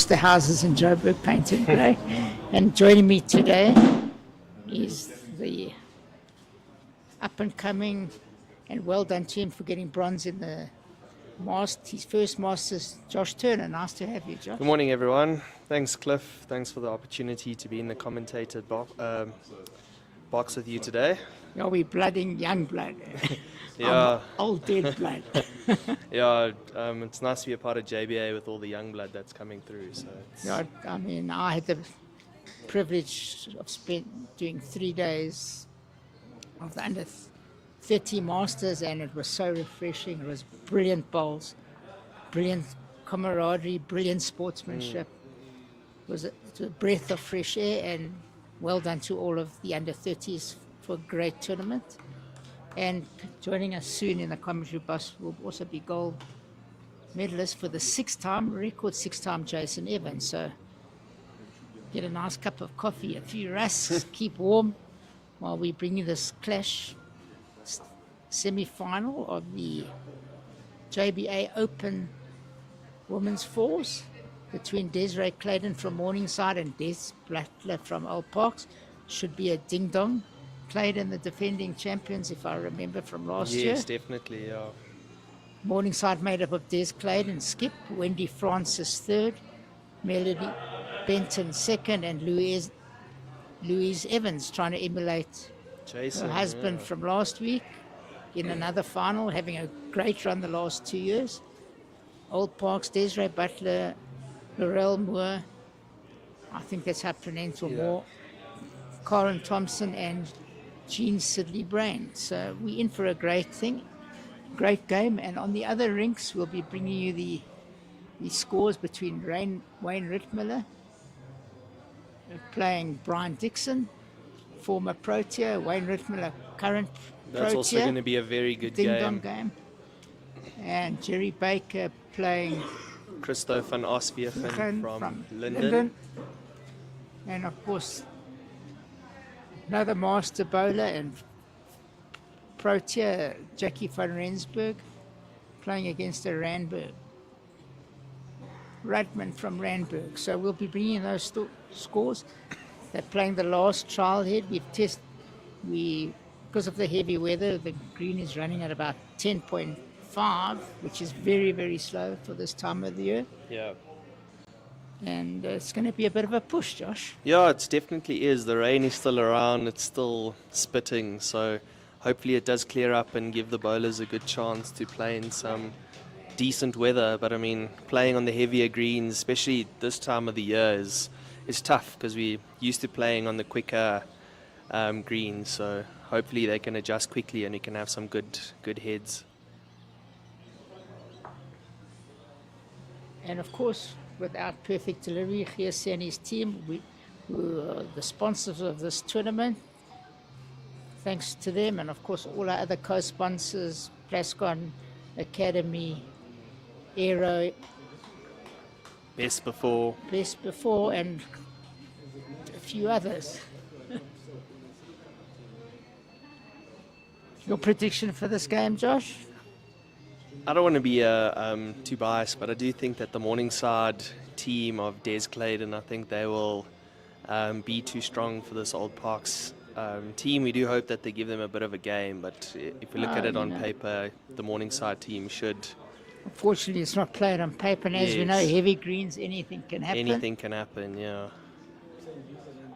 the houses in Joburg painted grey. And joining me today is the up-and-coming and well-done team for getting bronze in the his first Masters, Josh Turner. Nice to have you, Josh. Good morning, everyone. Thanks, Cliff. Thanks for the opportunity to be in the commentator box with you today. Are we blooding young blood? Yeah. Old dead blood. Yeah, it's nice to be a part of JBA with all the young blood that's coming through. So Yeah, I mean, I had the privilege of doing 3 days of the under 30 Masters, and it was so refreshing. It was brilliant bowls, brilliant camaraderie, brilliant sportsmanship. It was a breath of fresh air, and well done to all of the under 30s for a great tournament. And joining us soon in the commentary bus will also be gold medalist for the record six-time Jason Evans. So get a nice cup of coffee, a few rusks, keep warm while we bring you this clash semi-final of the JBA Open Women's Fours between Desiree Clayton from Morningside and Des Blattler from Old Parks. Should be a ding-dong. Clayton, the defending champions, if I remember from last year. yes, definitely, yeah. Morningside made up of Des Clayton, Skip, Wendy Francis third, Melody Benton second, and Louise Evans trying to emulate Jason, her husband from last week in another final, having a great run the last 2 years. Old Parks, Desiree Butler, Laurel Moore, I think that's how pronounced, or Moore, Karen Thompson, and Jean Sidley Brain. So we're in for a great game. And on the other rinks, we'll be bringing you the scores between Wayne Rittmiller playing Brian Dixon, former Protea, Wayne Rittmiller, current Protea. That's also going to be a very good ding-dong game. And Jerry Baker playing Christo van Osvieven from Linden. And of course, another master bowler and Protea, Jackie van Rensburg, playing against a Rudman from Randburg. So we'll be bringing those scores. They're playing the last trial head. Because of the heavy weather, the green is running at about 10.5, which is very, very slow for this time of the year. Yeah. And it's going to be a bit of a push, Josh. Yeah, it definitely is. The rain is still around. It's still spitting. So hopefully it does clear up and give the bowlers a good chance to play in some decent weather. But I mean, playing on the heavier greens, especially this time of the year, is tough because we're used to playing on the quicker greens. So hopefully they can adjust quickly and we can have some good heads. And of course, without Perfect Delivery, Giese and his team, who are the sponsors of this tournament. Thanks to them, and of course all our other co-sponsors, Plascon Academy, Aero, Best Before, and a few others. Your prediction for this game, Josh? I don't want to be too biased, but I do think that the Morningside team of Des Clayton, I think they will be too strong for this Old Parks team. We do hope that they give them a bit of a game, but if we look at it on paper, the Morningside team should. Unfortunately, it's not played on paper, and as we know, heavy greens, anything can happen. Anything can happen, yeah.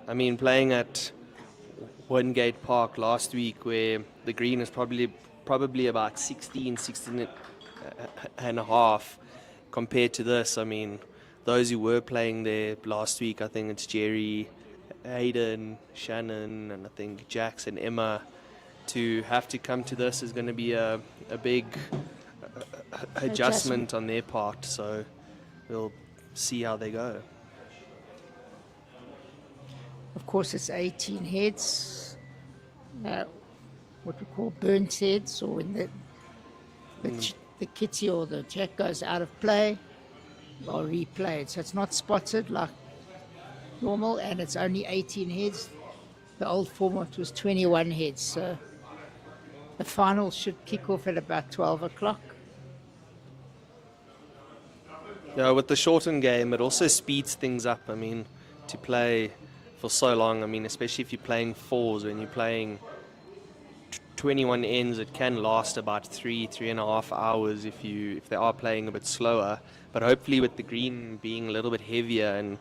I mean, playing at Wingate Park last week, where the green is probably about 16 and a half compared to this. I mean, those who were playing there last week, I think it's Jerry, Hayden, Shannon, and I think Jax and Emma, to have to come to this is going to be a big adjustment on their part. So we'll see how they go. Of course, it's 18 heads, what we call burnt heads, or when the kitty or the jack goes out of play or replayed. So it's not spotted like normal, and it's only 18 heads. The old format was 21 heads. So the final should kick off at about 12 o'clock. Yeah, with the shortened game, it also speeds things up. I mean, to play for so long, I mean, especially if you're playing fours, when you're playing 21 ends, it can last about 3.5 hours if they are playing a bit slower. But hopefully, with the green being a little bit heavier and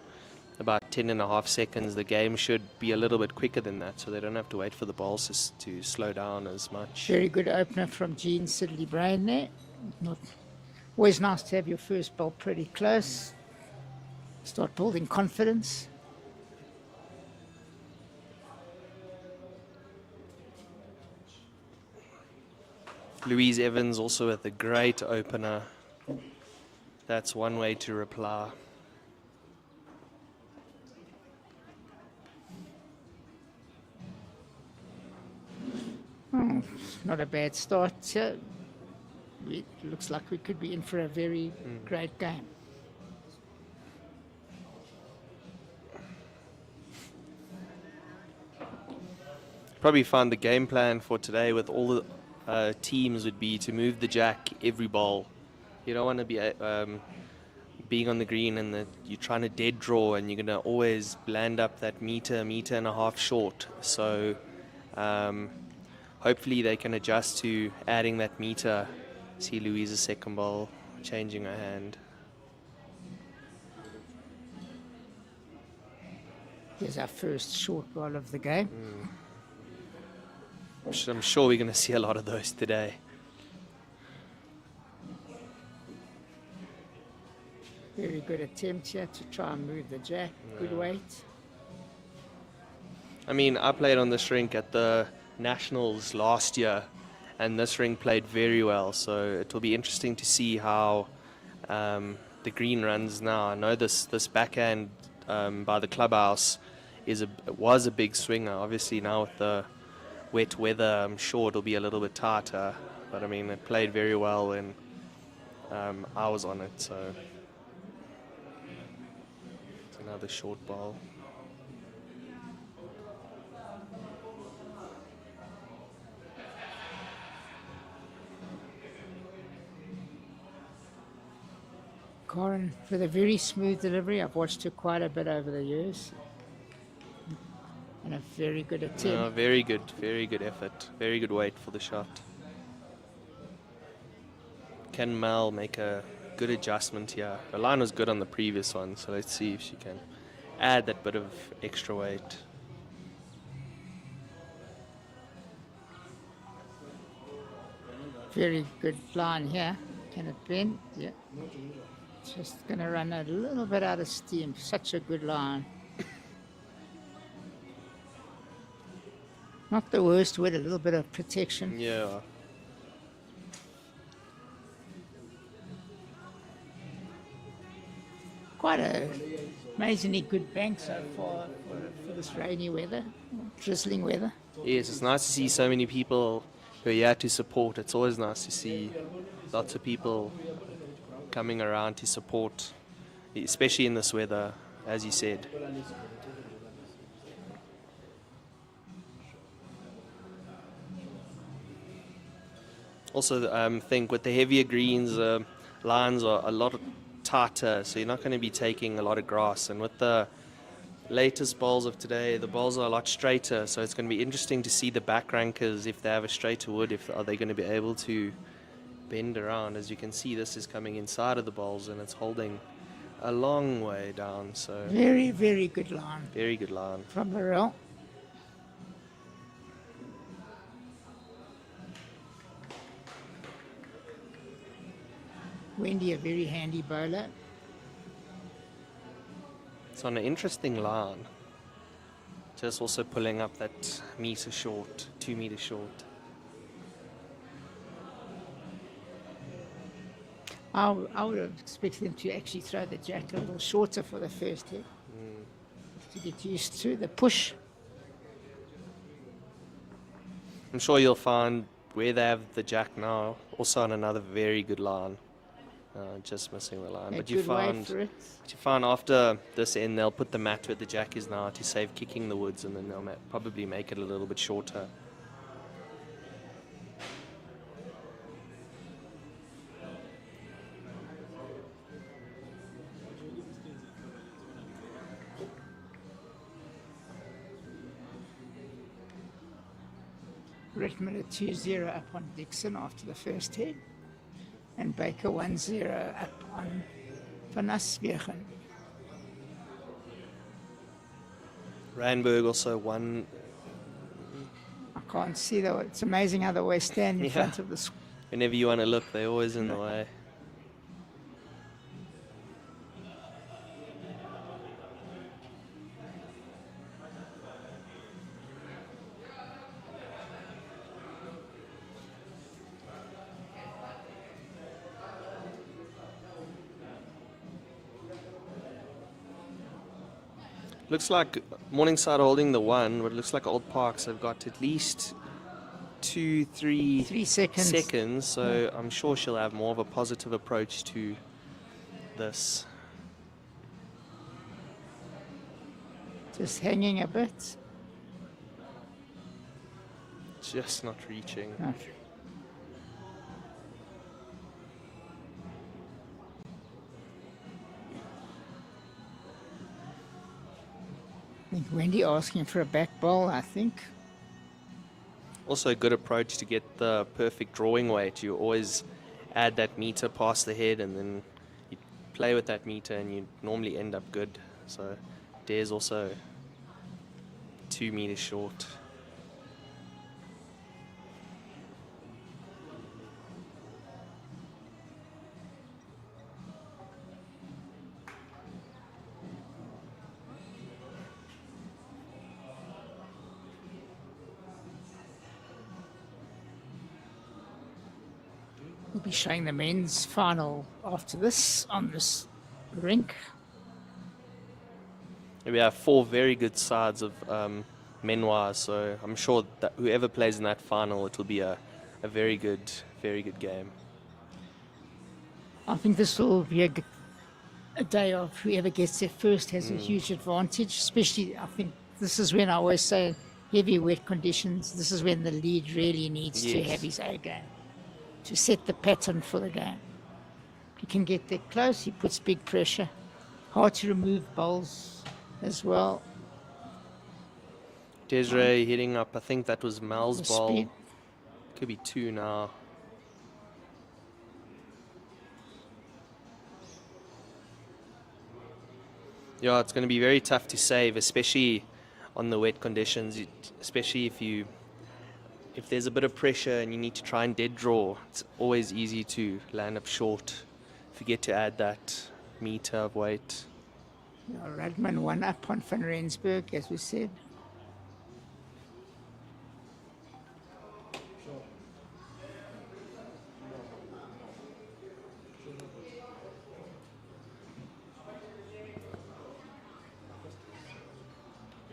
about 10.5 seconds, the game should be a little bit quicker than that, so they don't have to wait for the balls to slow down as much. Very good opener from Gene Sidley Brain there. Not always nice to have your first ball pretty close. Start building confidence. Louise Evans also with a great opener. That's one way to reply. Not a bad start. It looks like we could be in for a very great game. Probably found the game plan for today with all the teams would be to move the jack every ball. You don't want to be being on the green and you're trying to dead draw and you're going to always land up that meter and a half short. So hopefully they can adjust to adding that meter. See Louise's second ball changing her hand. Here's our first short ball of the game. I'm sure we're going to see a lot of those today. Very good attempt here to try and move the jack. Good weight. I mean, I played on this rink at the Nationals last year, and this rink played very well, so it will be interesting to see how the green runs now. I know this backhand by the clubhouse was a big swinger. Obviously now with the wet weather, I'm sure it'll be a little bit tighter, but I mean, it played very well when I was on it, so it's another short ball. Corin with a very smooth delivery. I've watched her quite a bit over the years. And a very good attempt. Very good effort. Very good weight for the shot. Can Mel make a good adjustment here? Her line was good on the previous one, so let's see if she can add that bit of extra weight. Very good line here. Can it bend? Yeah. Just going to run a little bit out of steam. Such a good line. Not the worst with a little bit of protection. Yeah. Quite a amazingly good bank so far for this rainy weather, drizzling weather. Yes, it's nice to see so many people who are here to support. It's always nice to see lots of people coming around to support, especially in this weather, as you said. Also, I think with the heavier greens, lines are a lot tighter, so you're not going to be taking a lot of grass. And with the latest bowls of today, the bowls are a lot straighter, so it's going to be interesting to see the back rankers, if they have a straighter wood, are they going to be able to bend around. As you can see, this is coming inside of the bowls and it's holding a long way down. So very, very good line. Very good line. From Morel. Wendy, a very handy bowler. It's on an interesting line. Just also pulling up that meter short, 2 meters short. I would have expected them to actually throw the jack a little shorter for the first hit. To get used to the push. I'm sure you'll find where they have the jack now, also on another very good line. Just missing the line. But you find after this end, they'll put the mat where the jack is now to save kicking the woods, and then they'll probably make it a little bit shorter. Redmond a 2-0 up on Dixon after the first head. And Baker 1-0 up on Van Aswegen. Randburg also won. I can't see though. It's amazing how they always stand in Yeah. front of the square. Whenever you want to look, they're always in the way. Looks like Morningside holding the 1, but it looks like Old Parks have got at least 3 seconds, so I'm sure she'll have more of a positive approach to this. Just hanging a bit. Just not reaching. Not. I think Wendy asking for a back ball, I think. Also a good approach to get the perfect drawing weight. You always add that meter past the head and then you play with that meter and you normally end up good. So Dare's also 2 meters short. We'll be showing the men's final after this on this rink. We have 4 very good sides of men-wise, so I'm sure that whoever plays in that final, it will be a very good game. I think this will be a day of whoever gets there first has a huge advantage, especially I think this is when I always say heavy wet conditions, this is when the lead really needs to have his A game, to set the pattern for the game. If you can get there close, he puts big pressure. Hard to remove bowls as well. Desiree hitting up, I think that was Mel's The ball. speed. Could be 2 now. Yeah, it's going to be very tough to save, especially on the wet conditions. Especially if there's a bit of pressure and you need to try and dead draw, it's always easy to land up short. Forget to add that meter of weight. Yeah, Radman 1 up on Van Rensburg, as we said.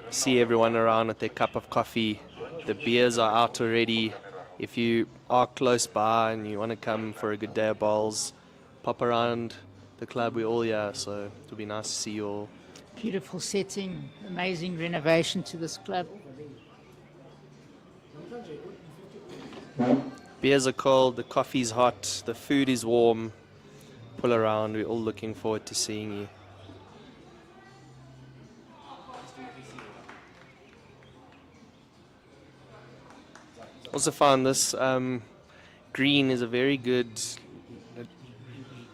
See everyone around with their cup of coffee. The beers are out already. If you are close by and you want to come for a good day of bowls, pop around the club. We're all here, so it'll be nice to see you all. Beautiful setting, amazing renovation to this club. Beers are cold, the coffee's hot, the food is warm. Pull around, we're all looking forward to seeing you. Also found this green is a very good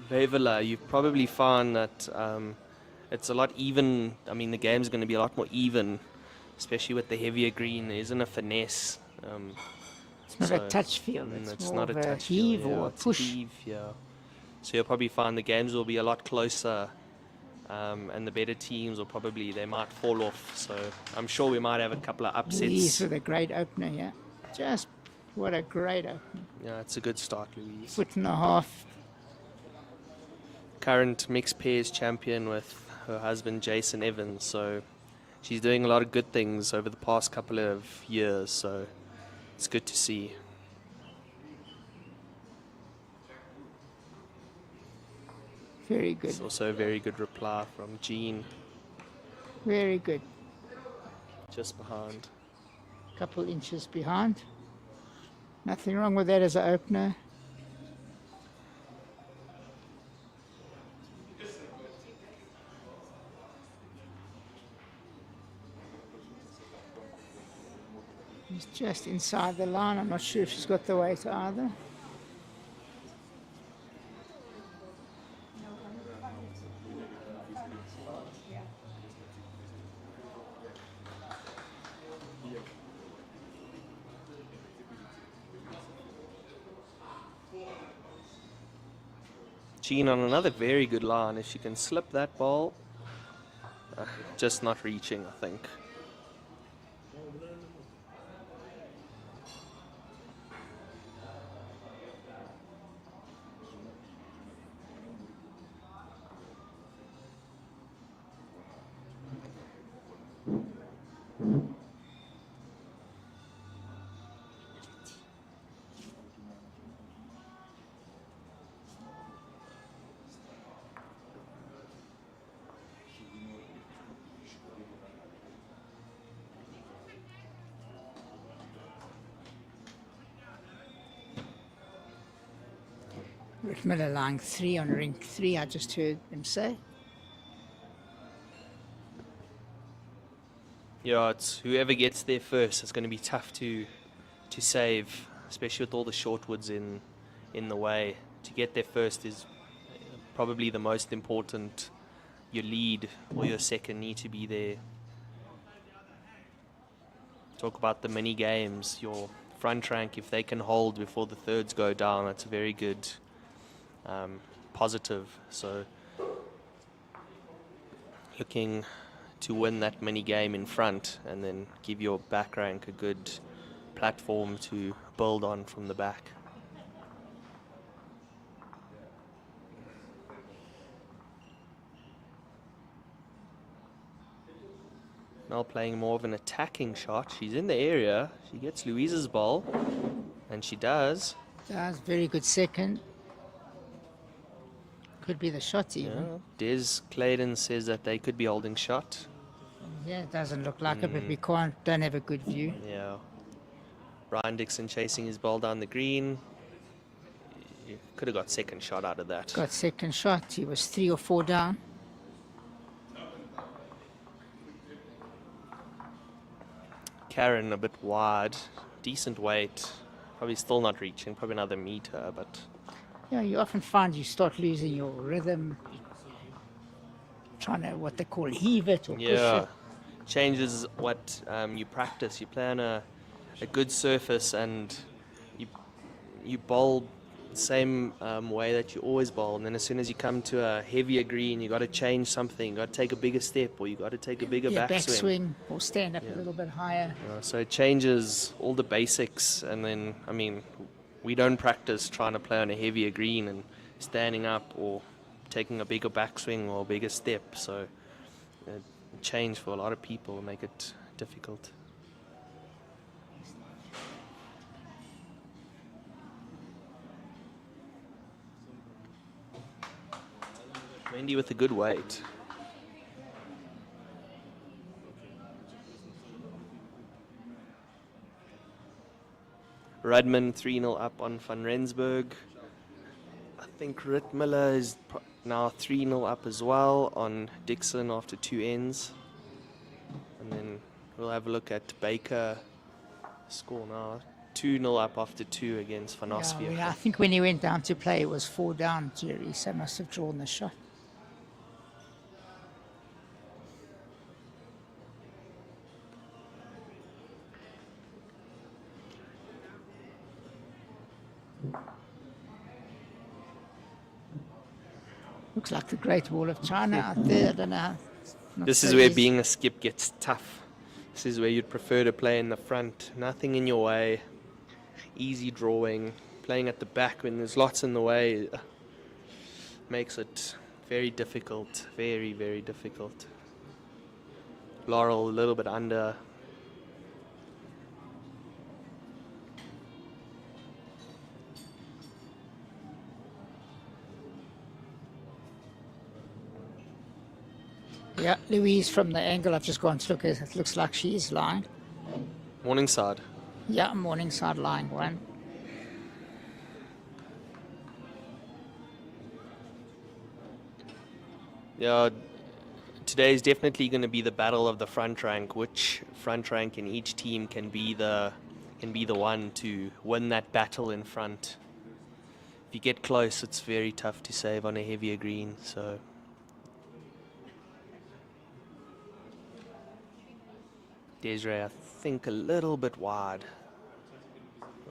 leveler. You've probably found that it's a lot even. I mean, the game's going to be a lot more even, especially with the heavier green. There isn't a finesse. It's not a touch field, it's more not of a a touch heave field, or a it's push. heave, yeah. So you'll probably find the games will be a lot closer, and the better teams will probably, they might fall off. So I'm sure we might have a couple of upsets. Louise with a great opener, yeah. Just what a great opener. Yeah, it's a good start, Louise. 1.5 feet. Current mixed pairs champion with her husband Jason Evans, so she's doing a lot of good things over the past couple of years, so it's good to see. Very good. It's also a very good reply from Jean, Very good. just behind. Couple inches behind. Nothing wrong with that as an opener. She's just inside the line. I'm not sure if she's got the weight either. Jean on another very good line. If she can slip that ball, just not reaching, I think. Rick Miller lying 3 on Rink 3, I just heard him say. Yeah, it's whoever gets there first. It's going to be tough to save, especially with all the short woods in the way. To get there first is probably the most important. Your lead or your second need to be there. Talk about the mini games. Your front rank, if they can hold before the thirds go down, that's a very good positive. So looking to win that mini game in front and then give your back rank a good platform to build on from the back. Now playing more of an attacking shot. She's in the area. She gets Louise's ball, and she does. That's very good second. Could be the shot even. Yeah. Des Clayton says that they could be holding shot. Yeah, it doesn't look like it, but we don't have a good view. Yeah. Ryan Dixon chasing his ball down the green. He could have got second shot out of that. Got second shot. He was 3 or 4 down. Karen a bit wide. Decent weight. Probably still not reaching. Probably another meter, but... Yeah, you often find you start losing your rhythm. Trying to, what they call, heave it or push it. Changes what you practice. You play on a good surface and you bowl the same way that you always bowl, and then as soon as you come to a heavier green, you got to change something. You got to take a bigger step, or you got to take a bigger backswing, or stand up a little bit higher. So it changes all the basics, and then we don't practice trying to play on a heavier green and standing up or taking a bigger backswing or a bigger step. So change for a lot of people make it difficult. Wendy with a good weight. Rudman 3-0 up on Van Rensburg. I think Ritmiller is now 3-0 up as well on Dixon after 2 ends. And then we'll have a look at Baker score now. 2-0 up after 2 against Van Osvia. I think when he went down to play, it was 4 down, Jerry, so must have drawn the shot. Looks like the Great Wall of China out there. I don't know. This is where being a skip gets tough. This is where you'd prefer to play in the front. Nothing in your way. Easy drawing. Playing at the back when there's lots in the way makes it very difficult. Very, very difficult. Laurel a little bit under. Yeah, Louise, from the angle I've just gone to look at, it looks like she is lying. Morningside. Yeah, Morningside lying 1. Yeah, today is definitely going to be the battle of the front rank. Which front rank in each team can be the can be the one to win that battle in front. If you get close, it's very tough to save on a heavier green. So Desiree, I think a little bit wide.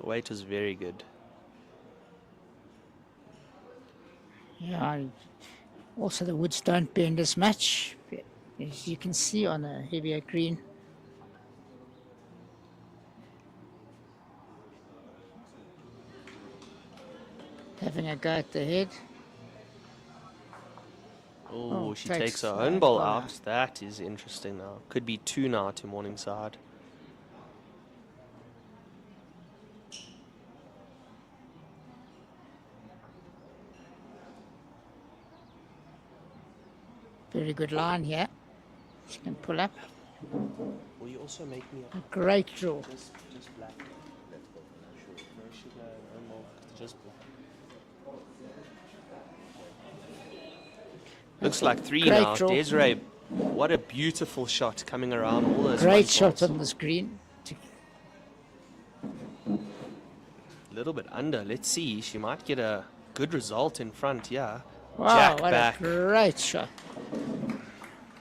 The weight was very good. Yeah, also the woods don't bend as much, as you can see on a heavier green. Having a go at the head. Oh, she takes takes her the own ball ball out. out. That is interesting now. Could be 2 now to Morningside. Very good line here. She can pull up. Will you also make me A great draw. just black? No sugar, no milk, just black. Looks like 3 Great now. draw. Desiree, what a beautiful shot coming around all those Great white shot balls. on this green. A little bit under. Let's see. She might get a good result in front. Yeah. Wow, Jack what back. a great shot.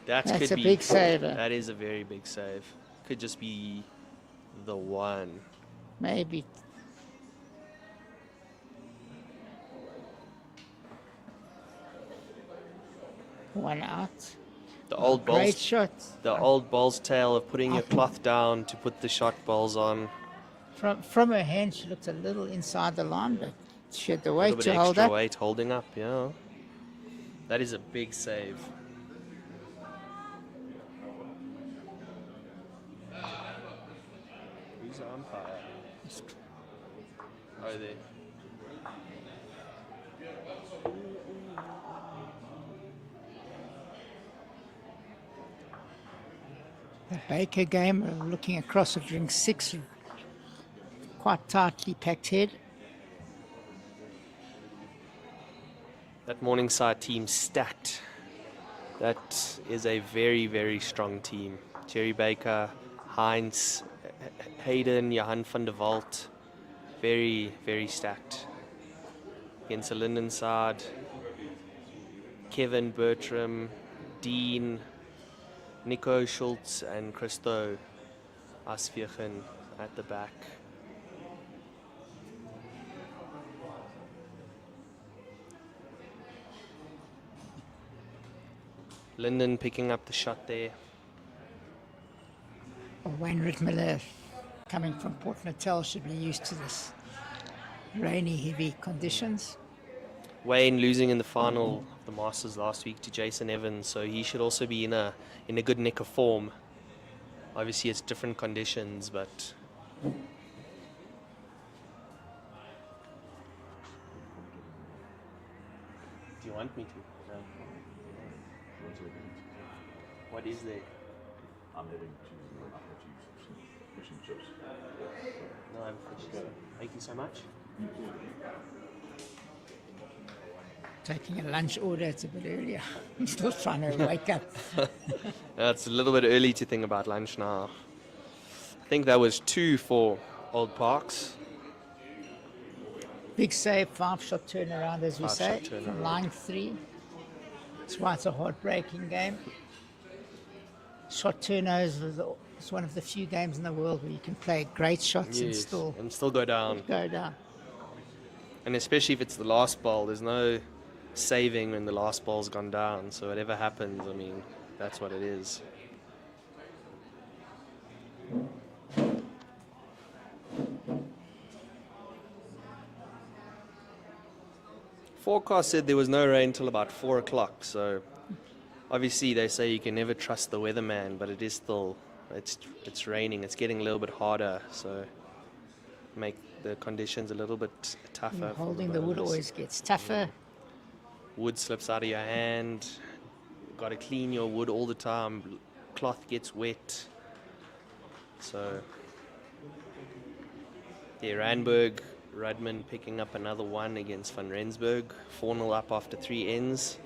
That's a could be big saver. That is a very big save. Could just be the one. Maybe. One out. The old Great ball's shot. the old ball's tale of putting your cloth down to put the shot balls on. From her hand, she looked a little inside the line, but she had the A weight little bit to hold extra up. weight holding up. Yeah. That is a big save. Who's the umpire? Oh, there. The Baker game, looking across at Rink 6, quite tightly packed head. That Morningside team stacked. That is a very, very strong team. Jerry Baker, Heinz, Hayden, Johan van der Walt. Very, very stacked. Against the Linden side, Kevin, Bertram, Dean, Nico Schultz, and Christo Asviergen at the back. Linden picking up the shot there. Wayne Rittmiller, coming from Port Natal, should be used to this rainy, heavy conditions. Wayne losing in the final of the Masters last week to Jason Evans, so he should also be in a good nick of form. Obviously, it's different conditions, but do you want me to? No. What is there? I'm heading to some fish and chips. No, I have fish. Thank you so much. Taking a lunch order, it's a bit earlier. I'm still trying to wake up. It's a little bit early to think about lunch now. I think that was 2 for Old Parks. Big save, 5-shot turnaround, as we 5-shot say, turnaround. from line 3. That's why it's a heartbreaking game. Shot turners is one of the few games in the world where you can play great shots Yes, and still go down. go down. And especially if it's the last ball, there's no saving when the last ball's gone down. So whatever happens, I mean, that's what it is. Forecast said there was no rain till about 4 o'clock. So obviously they say you can never trust the weatherman, but it is still, it's raining. It's getting a little bit harder. So make the conditions a little bit tougher. for Holding the wood bowlers. always gets tougher. Wood slips out of your hand. Got to clean your wood all the time. Cloth gets wet. So, yeah, Randburg, Rudman picking up another one against Van Rensburg. 4-0 up after 3 ends.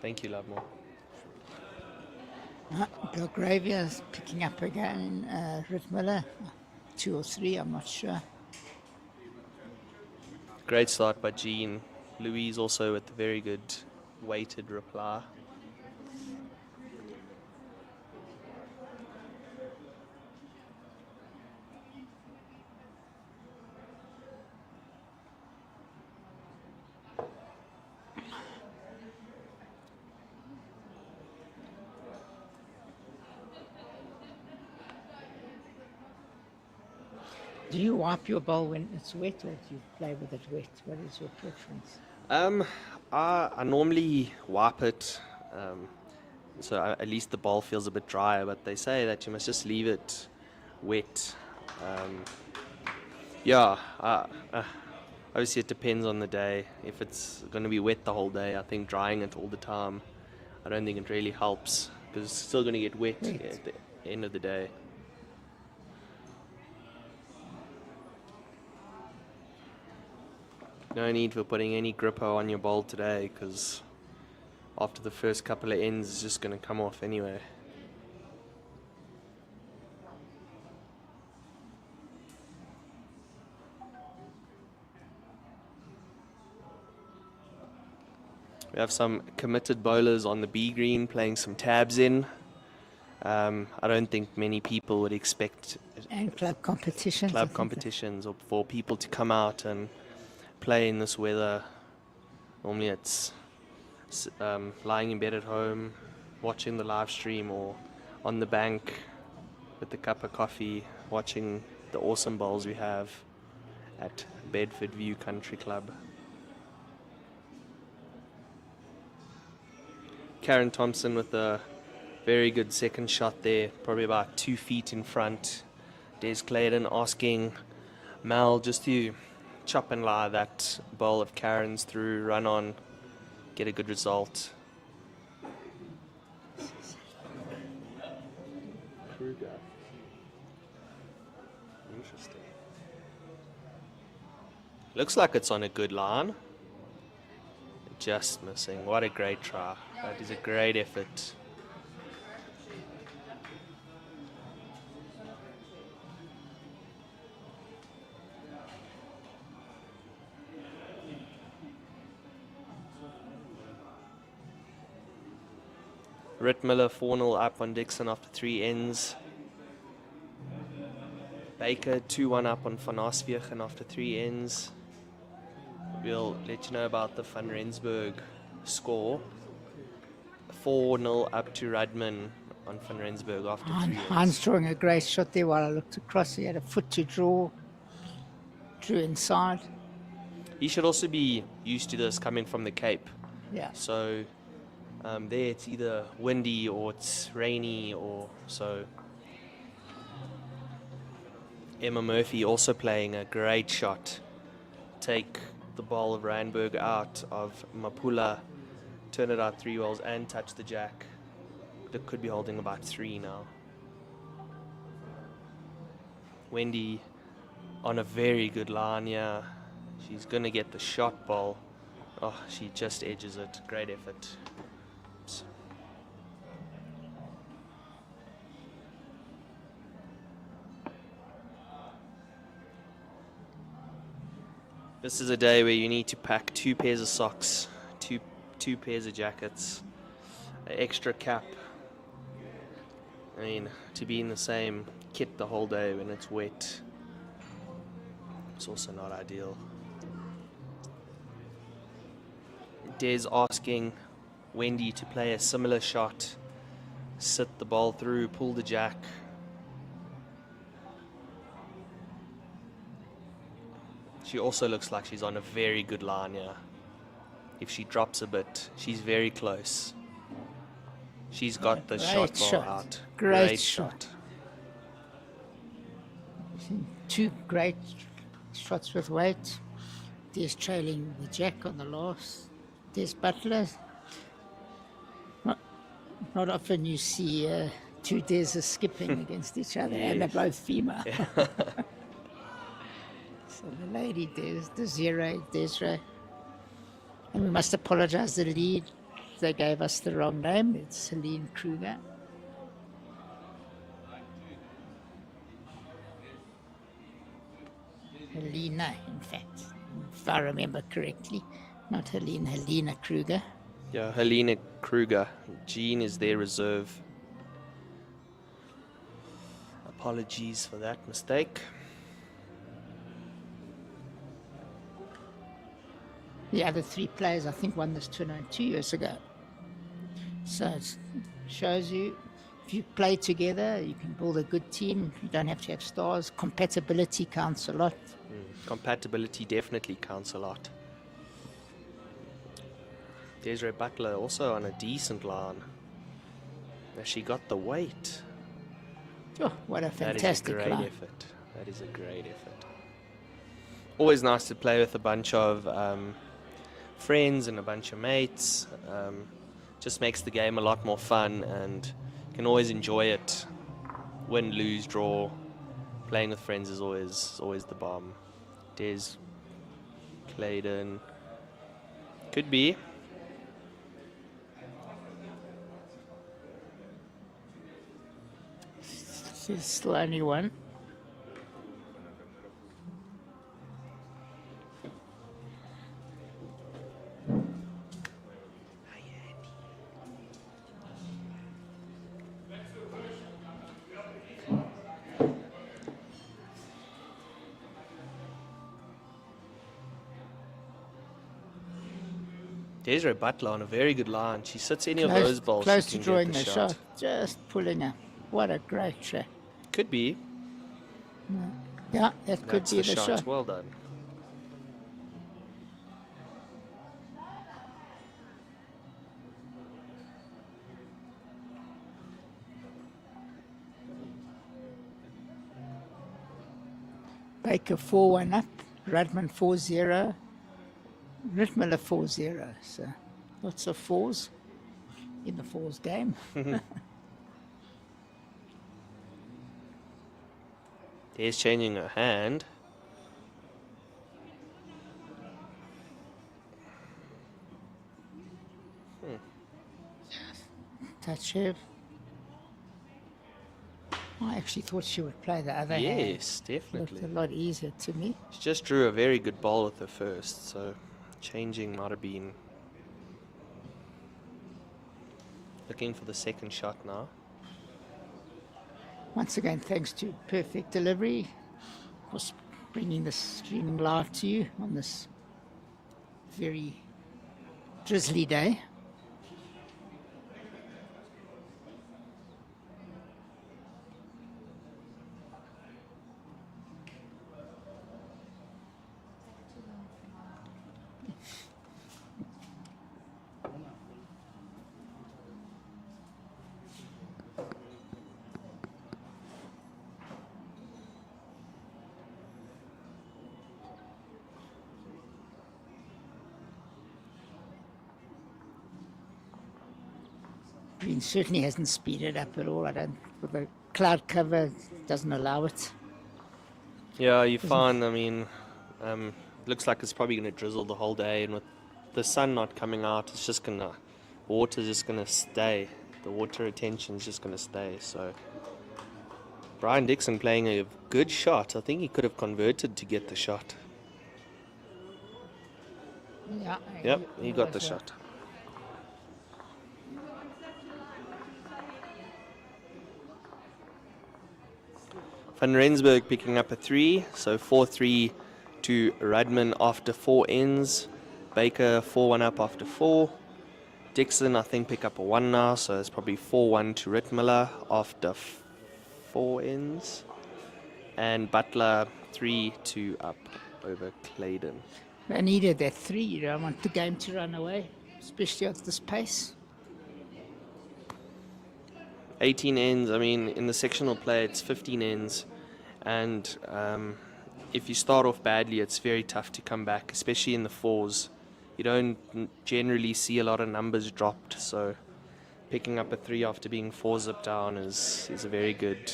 Thank you, Lovemore. Belgravia's picking up again. Ritmiller, 2 or 3, I'm not sure. Great start by Jean. Louise also with a very good weighted reply. Do you wipe your bowl when it's wet, or do you play with it wet? What is your preference? I normally wipe it, so at least the bowl feels a bit drier, but they say that you must just leave it wet. Obviously it depends on the day. If it's going to be wet the whole day, I think drying it all the time, I don't think it really helps, because it's still going to get wet at the end of the day. No need for putting any gripper on your bowl today, because after the first couple of ends it's just going to come off anyway. We have some committed bowlers on the B green playing some tabs in. I don't think many people would expect And club competitions. or for people to come out and play in this weather. Normally it's lying in bed at home, watching the live stream, or on the bank with a cup of coffee, watching the awesome bowls we have at Bedfordview Country Club. Karen Thompson with a very good second shot there, probably about 2 feet in front. Des Clayton asking Mal just to chop and lie that bowl of Karen's through, run on, get a good result. Kruger. Interesting. Looks like it's on a good line. Just missing. What a great try. That is a great effort. Ritmiller 4-0 up on Dixon after 3 ends. Baker 2-1 up on Van Arsvegen after 3 ends. We'll let you know about the Van Rensburg score. 4-0 up to Rudman on Van Rensburg after 3 ends. Hans drawing a great shot there while I looked across. He had a foot to draw. Drew inside. He should also be used to this coming from the Cape. Yeah. So there it's either windy or it's rainy, or so. Emma Murphy also playing a great shot. Take the ball of Randburg out of Mapula, turn it out 3 wells and touch the jack. It could be holding about 3 now. Wendy on a very good line here. She's going to get the shot ball. Oh, she just edges it. Great effort. Oops. This is a day where you need to pack 2 pairs of socks, two pairs of jackets, an extra cap. I mean, to be in the same kit the whole day when it's wet, it's also not ideal. Des asking Wendy to play a similar shot, sit the ball through, pull the jack. She also looks like she's on a very good line here. If she drops a bit, she's very close. She's got the shot ball out. Great shot. 2 great shots with weight. Des trailing the jack on the last. Des Butler. Not often you see 2 Des skipping against each other, and they're both female. Yeah. So the lady Desiree, and we must apologize. The lead they gave us the wrong name. It's Helene Kruger. Helena, in fact, if I remember correctly. Not Helene, Helena Kruger. Yeah, Helena Kruger. Jean is their reserve. Apologies for that mistake. The other 3 players, I think, won this tournament 2 years ago. So it shows you, if you play together, you can build a good team. You don't have to have stars. Compatibility counts a lot. Compatibility definitely counts a lot. Desiree Butler also on a decent line. Has she got the weight? Oh, what a fantastic That is a great line. effort. That is a great effort. Always nice to play with a bunch of friends and a bunch of mates. Just makes the game a lot more fun, and you can always enjoy it. Win, lose, draw. Playing with friends is always the bomb. Des, Clayton, could be. There's still only one. Desiree Butler on a very good line. She sits any of those balls. Close she to can drawing get the shot. Just pulling her. What a great shot. Could be. Yeah, that could That's be the the shot. Well done. Baker 4-1 up. Rudman 4-0. Rittmiller 4-0. So lots of fours in the fours game. There's changing her hand. Tachev. I actually thought she would play the other hand. Yes, definitely. Looked a lot easier to me. She just drew a very good ball with her first, so changing might have been looking for the second shot now. Once again, thanks to Perfect Delivery, of course, bringing this streaming live to you on this very drizzly day. Green certainly hasn't speeded up at all. I don't. With the cloud cover, doesn't allow it. Yeah, you find, I mean, looks like it's probably going to drizzle the whole day, and with the sun not coming out, it's just going to, water's just going to stay. The water retention's just going to stay, so. Brian Dixon playing a good shot. I think he could have converted to get the shot. Yeah. Yep, he got the shot. Van Rensburg picking up a 3, so 4-3 to Rudman after 4 ends. Baker 4-1 up after 4. Dixon, I think, pick up a 1 now, so it's probably 4-1 to Rittmiller after 4 ends. And Butler 3-2 up over Clayton. I needed that 3. You don't want the game to run away, especially at this pace. 18 ends, I mean, in the sectional play, it's 15 ends. And if you start off badly, it's very tough to come back, especially in the fours. You don't generally see a lot of numbers dropped, so picking up a 3 after being 4-zip down is a very good.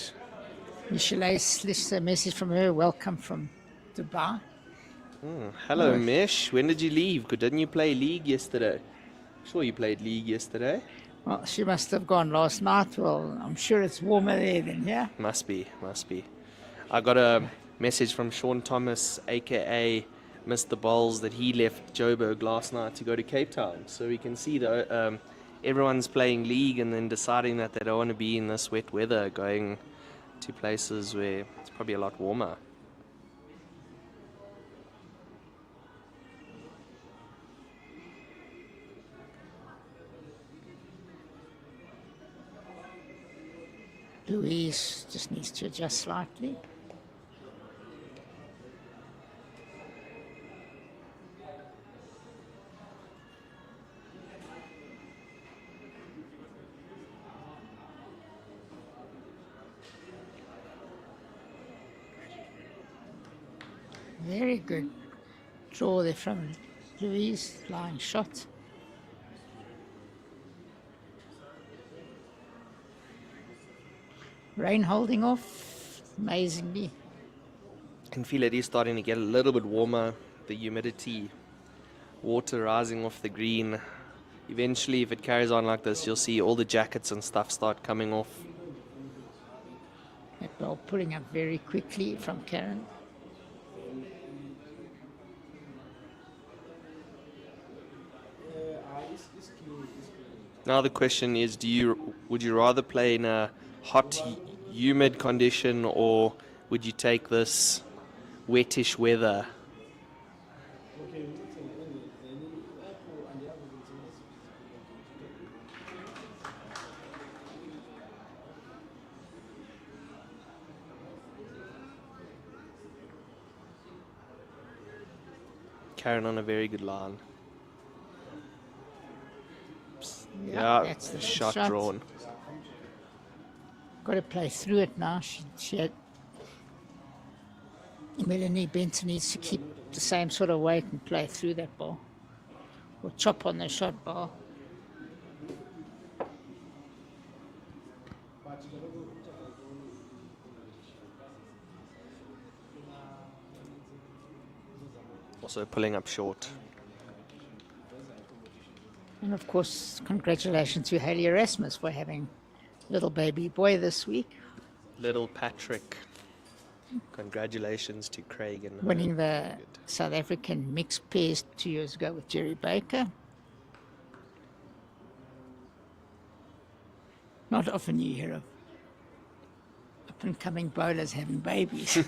Michelet's this message from her. Welcome from Dubai. Hello, Mish. When did you leave? Didn't you play League yesterday? Sure, you played league yesterday. Well, she must have gone last night. Well, I'm sure it's warmer there than here. Must be. I got a message from Sean Thomas, aka Mr. Bowles, that he left Joburg last night to go to Cape Town. So we can see that everyone's playing league and then deciding that they don't want to be in this wet weather, going to places where it's probably a lot warmer. Louise just needs to adjust slightly. Very good draw there from Louise, flying shot. Rain holding off, amazingly. I can feel it is starting to get a little bit warmer. The humidity, water rising off the green. Eventually, if it carries on like this, you'll see all the jackets and stuff start coming off. That ball putting up very quickly from Karen. Now the question is, would you rather play in a hot, humid condition, or would you take this wettish weather? Karen on a very good line. Yeah, that's the shot shot. drawn. Got to play through it now. She had Melanie Benton needs to keep the same sort of weight and play through that ball, or chop on the shot bar. Also pulling up short. And of course, congratulations to Haley Erasmus for having little baby boy this week, Little Patrick. Congratulations to Craig and winning the South African mixed pairs 2 years ago with Jerry Baker. Not often you hear of up-and-coming bowlers having babies.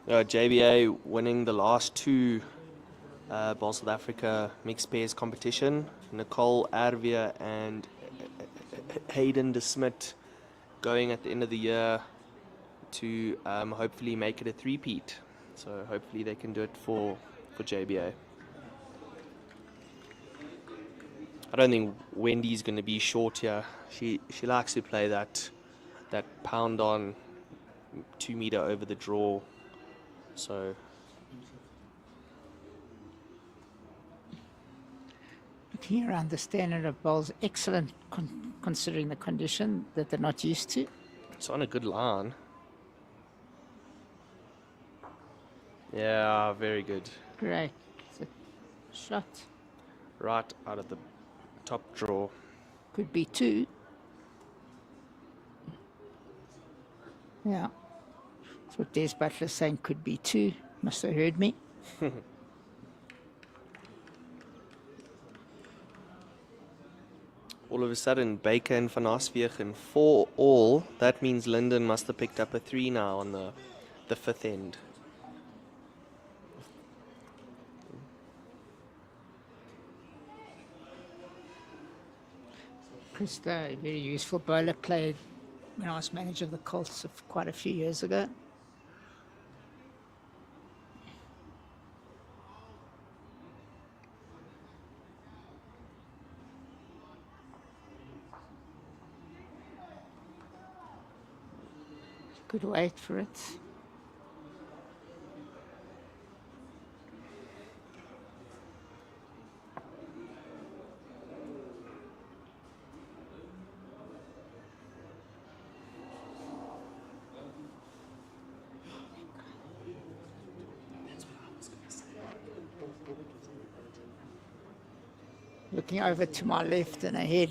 JBA winning the last two Ball South Africa mixed pairs competition. Nicole Arvia and Hayden De Smit going at the end of the year to hopefully make it a three-peat. So hopefully they can do it for JBA. I don't think Wendy's going to be short here. She likes to play that pound on 2 meter over the draw. So looking around the standard of bowls, excellent considering the condition that they're not used to. it's on a good line. Yeah, very good. Great. It's a shot. Right out of the top draw. Could be two. Yeah. That's what Des Butler's saying, could be two. Must have heard me. All of a sudden, Baker and Van Asviegen 4 all. That means Linden must have picked up a 3 now on the fifth end. Krista, a very useful bowler, played when I was manager of the Colts quite a few years ago. Good wait for it. looking over to my left and ahead,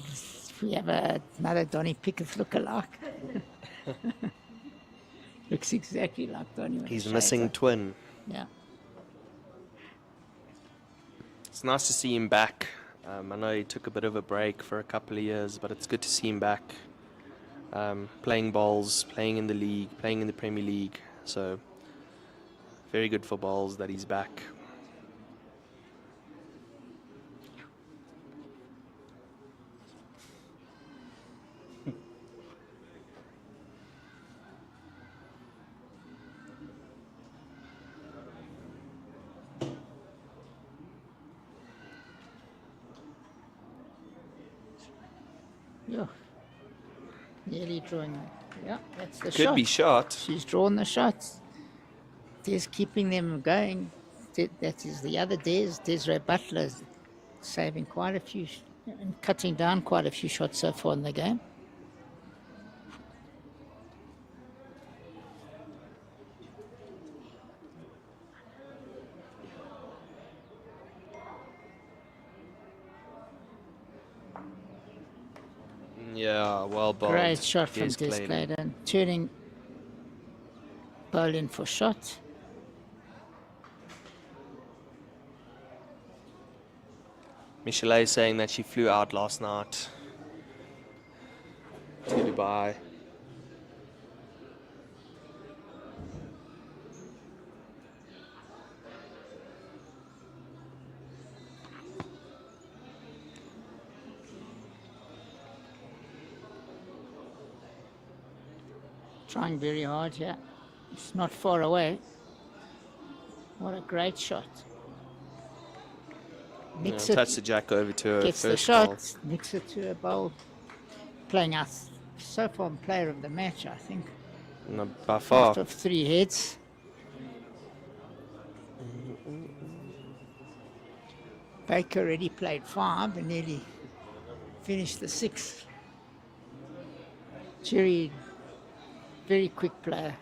we have another Donny Pickett lookalike. Looks exactly like Donny. with He's the missing shades twin. on. Yeah. It's nice to see him back. I know he took a bit of a break for a couple of years, but it's good to see him back. Playing bowls, playing in the league, playing in the Premier League. So, very good for bowls that he's back. Yeah. Nearly drawing it. Yeah, that's the Could shot. be shot. She's drawn the shots. Des keeping them going. That is the other Desiree Butler, saving quite a few and cutting down quite a few shots so far in the game. Yeah, well bowled. Great shot from Des Des Clayton. Clayton. Turning bowling for shot. Michelet saying that she flew out last night to Dubai. Trying very hard here. It's not far away. What a great shot. Nicks Touch it, the jack over to her gets the first shot, bowl. nicks it to a bowl. Playing out so far player of the match, I think. No, by far. Out of 3 heads. Baker already played 5 and nearly finished the 6th. Jerry, very quick player.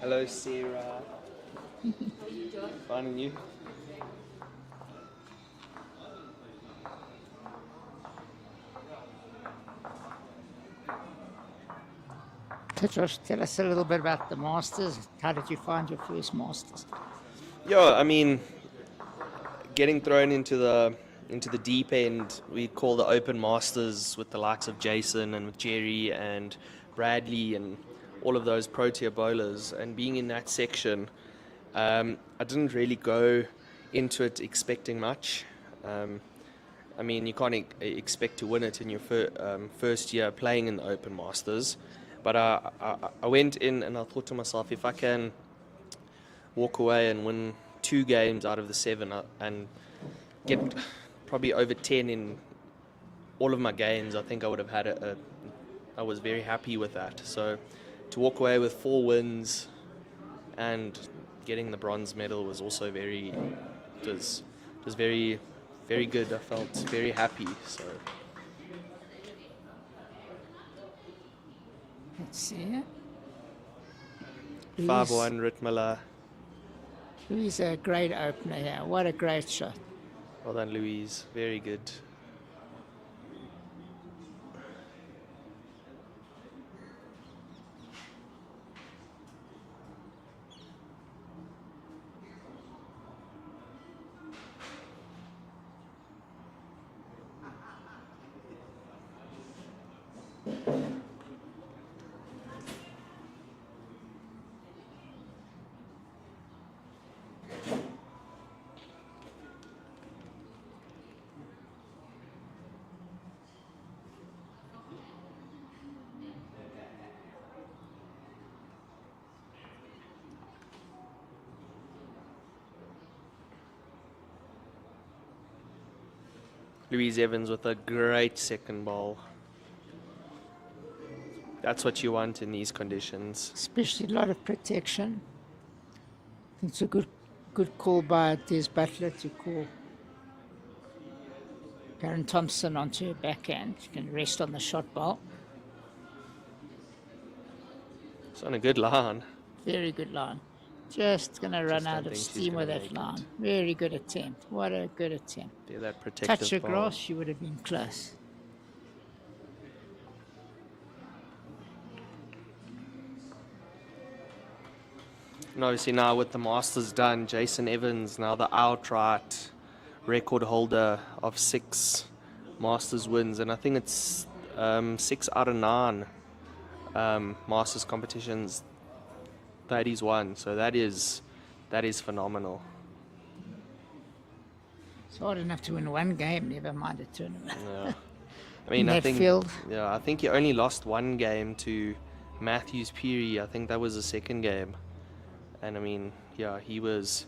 Hello, Sarah. Finding you. Josh, tell us a little bit about the Masters. How did you find your first Masters? Yeah, I mean, getting thrown into the deep end, we call the Open Masters with the likes of Jason and with Jerry and Bradley and all of those pro-tier bowlers, and being in that section, I didn't really go into it expecting much. I mean, you can't expect to win it in your first year playing in the Open Masters, but I went in and I thought to myself, if I can walk away and win 2 games out of the 7 and get probably over 10 in all of my games, I think I would have had I was very happy with that. So to walk away with 4 wins and getting the bronze medal was also very very, very good. I felt very happy. So Let's see. 5-1 Ritmiller. Louis a great opener here. What a great shot. Well done, Louise. Very good. Louise Evans with a great second ball. That's what you want in these conditions. Especially a lot of protection. It's a good call by Des Butler to call Karen Thompson onto her backhand. She can rest on the shot ball. It's on a good line. Very good line. Just going to run Just don't out of think she's steam gonna with that make it. line. Very good attempt. What a good attempt. Yeah, that protective Touch the ball. grass, she would have been close. And obviously now with the Masters done, Jason Evans now the outright record holder of 6 Masters wins, and I think it's 6 out of 9 Masters competitions that he's won. So that is phenomenal. It's hard enough to win one game, never mind a tournament. Yeah. I mean, In I that think field. yeah, I think he only lost one game to Matthews Peary. I think that was the second game. And I mean, yeah, he was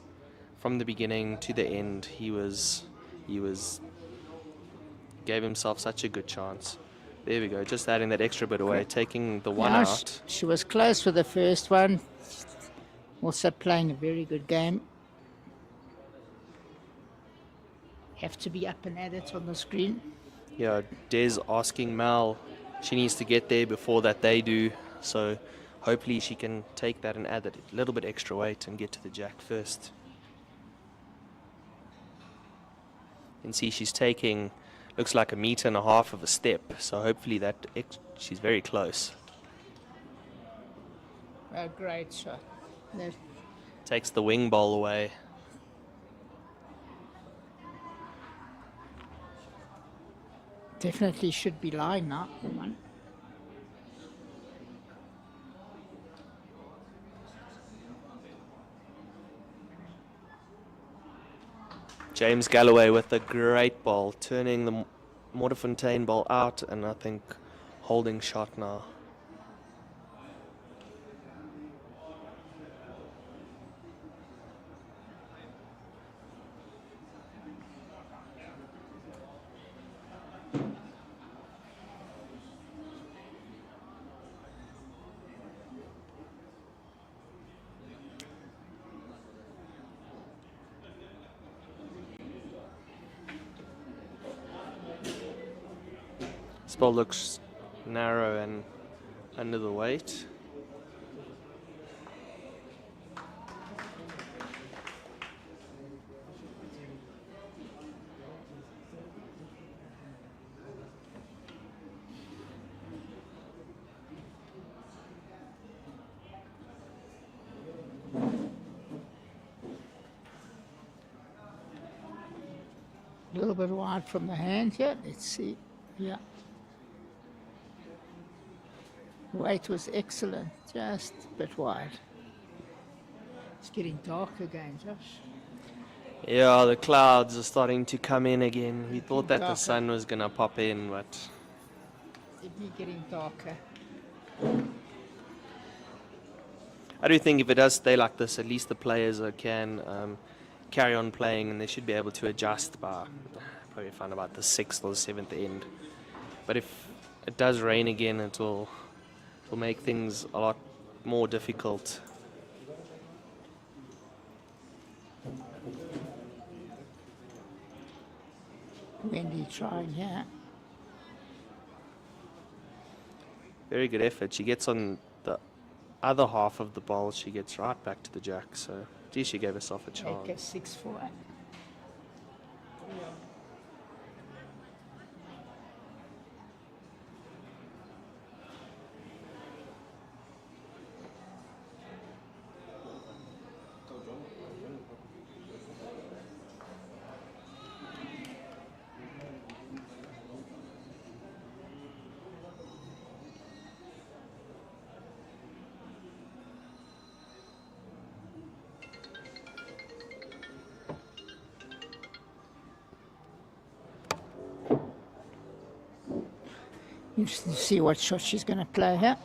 from the beginning to the end. He gave himself such a good chance. There we go, just adding that extra bit away, taking the one Yeah, out. she was close with the first one. Also playing a very good game. Have to be up and at it on the screen. Yeah, Des asking Mel, she needs to get there before that they do. So hopefully she can take that and add that little bit extra weight and get to the jack first. And see, she's taking, looks like 1.5 meters of a step. So hopefully she's very close. A great shot. That Takes the wing ball away. definitely should be lying now. One. James Galloway with a great ball, turning the Mortefontaine ball out, and I think holding shot now. This ball looks narrow and under the weight. A little bit wide from the hand here. Let's see. Yeah. Weight was excellent, just a bit wide. It's getting dark again, Josh. Yeah, the clouds are starting to come in again. We thought that the Darker. sun was going to pop in, but Definitely getting darker. I do think if it does stay like this, at least the players can carry on playing, and they should be able to adjust by probably find about the 6th or the 7th end. But if it does rain again, it will make things a lot more difficult. Wendy trying here. Very good effort. She gets on the other half of the bowl. She gets right back to the jack. So, gee, she gave herself a chance. Make a 6-4. Interesting to see what shot she's going to play here.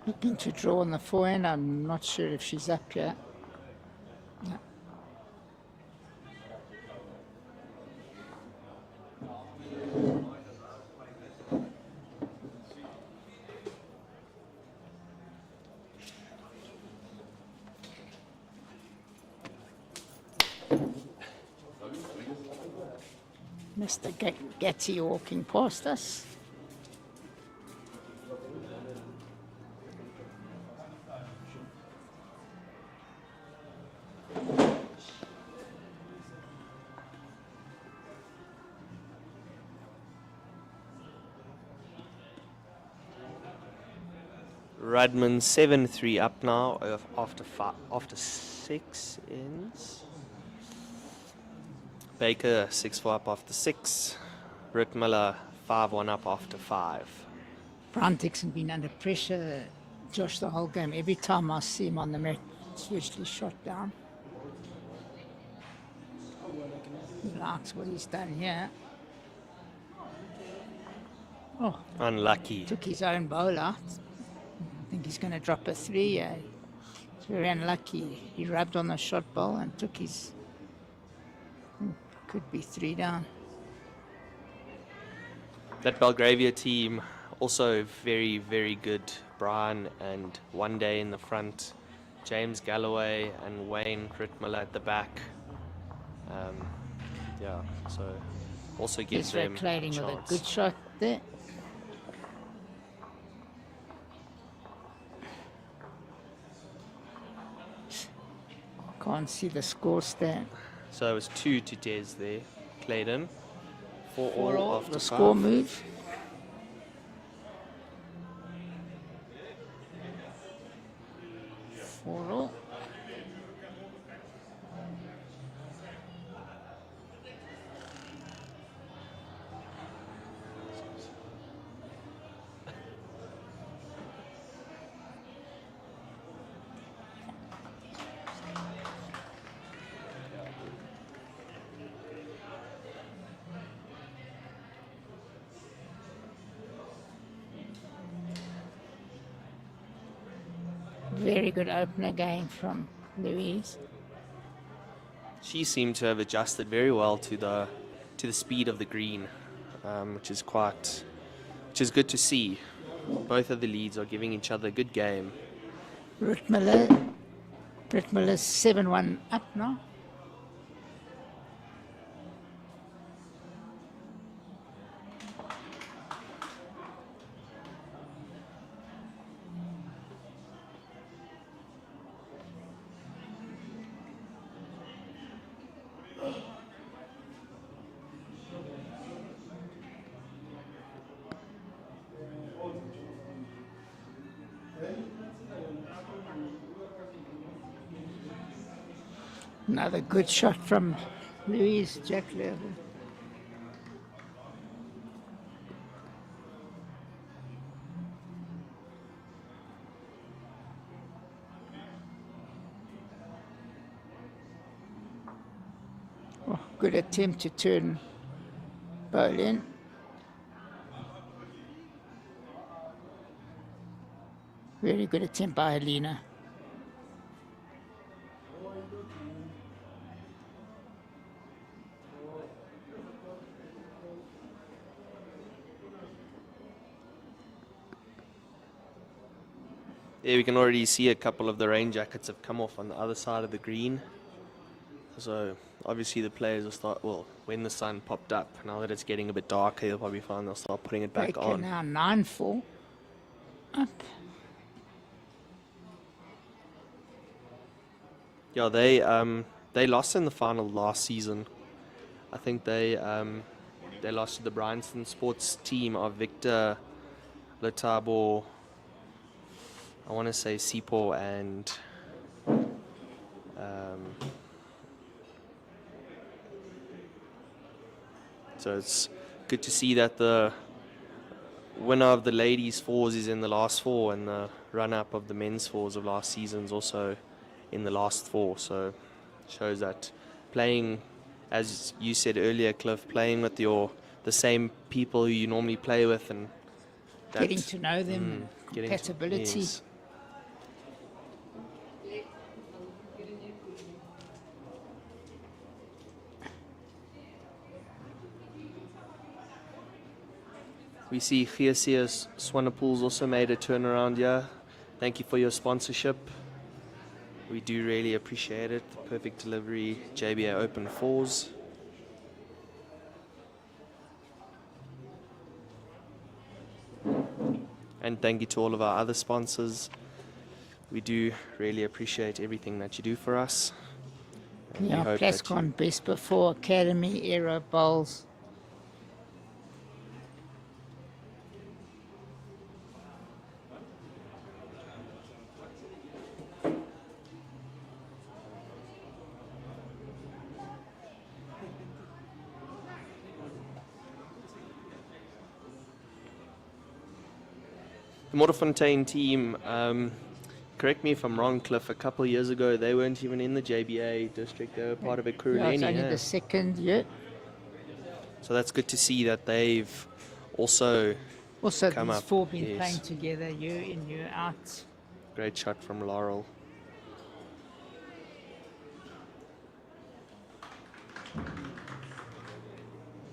Looking to draw on the forehand. I'm not sure if she's up yet. No. Mr. Getty walking past us. Rudman 7-3 up now after 6 ends. Baker 6-4 up after 6. Rittmiller 5-1 up after 5. Brantix has been under pressure, Josh, the whole game. Every time I see him on the mat, it's usually shot down. He likes what he's done here. Oh, Unlucky. took his own bowl out. I think he's going to drop a 3. It's very unlucky. He rubbed on the shot bowl and took his... Could be 3 down. That Belgravia team also very, very good. Brian and One Day in the front. James Galloway and Wayne Rittmiller at the back. Yeah, so also gives Ezra them a Clading with a chance. good shot there. Can't see the score stand. So it was 2 to Des there. Clayton. 4 For all all after the 5. score move. For all. Very good opener again from Louise. She seemed to have adjusted very well to the speed of the green, which is good to see. Both of the leads are giving each other a good game. Rittmiller's 7-1 up now. Another good shot from Louise Jack level. Oh, good attempt to turn bowl in. Very good attempt by Helena. There we can already see a couple of the rain jackets have come off on the other side of the green. So obviously the players will start, well, when the sun popped up, now that it's getting a bit darker, you'll probably find they'll start putting it back Baker on. now 9-4 up. Yeah, they lost in the final last season. I think they lost to the Bryanston Sports team of Victor Letabo, I want to say Sipo, and so it's good to see that the winner of the ladies' fours is in the last 4, and the run-up of the men's fours of last season is also in the last 4. So shows that playing, as you said earlier, Cliff, playing with the same people who you normally play with, and Getting to know them, compatibility. Yes. We see Geesius Swanepoel's also made a turnaround here. Thank you for your sponsorship. We do really appreciate it. Perfect delivery, JBA Open 4s. thank you to all of our other sponsors. We do really appreciate everything that you do for us. And we Yeah, hope that Plascon, Best Before, Academy, Aero Bowls. the Modderfontein team, correct me if I'm wrong, Cliff, a couple of years ago, they weren't even in the JBA district. They were part of a Yeah, it's Kuruleni, only the second year. So that's good to see that they've also Also, come these up. four been Yes. playing together year in, year out. Great shot from Laurel.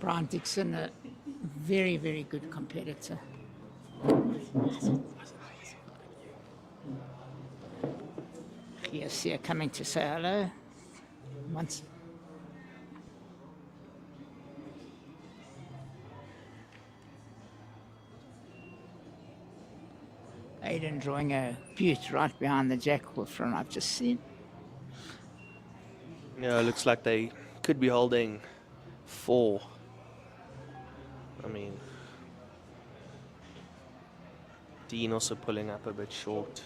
Brian Dixon, a very, very good competitor. Yes, here coming to say hello. Once. Aiden drawing a butte right behind the Jackwolf run I've just seen. Yeah, it looks like they could be holding 4. I mean, Dean also pulling up a bit short.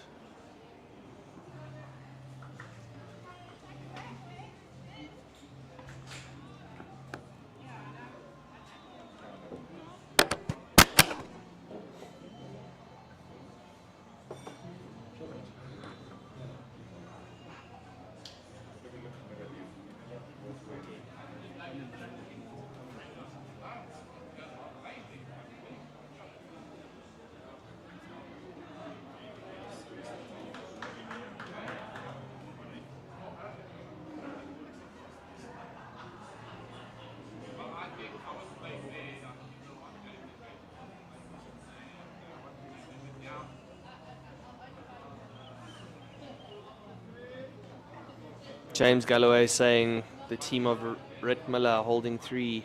James Galloway saying the team of Rittmiller are holding 3.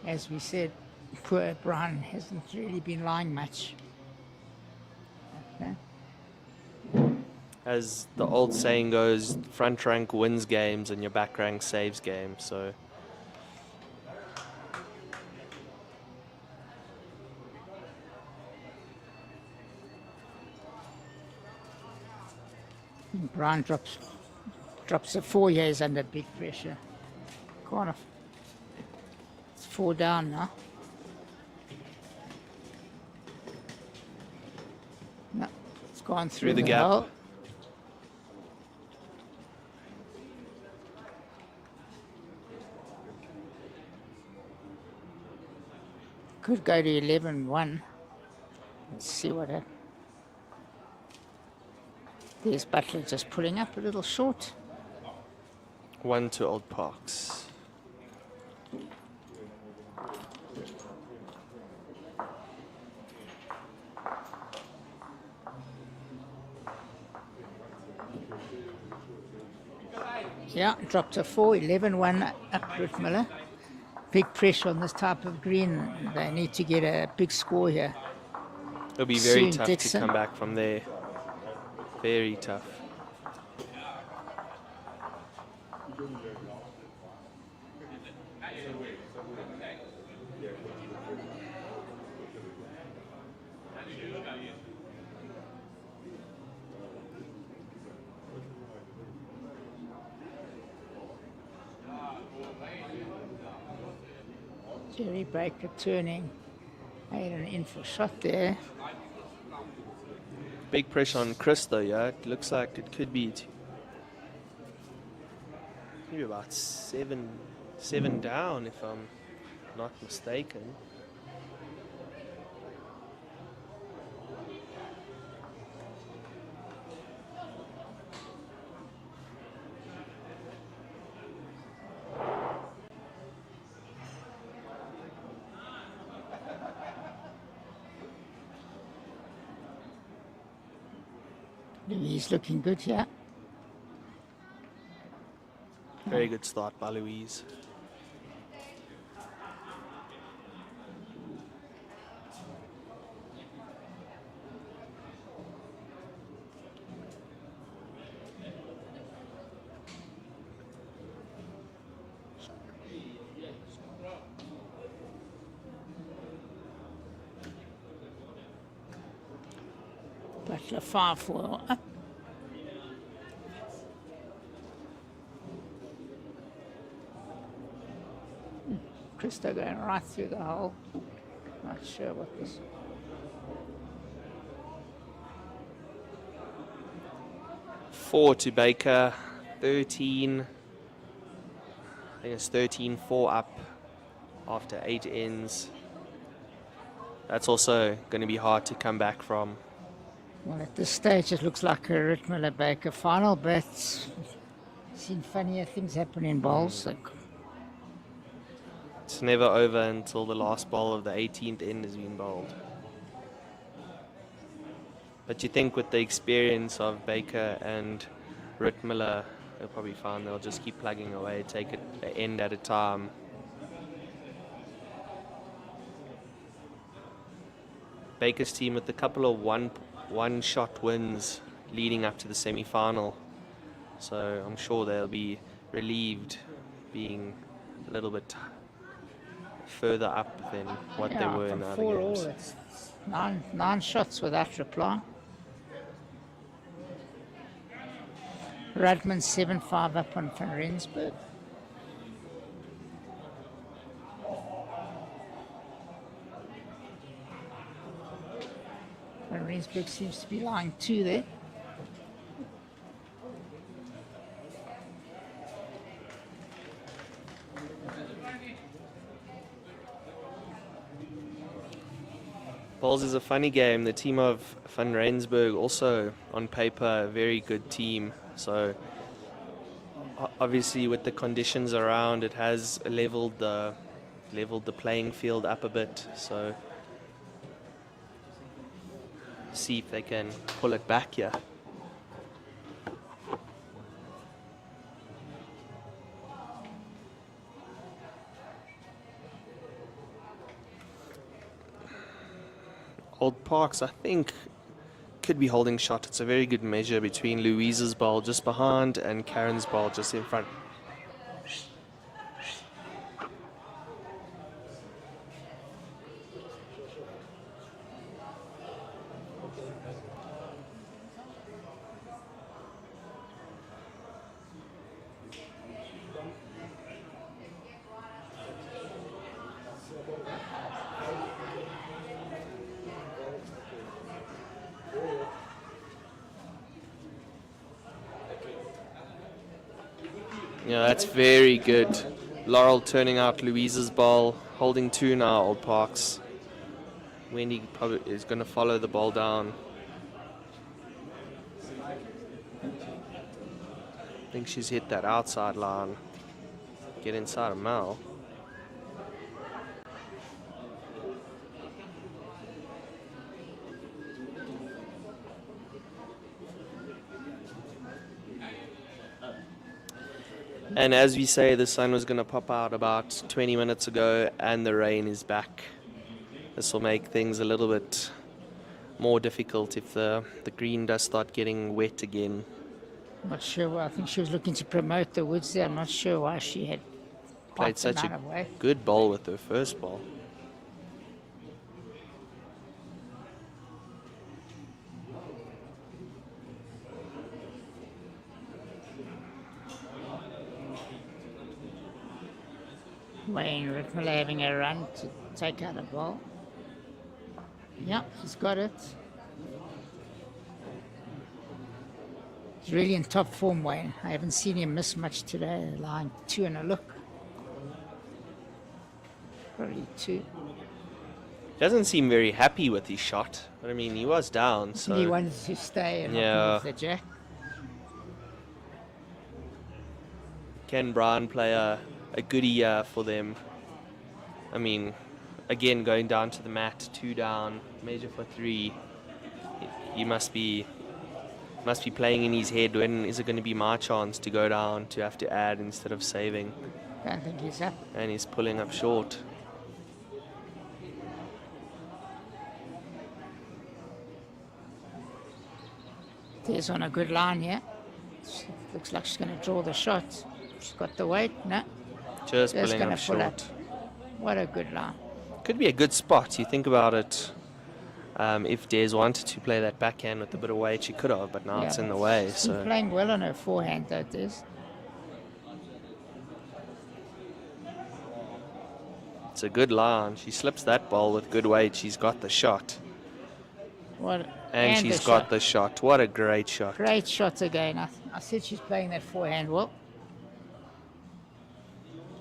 As we said, poor Brian hasn't really been lying much. Okay. As the old saying goes, front rank wins games and your back rank saves games. So Brian drops the 4 years under big pressure. Kind of. It's 4 down now. No, it's gone through the gap. hole. Could go to 11-1. Let's see what happens. There's Butler just pulling up a little short. 1 to Old Parks. Yeah, dropped to 4, 11-1 up Rittmiller. Big pressure on this type of green. They need to get a big score here. It'll be very Soon tough Dixon. to come back from there. Very tough. Jerry Baker turning. Made an in for shot there. Big pressure on Chris though, yeah. It looks like it could be maybe about 7 down if I'm not mistaken. He's looking good here. Very good start by Louise. a 5-4 up. Christo going right through the hole. Not sure what this. Four to Baker, 13. I think it's 13-4 up after 8 ends. That's also going to be hard to come back from. Well, at this stage, it looks like a Ritmiller Baker final, but seen funnier things happen in bowls. Like, It's never over until the last bowl of the 18th end has been bowled. But you think with the experience of Baker and Ritmiller, they'll probably find they'll just keep plugging away, take it an end at a time. Baker's team with a couple of one-shot wins leading up to the semi-final. So I'm sure they'll be relieved being a little bit further up than what they were in the other 4 all, games. it's nine shots without reply. Radman 7-5 up on Van Rensburg. Van Rensburg seems to be lying 2 there. Bowls is a funny game. The team of Van Rensburg also on paper a very good team. So obviously with the conditions around, it has leveled the playing field up a bit. So see if they can pull it back here. Old Parks, I think, could be holding shot. It's a very good measure between Louise's bowl just behind and Karen's bowl just in front. Yeah, that's very good. Laurel turning out Louise's ball, holding 2 now, Old Parks. Wendy probably is going to follow the ball down. I think she's hit that outside line. Get inside of Mel. And as we say, the sun was going to pop out about 20 minutes ago, and the rain is back. This will make things a little bit more difficult if the green does start getting wet again. I'm not sure why. I think she was looking to promote the woods there. I'm not sure why she had Played popped them such out a of way. good ball with her first ball. Wayne Ritmiller having a run to take out a ball. Yeah, he's got it. He's really in top form, Wayne. I haven't seen him miss much today. Line 2 and a look. Probably 2. Doesn't seem very happy with his shot, but I mean, he was down, so He wanted to stay and Yeah. with the jack. Can Brown play a good year for them? I mean, again, going down to the mat, 2 down, measure for 3. He must be playing in his head, when is it going to be my chance to go down, to have to add instead of saving? Don't think he's up. And he's pulling up short. There's on a good line here. Looks like she's going to draw the shot. She's got the weight. No, Just just pulling going up to pull up. short. What a good line. Could be a good spot. You think about it. If Des wanted to play that backhand with a bit of weight, she could have, but now it's in the way. She's So playing well on her forehand, though, Des. it's a good line. She slips that ball with good weight. She's got the shot. And she's got the shot. What a great shot. Great shot again. I said she's playing that forehand well.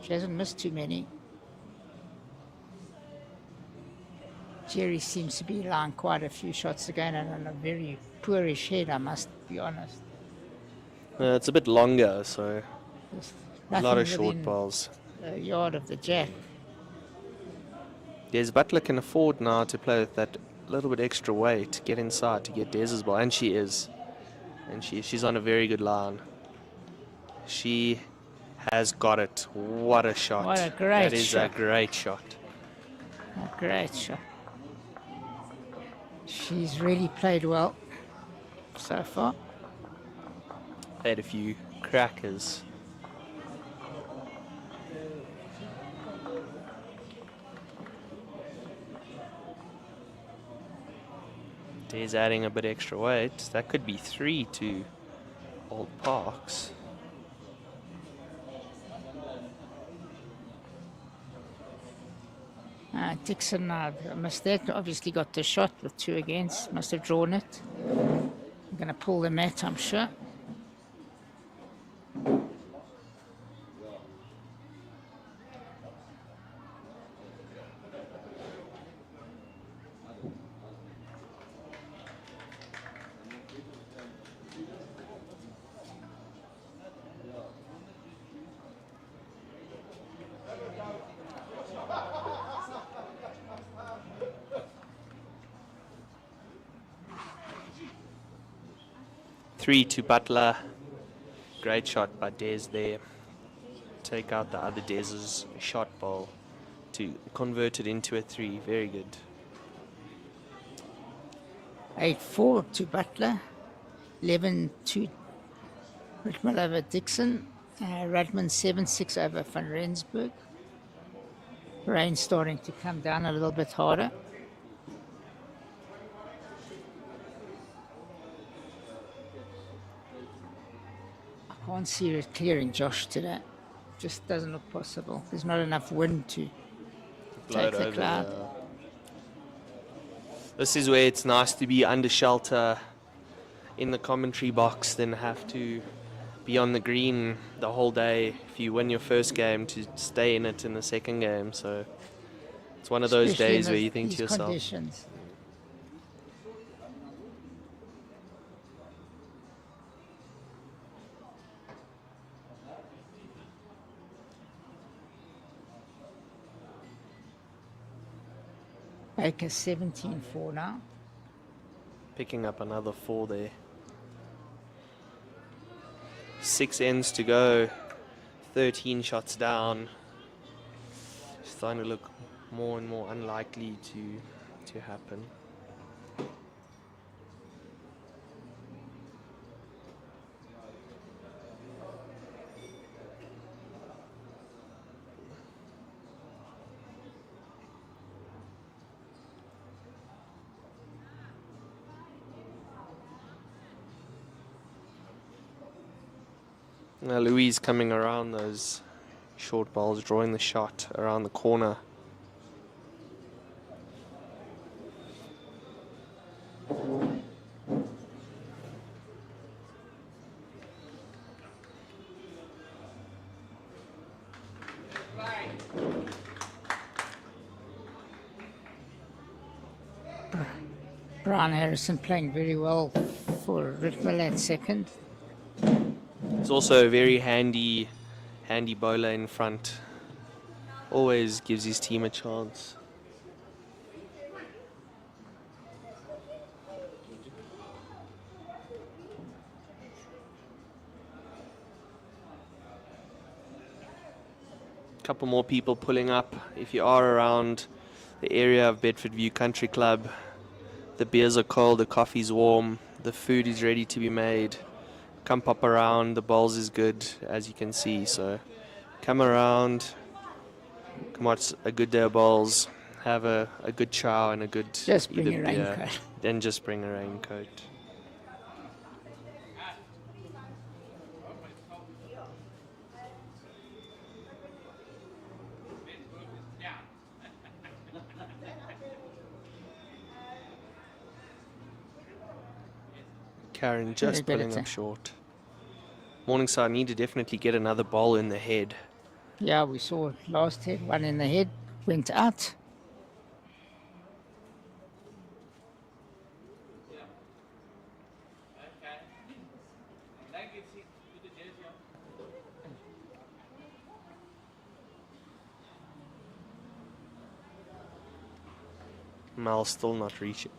She hasn't missed too many. Jerry seems to be allowing quite a few shots again and on a very poorish head, I must be honest. It's a bit longer, so There's a lot of nothing short within balls. a yard of the jack. Des Butler can afford now to play with that little bit extra weight to get inside to get Des's ball, and she is. And she's on a very good line. She has got it. What a shot. What a great That is shot. a great shot. A great shot. She's really played well so far. Had a few crackers. Des adding a bit extra weight. That could be 3 to Old Parks. Dixon, I missed that. Obviously got the shot with 2 against. Must have drawn it. I'm going to pull the mat, I'm sure. Three to Butler. Great shot by Des there. Take out the other Des's shot ball to convert it into a 3. Very good. 8-4 to Butler. 11-2 Ritmel over Dixon. Radman 7-6 over Van Rensburg. Rain starting to come down a little bit harder. I can't see it clearing Josh today. Just doesn't look possible. There's not enough wind to take the cloud. This is where it's nice to be under shelter in the commentary box than have to be on the green the whole day if you win your first game to stay in it in the second game. So it's one of those Especially days in where you think these to yourself, conditions. Baker 17-4 now. picking up another 4 there. 6 ends to go, 13 shots down. Starting to look more and more unlikely to happen. Now Louise coming around those short balls, drawing the shot around the corner. Brian Harrison playing very well for Ritmel at second. He's also a very handy bowler in front. Always gives his team a chance. Couple more people pulling up. If you are around the area of Bedfordview Country Club, the beers are cold, the coffee's warm, the food is ready to be made. Come pop around, the bowls is good, as you can see, so come around, come watch a good day of bowls, have a good chow and a good Just bring either a beer, raincoat. then just bring a raincoat. Karen Very just good pulling up attempt. short. Morningside need to definitely get another ball in the head. Yeah, we saw last head, one in the head, went out. Mal's still not reaching.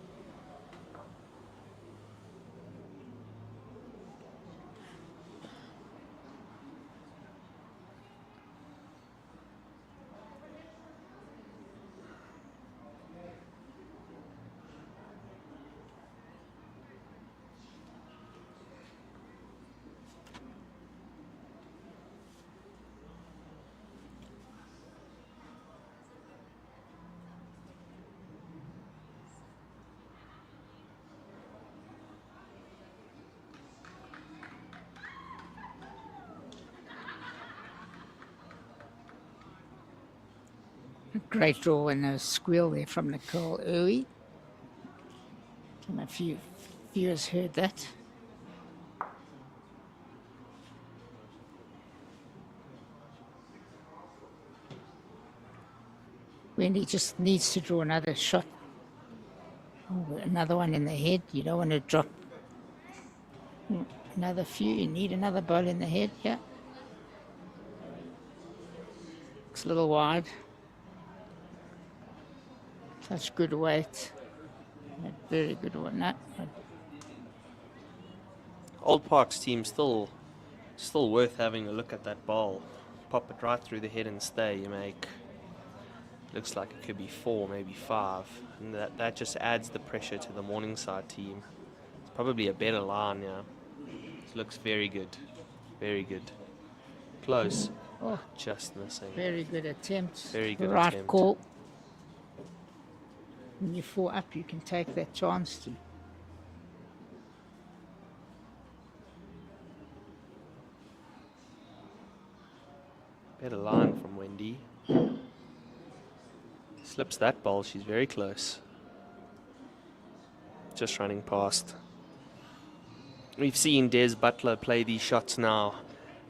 Great draw and a squeal there from Nicole Early. And a few viewers heard that. Wendy just needs to draw another shot. Oh, another one in the head. You don't want to drop another few. You need another ball in the head. Yeah. Looks a little wide. Such good weight. Very good one. That. Old Park's team still worth having a look at that ball. Pop it right through the head and stay. You make, looks like it could be 4, maybe 5. And that just adds the pressure to the Morningside team. It's probably a better line, yeah. It looks very good. Very good. Close. Oh, Just missing. very good attempt. Very good right attempt. Call. When you're 4 up, you can take that chance to. Better line from Wendy. Slips that ball, she's very close. Just running past. We've seen Des Butler play these shots now.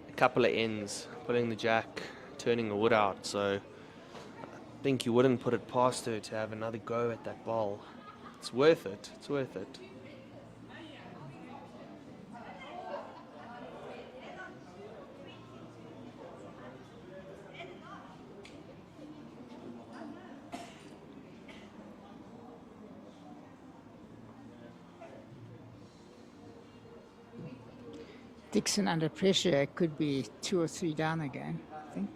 A couple of ends, pulling the jack, turning the wood out. So I think you wouldn't put it past her to have another go at that ball. It's worth it. It's worth it. Dixon under pressure, it could be 2 or 3 down again, I think.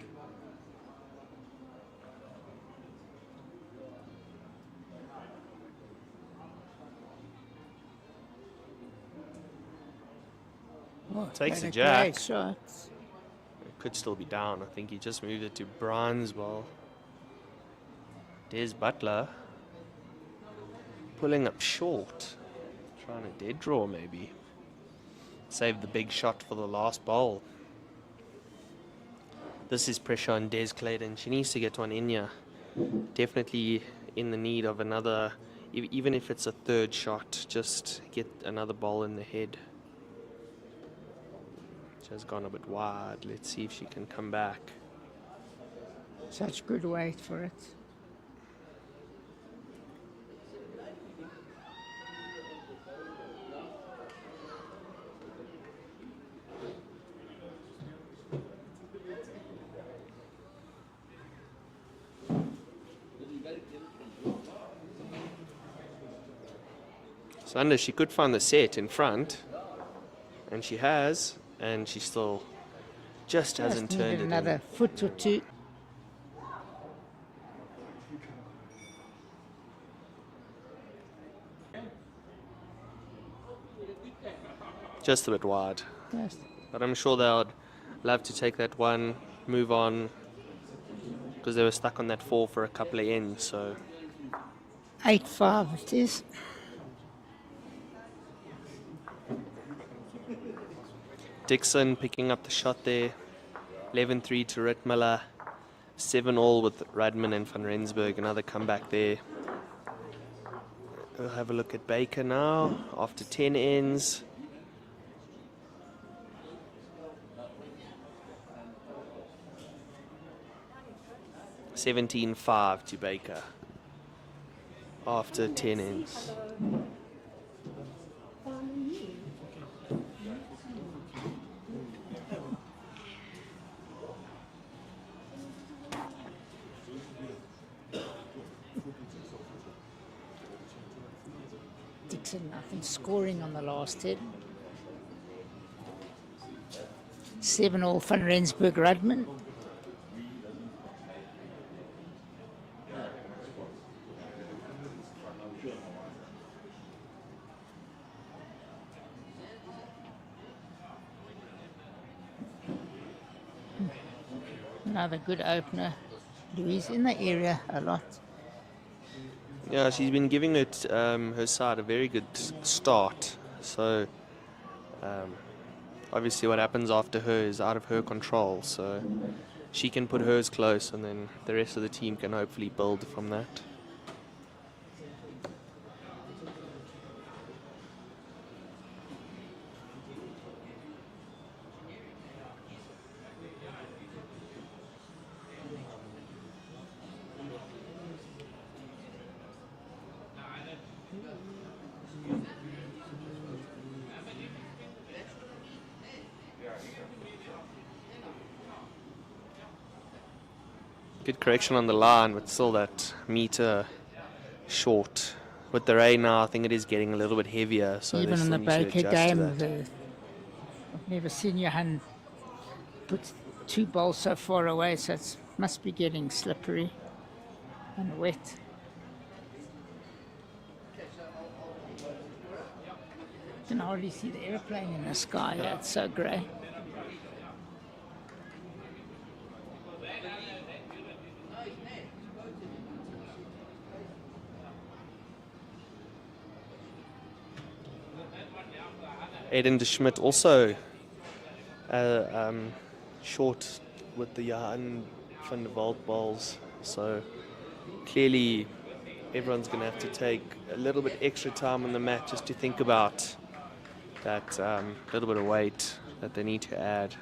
Oh, Takes made a jack. Great shot. It could still be down. I think he just moved it to Brian's ball. Des Butler pulling up short. Trying a dead draw maybe. Save the big shot for the last bowl. This is pressure on Des Clayton. She needs to get one in here. Definitely in the need of another, even if it's a third shot, just get another ball in the head. She has gone a bit wide. Let's see if she can come back. Such good weight for it. Sander, she could find the set in front, and she has, and she still just hasn't turned needed it another in. foot or 2. Just a bit wide. Yes. But I'm sure they'll love to take that one, move on, because they were stuck on that 4 for a couple of ends, so 8-5 it is. Dixon picking up the shot there. 11-3 to Rittmiller. 7-all with Radman and Van Rensburg. Another comeback there. We'll have a look at Baker now after 10 ends. $17-5 to Baker after 10 ends. Dixon, I think, scoring on the last hit. 7-all Van Rensburg Rudman. Another good opener. Louise in the area a lot. Yeah, she's been giving it her side a very good start. So obviously what happens after her is out of her control. So she can put hers close, and then the rest of the team can hopefully build from that. Good correction on the line, but still that meter short. With the rain now, I think it is getting a little bit heavier. So they Even in still the need to Baker adjust to game, that. I've never seen Johan put 2 balls so far away, so it must be getting slippery and wet. You can hardly see the airplane in the sky. Yeah, it's so grey. Aiden de Schmidt also short with the Johan van der Walt balls. So clearly everyone's going to have to take a little bit extra time on the mat just to think about that little bit of weight that they need to add.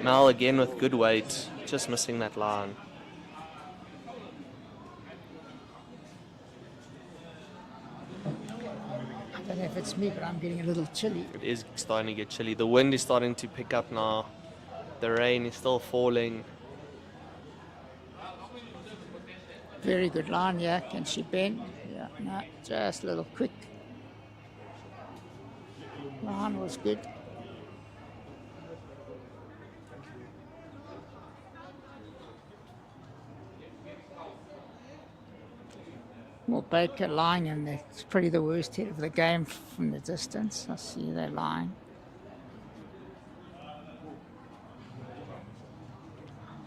Mal again with good weight, just missing that line. I don't know if it's me, but I'm getting a little chilly. It is starting to get chilly. The wind is starting to pick up now. The rain is still falling. Very good line, yeah. Can she bend? Yeah, no, just a little quick. Line was good. Well, Baker lying, and it's probably the worst hit of the game from the distance. I see they're lying.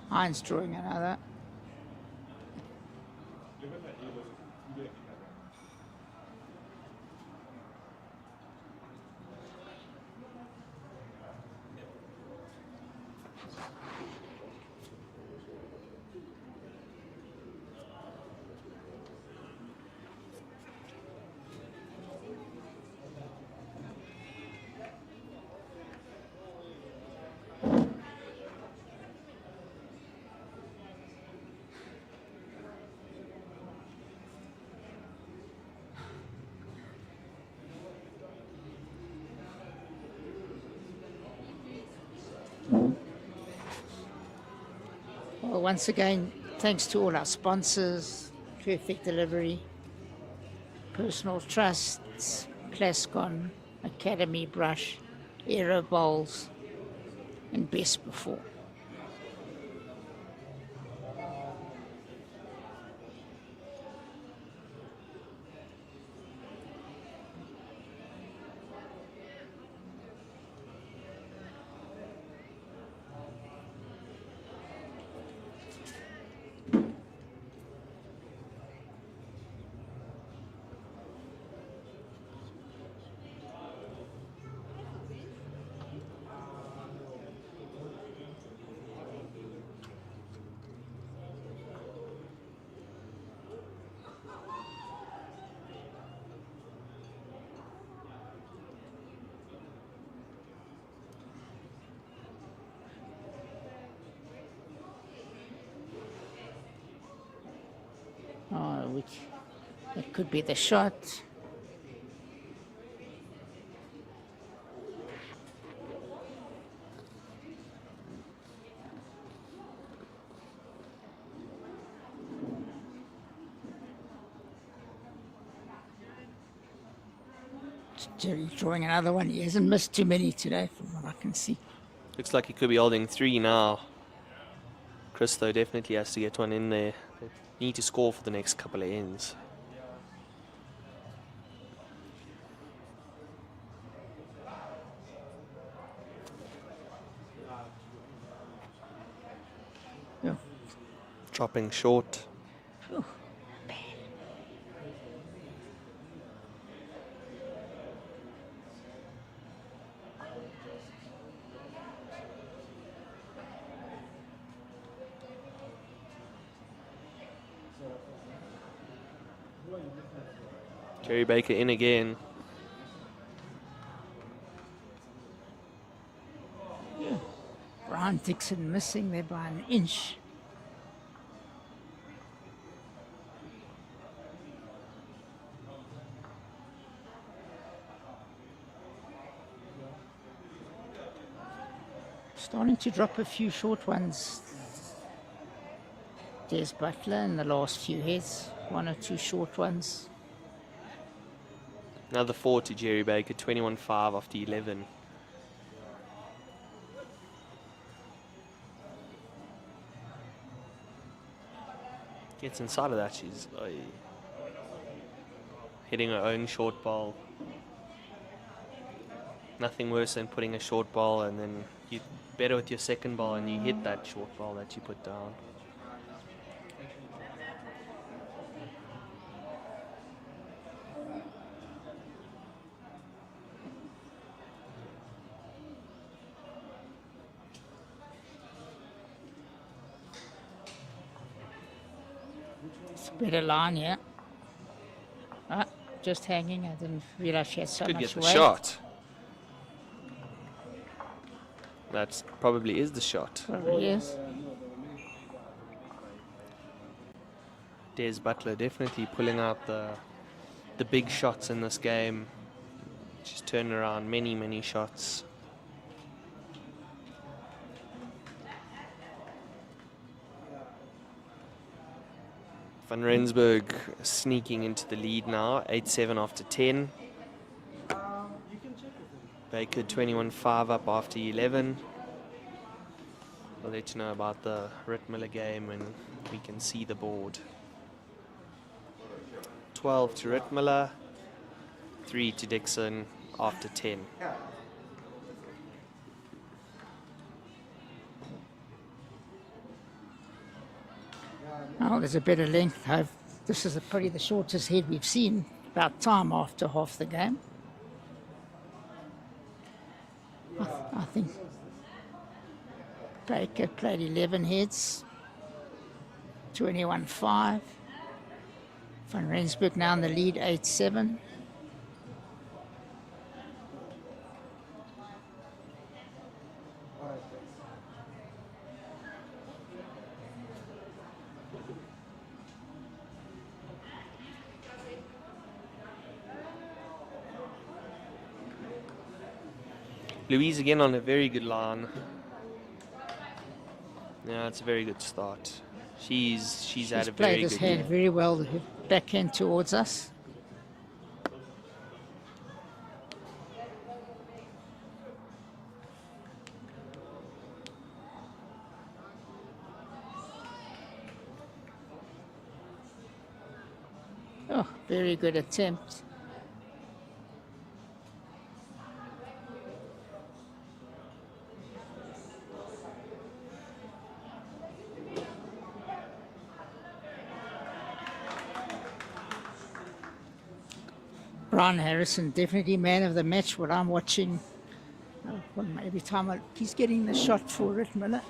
Hines drawing another. Well, once again, thanks to all our sponsors, Perfect Delivery, Personal Trusts, Plascon, Academy Brush, Aero Bowls, and Best Before. Which it could be the shot. Jerry drawing another one. He hasn't missed too many today, from what I can see. Looks like he could be holding 3 now. Chris, though, definitely has to get one in there. They need to score for the next couple of ends. Yeah. Dropping short. Oh, Jerry Baker in again. Brian Dixon missing there by an inch. Starting to drop a few short ones. Des Butler in the last few heads. 1 or 2 short ones. Another 4 to Jerry Baker, 21-5 after 11. Gets inside of that, she's hitting her own short ball. Nothing worse than putting a short ball and then you better with your second ball and you hit that short ball that you put down. It's a better line here. Ah, just hanging. I didn't realize she had so Could much get the weight. shot. That probably is the shot. Probably is. Des Butler definitely pulling out the big shots in this game. She's turned around many shots. Van Rensburg sneaking into the lead now, 8-7 after 10. Baker 21-5 up after 11. I'll let you know about the Rittmiller game when we can see the board. 12 to Rittmiller, 3 to Dixon after 10. Oh, there's a bit of length. This is probably the shortest head we've seen about time after half the game. I think Baker played 11 heads, 21-5. Van Rensburg now in the lead, 8-7. Louise again on a very good line. Yeah, it's a very good start. She's She's had a played very his good hand game. very well, the backhand towards us. Oh, very good attempt. Brian Harrison, definitely man of the match. What I'm watching, well, every time he's getting the shot for it, Miller.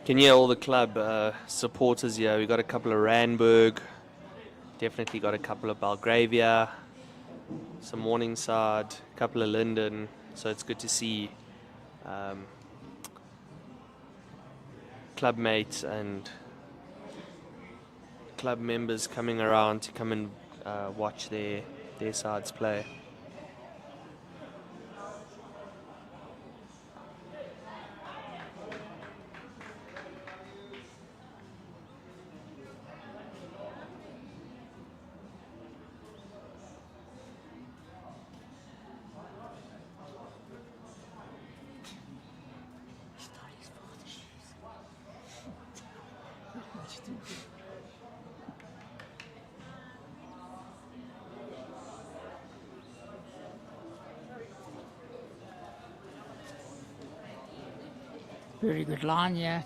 Can hear all the club supporters here. We got a couple of Randburg, definitely got a couple of Belgravia, some Morningside, a couple of Linden. So it's good to see club mates and club members coming around to come and watch their sides play. Very good line here.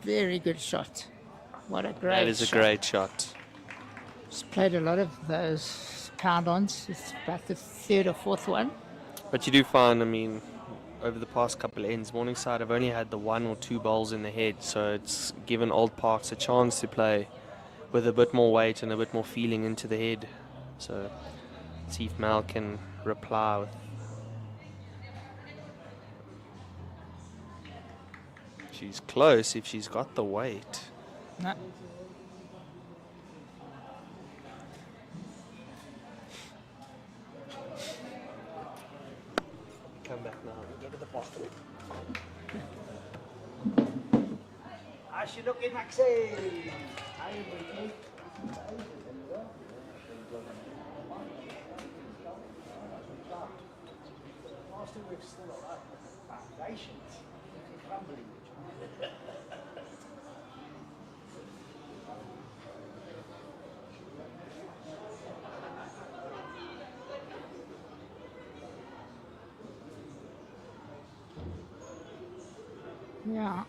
Very good shot. What a great That is a shot. great shot. He's played a lot of those pound-ons. It's about the third or fourth one. But you do find, I mean, over the past couple of ends, Morningside have only had the 1 or 2 bowls in the head, so it's given Old Parks a chance to play with a bit more weight and a bit more feeling into the head. So see if Mal can reply with. She's close if she's got the weight. No. Come back now. Go to the bottom. I should look in Maxine. I am with you. Master with still all right. Foundations. Crumbling. Yeah.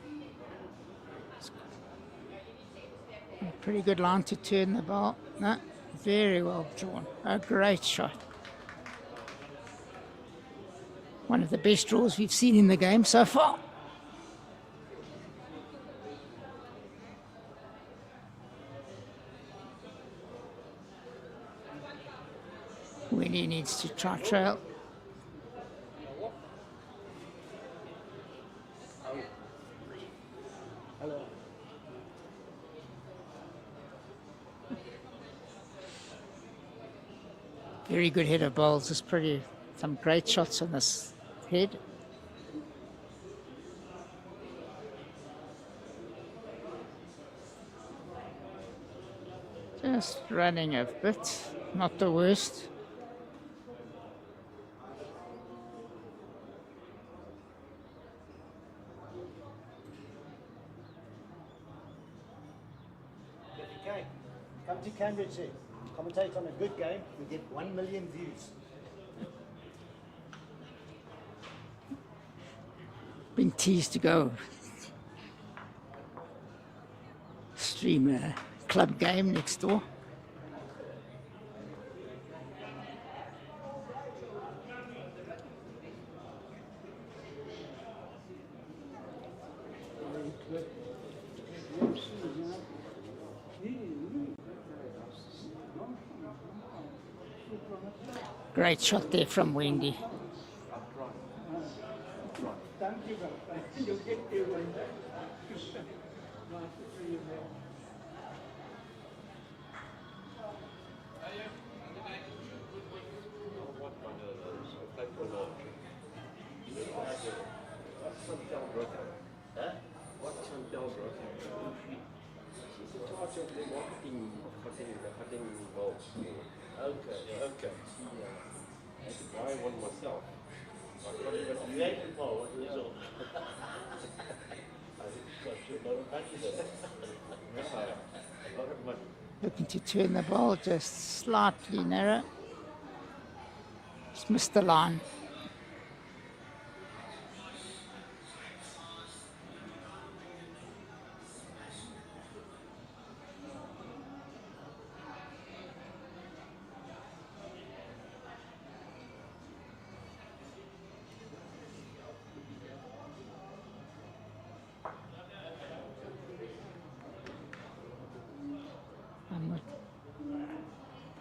A pretty good line to turn the ball. No, very well drawn. A great shot. One of the best draws we've seen in the game so far. Winnie needs to try trail. Very good header bowls. There's some great shots on this head. Just running a bit, not the worst. Okay. Come to Cambridge here. Commentate on a good game. We get 1 million views. Been teased to go stream a club game next door. Great shot there from Wendy. Don't give up. You'll get there one day. Nice to see you there. Okay. I had to buy one myself. I can't even afford it. What result? I think it's got a lot of money there. Yeah, a lot of money. Looking to turn the ball just slightly narrow. Just missed the line.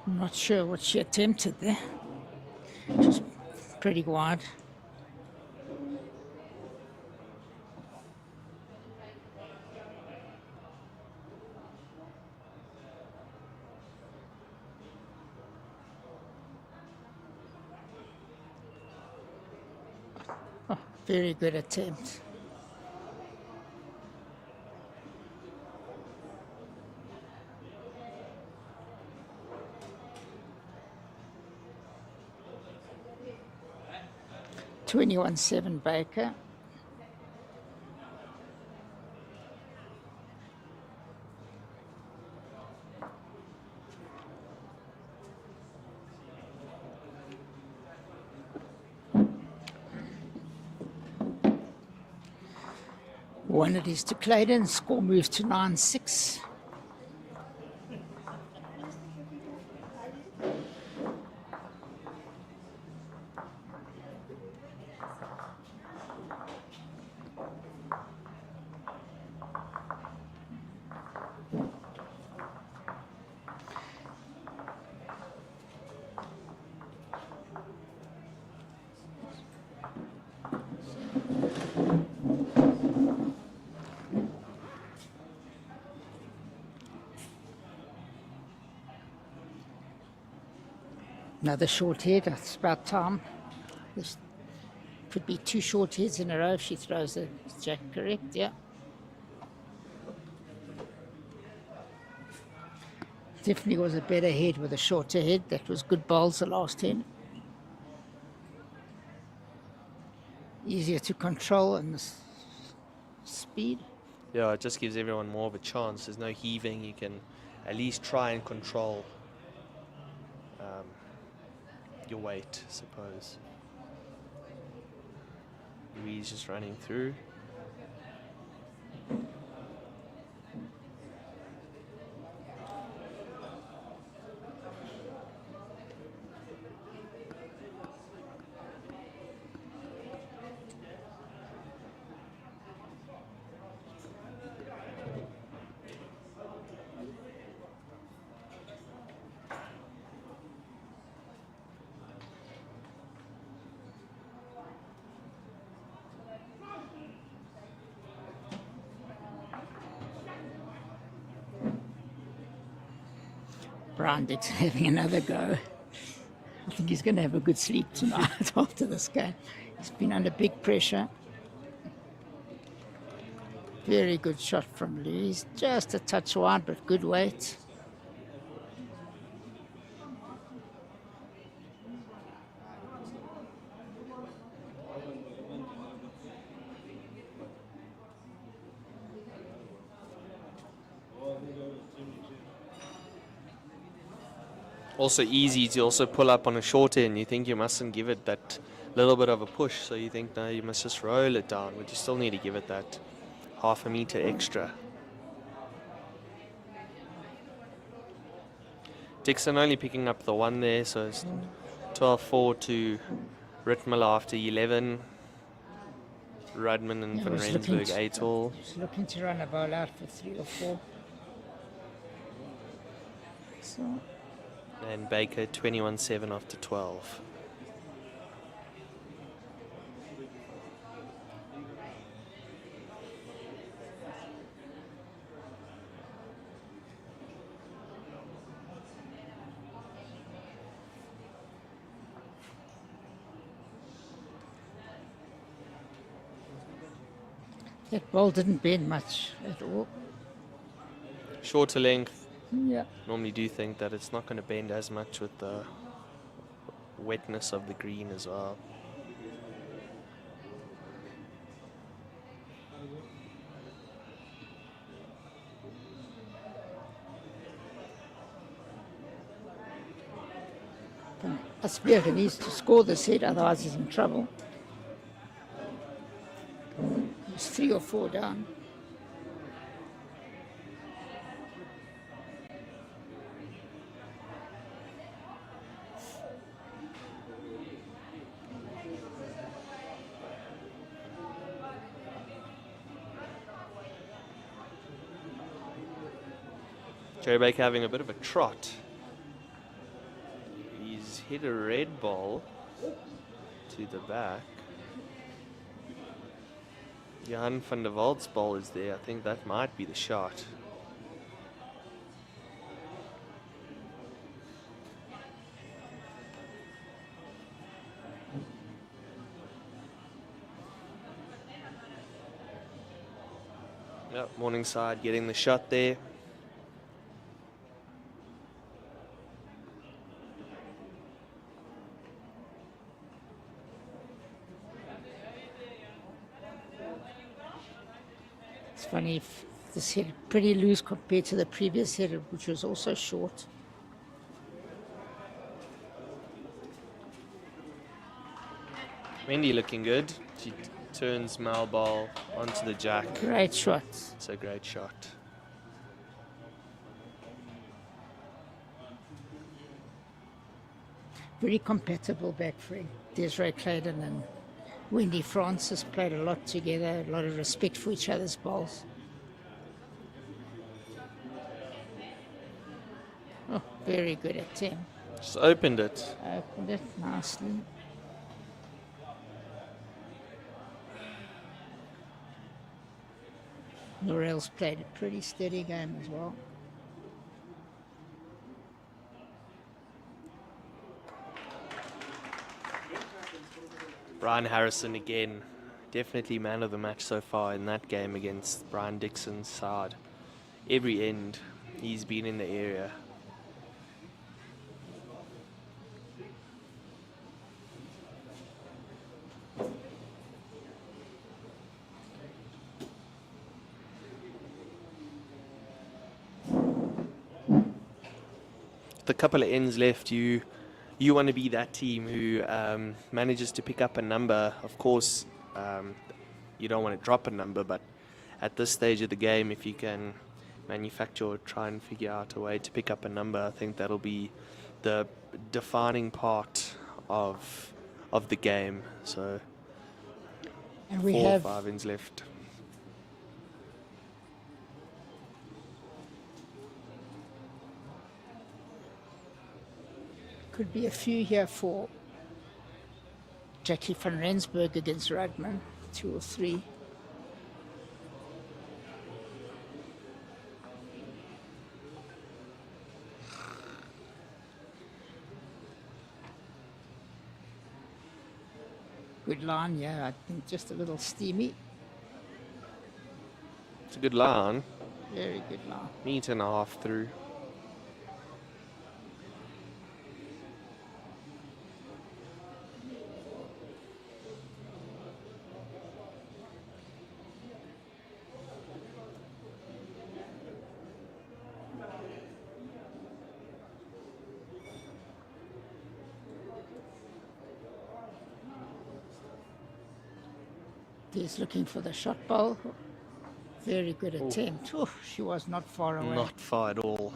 I'm not sure what she attempted there. Just pretty wide. Oh, very good attempt. (21-7) Baker. One it is to Clayton. Score moves to 9-6. Another short head. It's about time. This could be 2 short heads in a row if she throws the jack correct. Yeah. Definitely was a better head with a shorter head. That was good bowls the last head. Easier to control and the speed. Yeah, it just gives everyone more of a chance. There's no heaving. You can at least try and control your weight, I suppose. Louise just running through. Brian Dixon having another go. I think he's going to have a good sleep tonight after this game. He's been under big pressure. Very good shot from Louise. Just a touch wide, but good weight. Also easy to also pull up on a short end. You think you mustn't give it that little bit of a push, so you think, no, you must just roll it down, but you still need to give it that half a meter extra. Dixon only picking up the 1 there, so it's 12-4 to Ritmiller after 11. Rudman and Yeah, Van was looking Rensburg 8 all. Just looking to run a bowl out for 3 or 4. So And Baker 21-7 after 12. That ball didn't bend much at all. Shorter length. Yeah. Normally do think that it's not going to bend as much with the wetness of the green as well. Asbjörn needs to score this set, otherwise he's in trouble. He's 3 or 4 down. JBA having a bit of a trot. He's hit a red ball to the back. Jan van der Wald's ball is there. I think that might be the shot. Yep, Morningside getting the shot there. It's funny, if this hit pretty loose compared to the previous hit, which was also short. Wendy looking good. She turns Mal ball onto the jack. Great shot. It's a great shot. Very compatible back three. Desiree Clayton and Wendy Francis played a lot together, a lot of respect for each other's balls. Oh, very good attempt. Just opened it. Opened it nicely. Norell's played a pretty steady game as well. Brian Harrison again, definitely man of the match so far in that game against Brian Dixon's side. Every end, he's been in the area. With a couple of ends left, you want to be that team who manages to pick up a number. Of course, you don't want to drop a number, but at this stage of the game, if you can manufacture or try and figure out a way to pick up a number, I think that'll be the defining part of the game. So, And we 4 or have 5 ends left. could be a few here for Jackie van Rensburg against Rudman, 2 or 3. Good line, yeah, I think just a little steamy. It's a good line. Very good line. Meter and a half through. He's looking for the shot ball. Very good attempt. Oof, she was not far away. Not far at all.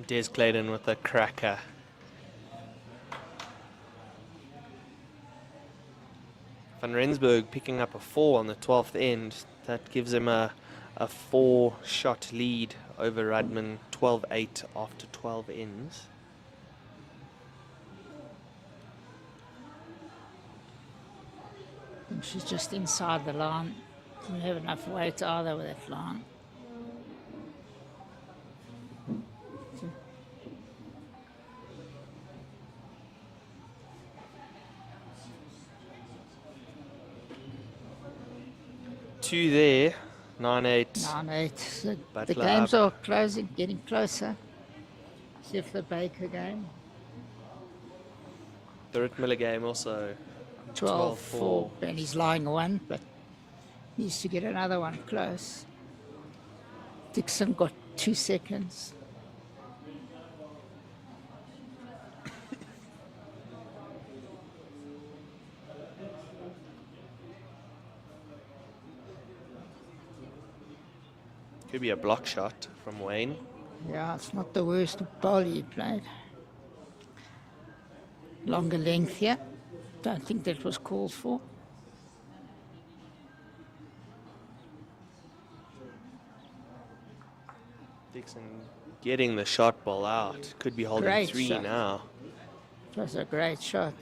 Des Clayton with a cracker. Van Rensburg picking up a 4 on the 12th end. That gives him a 4-shot lead over Rudman, 12-8 after 12 ends. She's just inside the line. Doesn't have enough weight either with that line. Two there, 9-8. 9-8. So the Butler games up. are closing, getting closer. Except the Baker game. The Rittmiller game also 12-4. And he's lying one, but needs to get another one close. Dixon got 2 seconds. Could be a block shot from Wayne. Yeah, it's not the worst bowl he played. Longer length here. Don't think that was called for. Dixon getting the shot ball out. Could be holding Great 3 shot. now. It was a great shot.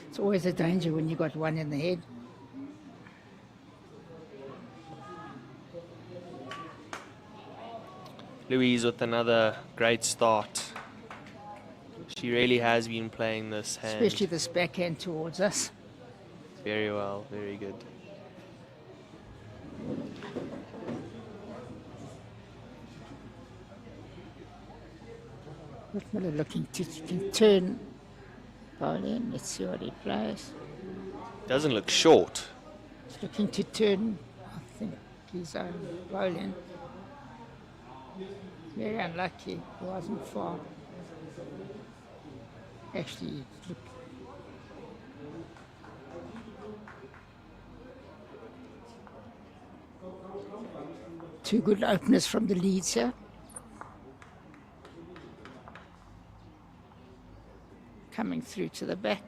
It's always a danger when you got one in the head. Louise with another great start. She really has been playing this hand Especially this backhand towards us. very well, very good. Miller looking to turn bowling. Let's see what he plays. Doesn't look short. He's looking to turn, I think, his own bowling. Very unlucky. He wasn't far. Actually, look. Two good openers from the leads here. Coming through to the back.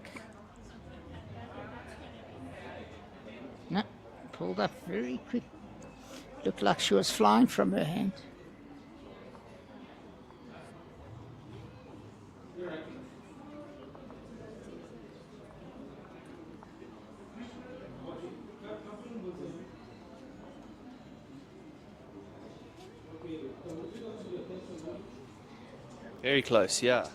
No, pulled up very quick. Looked like she was flying from her hand. Very close, yeah.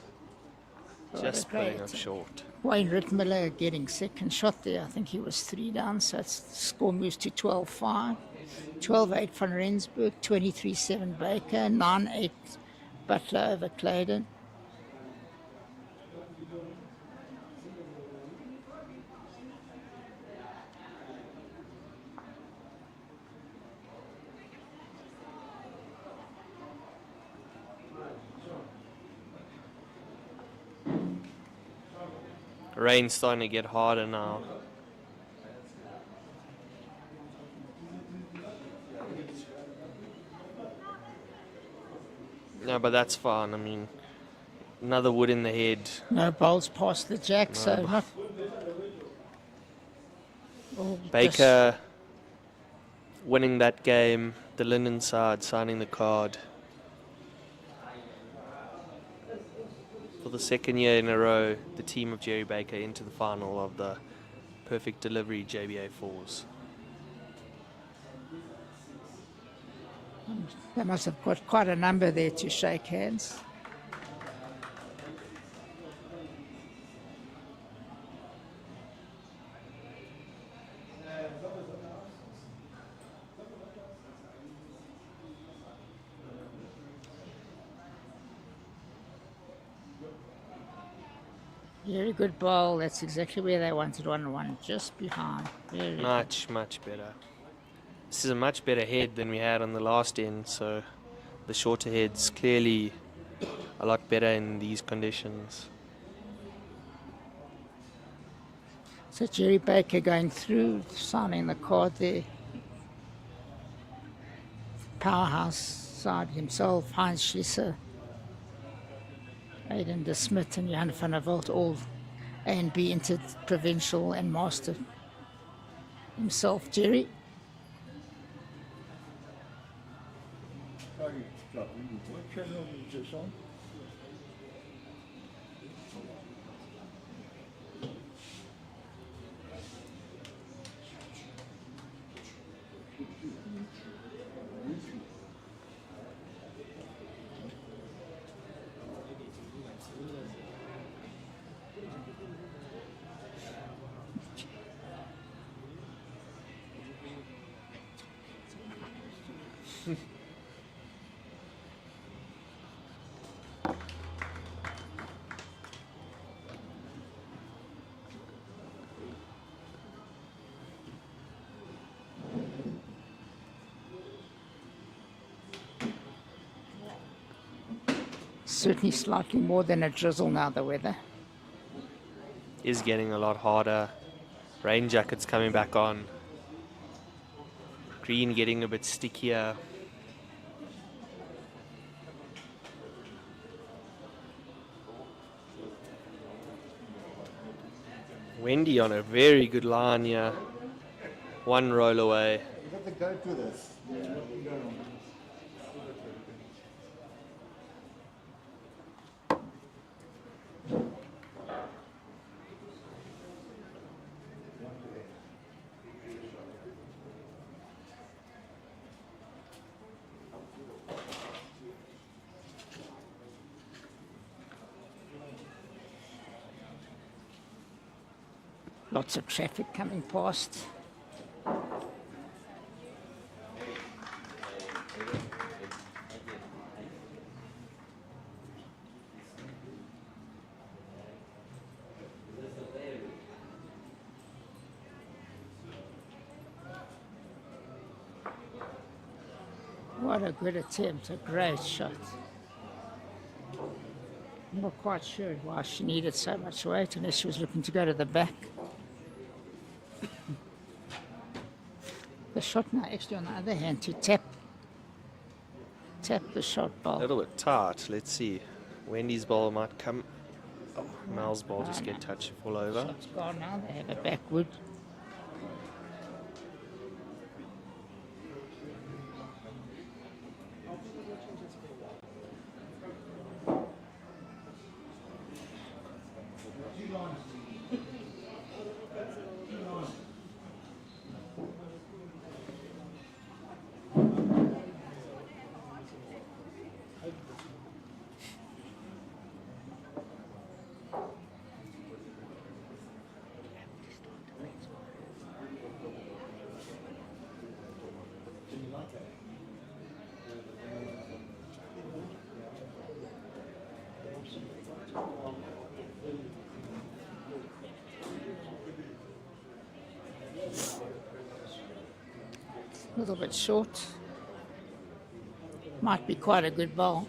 Oh, Just great. putting up short. Wayne Rittmiller getting second shot there. I think he was 3 down, so it's, the score moves to 12-5. 12-8 van Rensburg, 23-7 Baker, 9-8 Butler over Claydon. Rain's starting to get harder now. No, but that's fine. I mean, another wood in the head. No bowls past the jack, so No. not. Oh, Baker winning that game. The Linden side signing the card. For the second year in a row, the team of Jerry Baker into the final of the Perfect Delivery JBA 4s. They must have got quite a number there to shake hands. Very good ball. That's exactly where they wanted one just behind. Very good. Much, much better. This is a much better head than we had on the last end, so the shorter head's clearly a lot better in these conditions. So Jerry Baker going through, signing the card there. Powerhouse side himself, Heinz Schlesser, Aiden de Smit and Johan van der Walt, all A and B entered provincial and master himself, Jerry. Certainly slightly more than a drizzle now, the weather. Is getting a lot harder. Rain jackets coming back on. Green getting a bit stickier. Wendy on a very good line here. One roll away. You got to go to this. Lots of traffic coming past. What a good attempt, a great shot. I'm not quite sure why she needed so much weight unless she was looking to go to the back. The shot now actually on the other hand to tap the shot A ball. little bit tight. Let's see. Wendy's ball might come. Oh, Mel's ball just get touched all over. Shot's gone now, they have a backwood. A little bit short. Might be quite a good ball.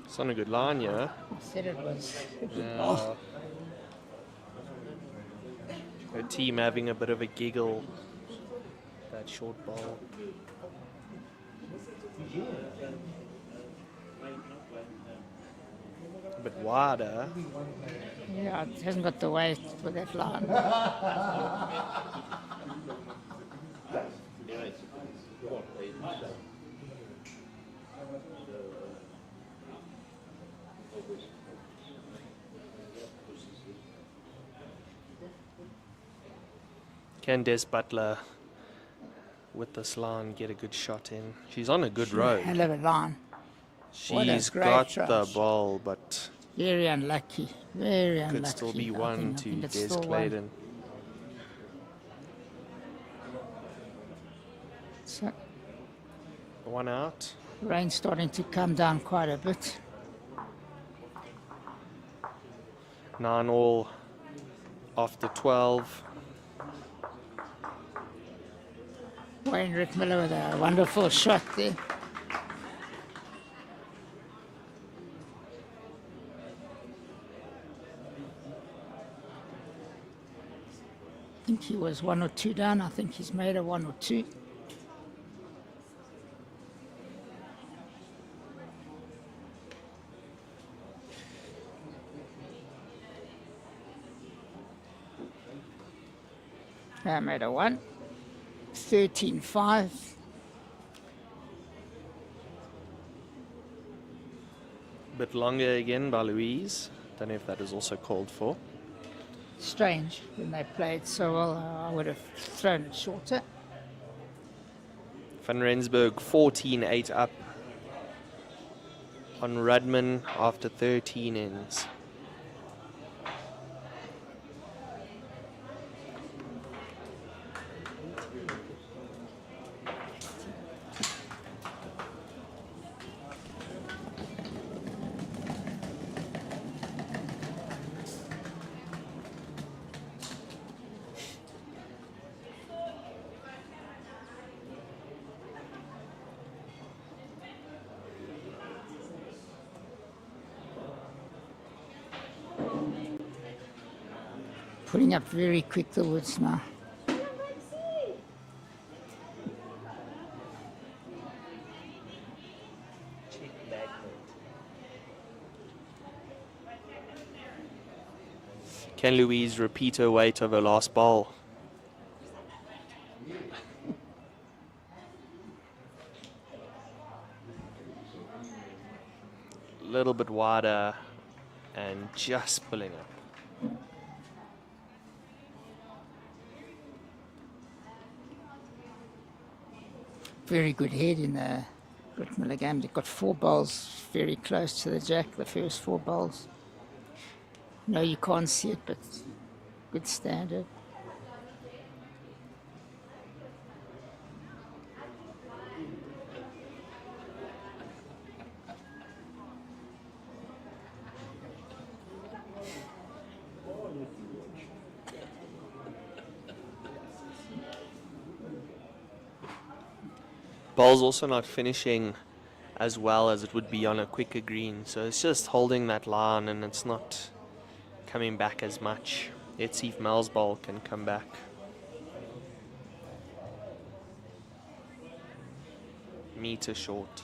It's on a good line, yeah. I said it was a good ball. Her team having a bit of a giggle. That short ball. A bit wider. Yeah, it hasn't got the weight for that line. Can Des Butler with this line get a good shot in? She's on a good road. Hell of a line. What a She's great got try. the ball, but Very unlucky. Very unlucky. could still be I one think to it's Des still one. Clayton. So, One out. rain starting to come down quite a bit. 9 all after 12. Wayne Rick Miller with a wonderful shot there. I think he was 1 or 2 down. I think he's made a 1 or 2. I made a 1. 13-5. Bit longer again by Louise. Don't know if that is also called for. Strange, when they played so well, I would have thrown it shorter. Van Rensburg 14-8 up on Rudman after 13 innings. Putting up very quick the woods now. Can Louise repeat her weight of her last ball? A little bit wider and just pulling up. Very good head in the Ritmiller game. They've got 4 bowls very close to the jack, the first 4 bowls. No, you can't see it, but good standard. Ball's also not finishing as well as it would be on a quicker green, so it's just holding that line and it's not coming back as much. Let's see if Mel's ball can come back. Meter short.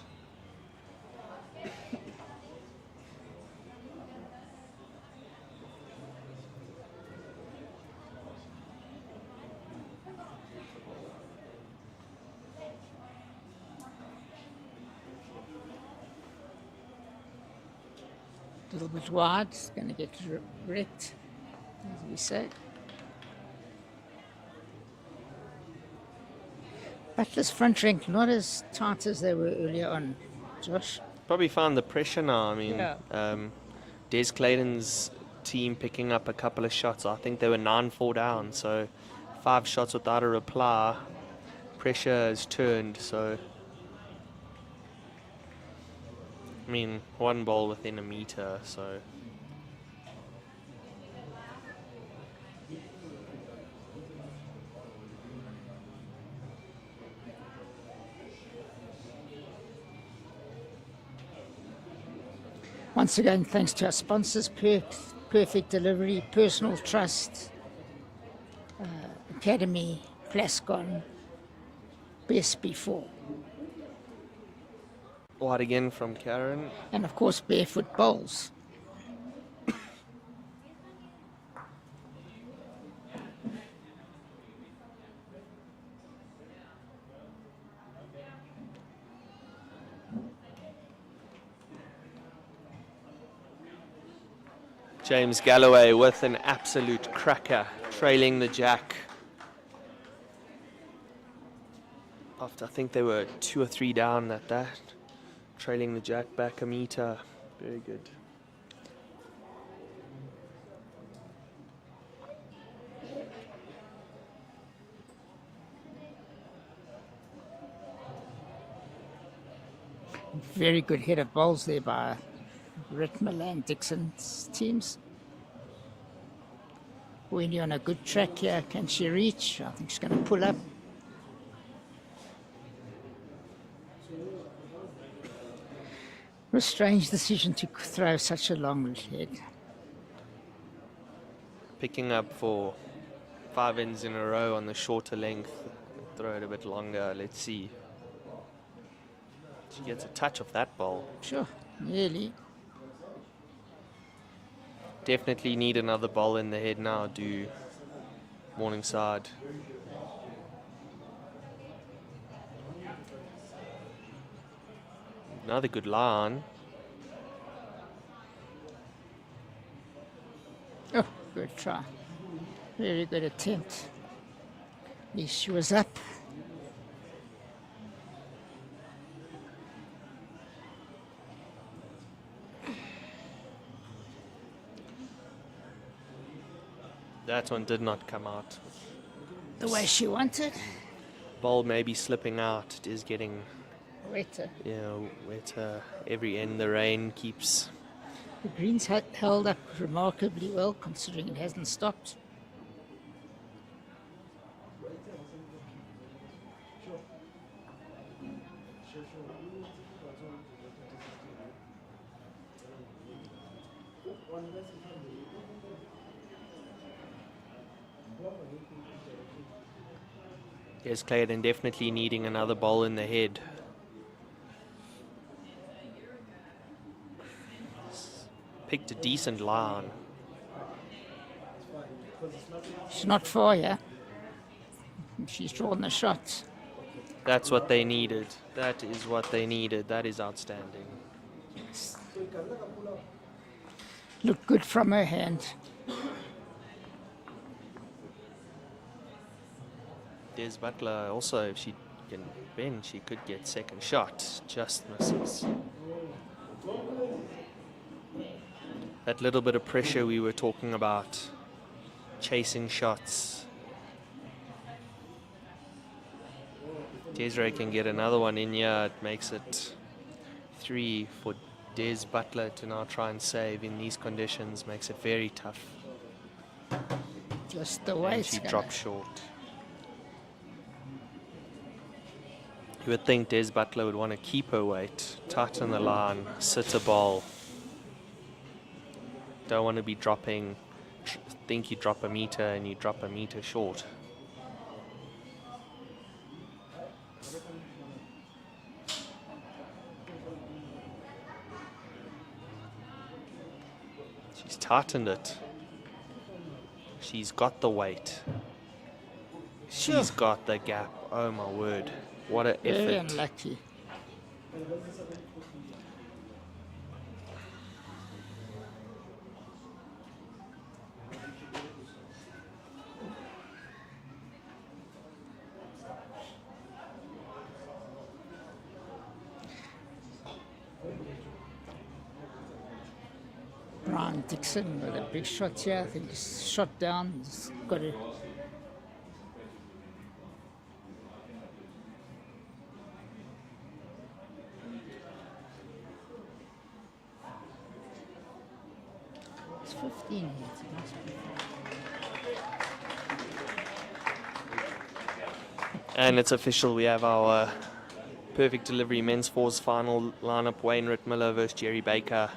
A little bit wide, it's going to get wrecked, as we say. But this front rank not as tight as they were earlier on, Josh. Probably found the pressure now. I mean, Yeah. Des Clayton's team picking up a couple of shots. I think they were 9-4 down, so 5 shots without a reply. Pressure has turned, so I mean, 1 ball within a meter, so Once again, thanks to our sponsors, Perfect Delivery, Personal Trust, Academy, Plascon, Best Before, wide again from Karen. and of course Barefoot Bowls. James Galloway with an absolute cracker, trailing the jack. After I think they were 2 or 3 down at that. Trailing the jack back a meter. Very good. Very good head of bowls there by Ritmiller and Dixon's teams. When you're on a good track here, can she reach? I think she's going to pull up. A strange decision to throw such a long head. Picking up for 5 ends in a row on the shorter length. Throw it a bit longer. Let's see. She gets a touch of that ball. Sure, nearly. Definitely need another ball in the head now, do Morningside. Another good line. Oh, good try. Very good attempt. At least she was up. That one did not come out. The way she wanted. Ball maybe slipping out. It is getting, Wetter. wetter. Every end the rain keeps. The greens held up remarkably well considering it hasn't stopped. Yes, Clayton definitely needing another ball in the head. Picked a decent line. She's not far, yeah. She's drawn the shots. That's what they needed. That is what they needed. That is outstanding. Looked good from her hand. Des Butler also, if she can bend, she could get second shot. Just misses. That little bit of pressure we were talking about. Chasing shots. Desiree can get another one in here. It makes it 3 for Des Butler to now try and save in these conditions. Makes it very tough. Just the way And it's she gonna. dropped short. You would think Des Butler would want to keep her weight, tighten the line, sit a ball. Don't want to be dropping, think you drop a meter and you drop a meter short. She's tightened it. She's got the weight. She's got the gap. Oh my word. What an Very effort. unlucky. Brian Dixon with a big shot here. I think he's shot down. He's got it. It's 15 here. It must be. And it's official. We have our perfect delivery men's fours final lineup. Wayne Rittmiller versus Jerry Baker.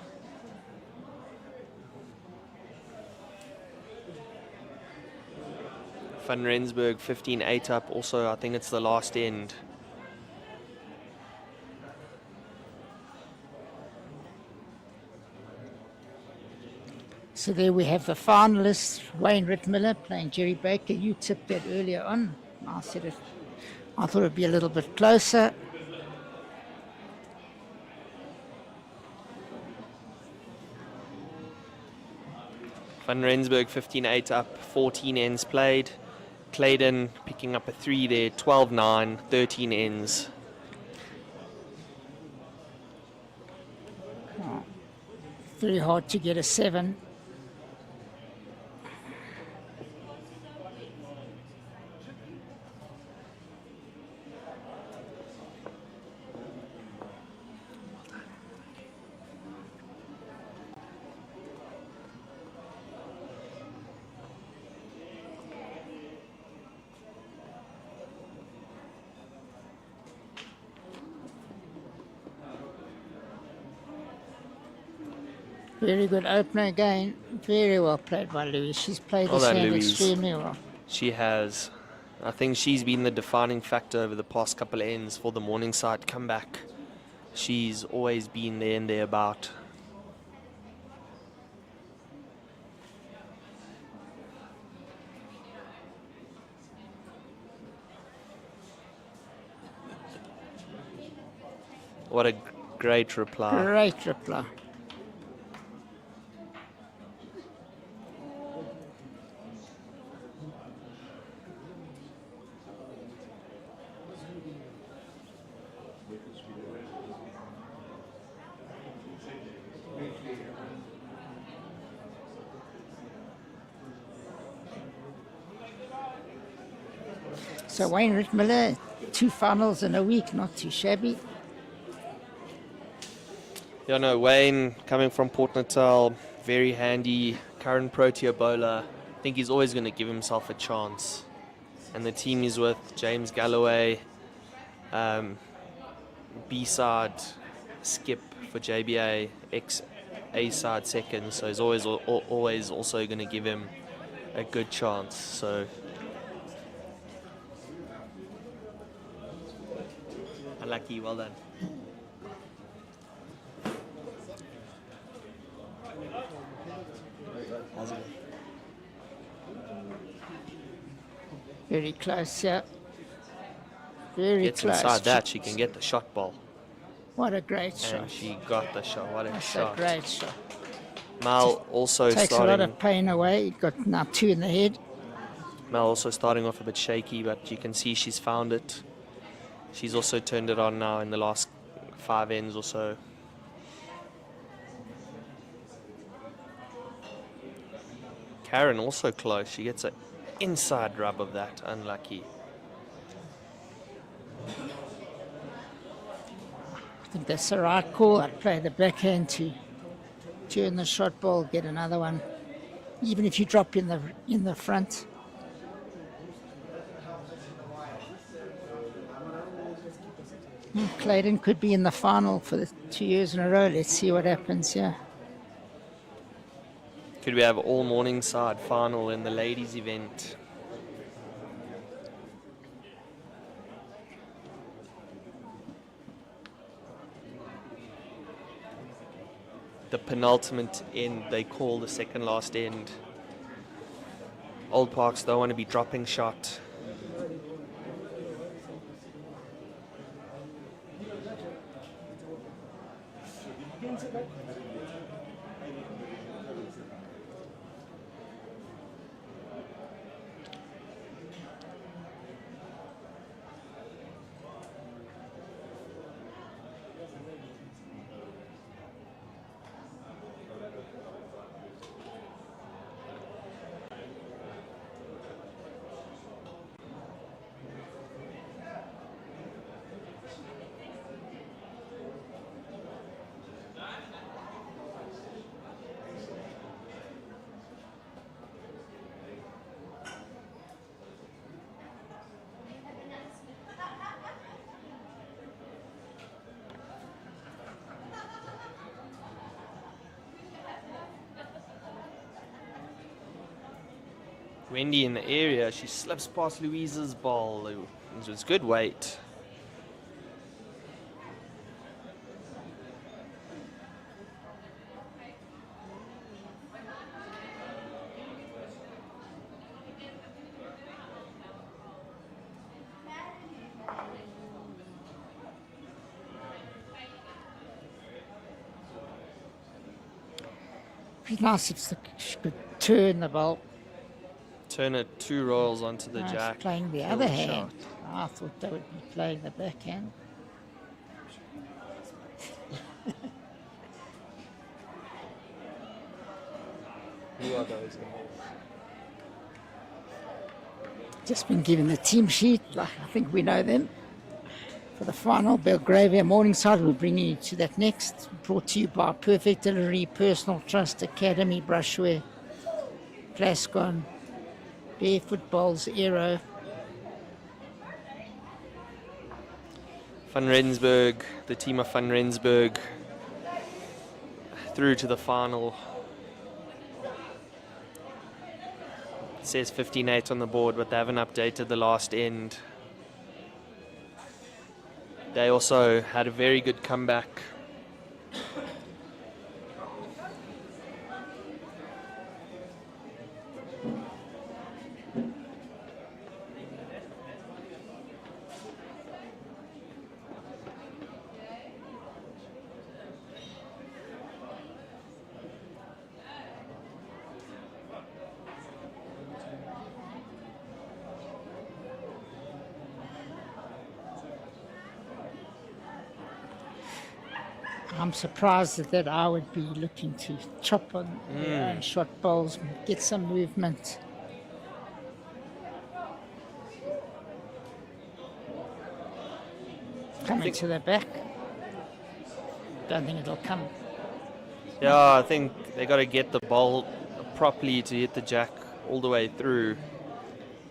Van Rensburg 15-8 up. Also, I think it's the last end. So there we have the finalists, Wayne Rittmiller playing Jerry Baker. You tipped that earlier on. I said it. I thought it'd be a little bit closer. Van Rensburg 15-8 up, 14 ends played. Clayton picking up a 3 there, 12-9, 13 ends. Very hard to get a 7. Very good opener again. Very well played by Louise. She's played Well this done, hand Louise. extremely well. She has. I think she's been the defining factor over the past couple of ends for the Morningside comeback. She's always been there and thereabout. What a Great reply. Great reply. So Wayne Rittmiller, 2 finals in a week, not too shabby. Yeah, no, Wayne coming from Port Natal, very handy, current Protea bowler. I think he's always going to give himself a chance. And the team he's with, James Galloway, B-side skip for JBA, ex-A-side second. So he's always also going to give him a good chance. So unlucky, well done. How's it going? Very close, yeah. Very Gets close. inside that, she can get the shot ball. What a great shot. And she got the shot. What a That's shot. a great shot. Mal also Takes a lot of pain away. He got now 2 in the head. Mal also starting off a bit shaky, but you can see she's found it. She's also turned it on now in the last 5 ends or so. Karen also close. She gets an inside rub of that. Unlucky. I think that's the right call. I'd play the backhand to turn the shot ball, get another one. Even if you drop in the front. Clayton could be in the final for the 2 years in a row. Let's see what happens here. Could we have all Morningside final in the ladies event? The penultimate end, they call the second last end. Old Parks don't want to be dropping shot. Wendy in the area, she slips past Louise's ball. It was good weight. It'd be nice if she could turn the ball. Turn it 2 rolls onto the Nice jack. playing the Kill other the hand. shot. I thought they would be playing the backhand. Who are those guys? Just been given the team sheet. I think we know them. For the final, Belgravia Morningside will bring you to that next. Brought to you by Perfect Delivery, Personal Trust Academy, Brushwear, Glasgow, Barefoot Bowls, Aero. Van Rensburg, the team of Van Rensburg, through to the final. It says 15-8 on the board, but they haven't updated the last end. They also had a very good comeback. I'm surprised that I would be looking to chop on their own shot bowls, get some movement. Coming to the back. Don't think it'll come. Yeah, I think they got to get the ball properly to hit the jack all the way through.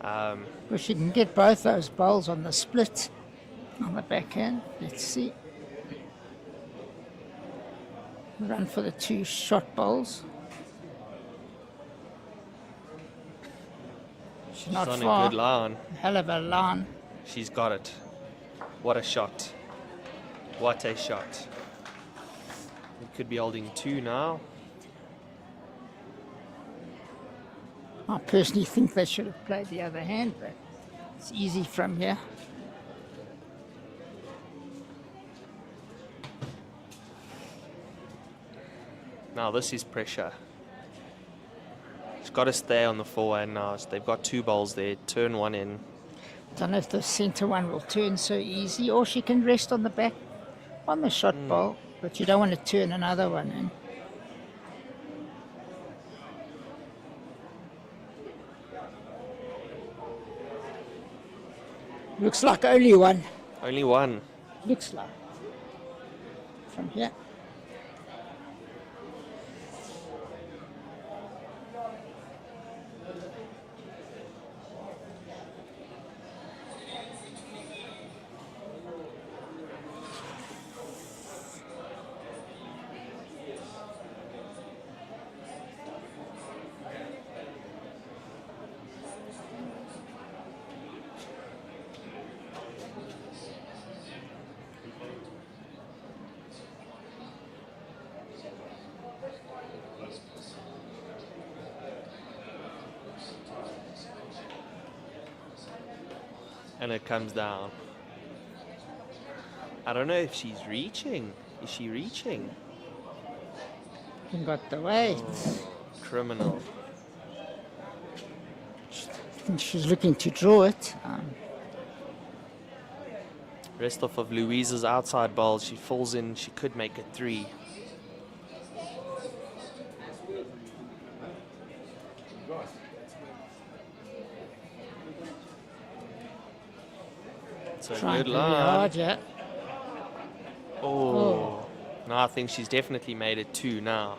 But she can get both those bowls on the split on the backhand. Let's see. Run for the 2 shot bowls. She's not She's on far. a good line. Hell of a line. She's got it. What a shot. What a shot. We could be holding 2 now. I personally think they should have played the other hand, but it's easy from here. Now this is pressure. She's got to stay on the forehand now. So they've got 2 balls there. Turn one in. Don't know if the centre one will turn so easy, or she can rest on the back on the shot bowl, but you don't want to turn another one in. Looks like only one. Only one. Looks like. From here. And it comes down. I don't know if she's reaching. Is she reaching? And got the weight. Criminal. I think she's looking to draw it. Rest off of Louise's outside ball. She falls in. She could make it 3. It's a Trying good pretty line. hard, yeah. Oh. No, I think she's definitely made it 2 now.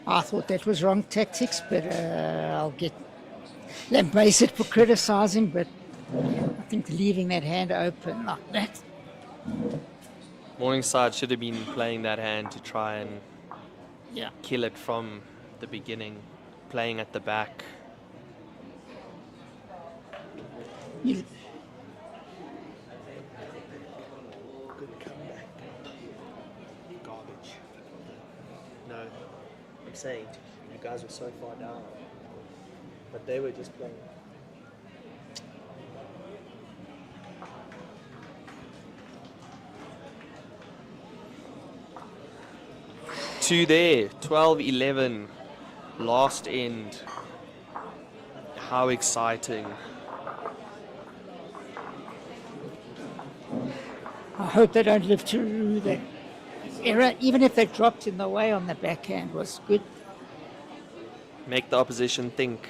I thought that was wrong tactics, but I'll get lambasted for criticising, but I think leaving that hand open like that. Morningside should have been playing that hand to try and Yeah. kill it from the beginning, playing at the back. You, Good comeback. Garbage. No, I'm saying you guys were so far down, but they were just playing. Two there, 12-11, last end. How exciting. I hope they don't live through that error. Even if they dropped in the way on the backhand was good. Make the opposition think.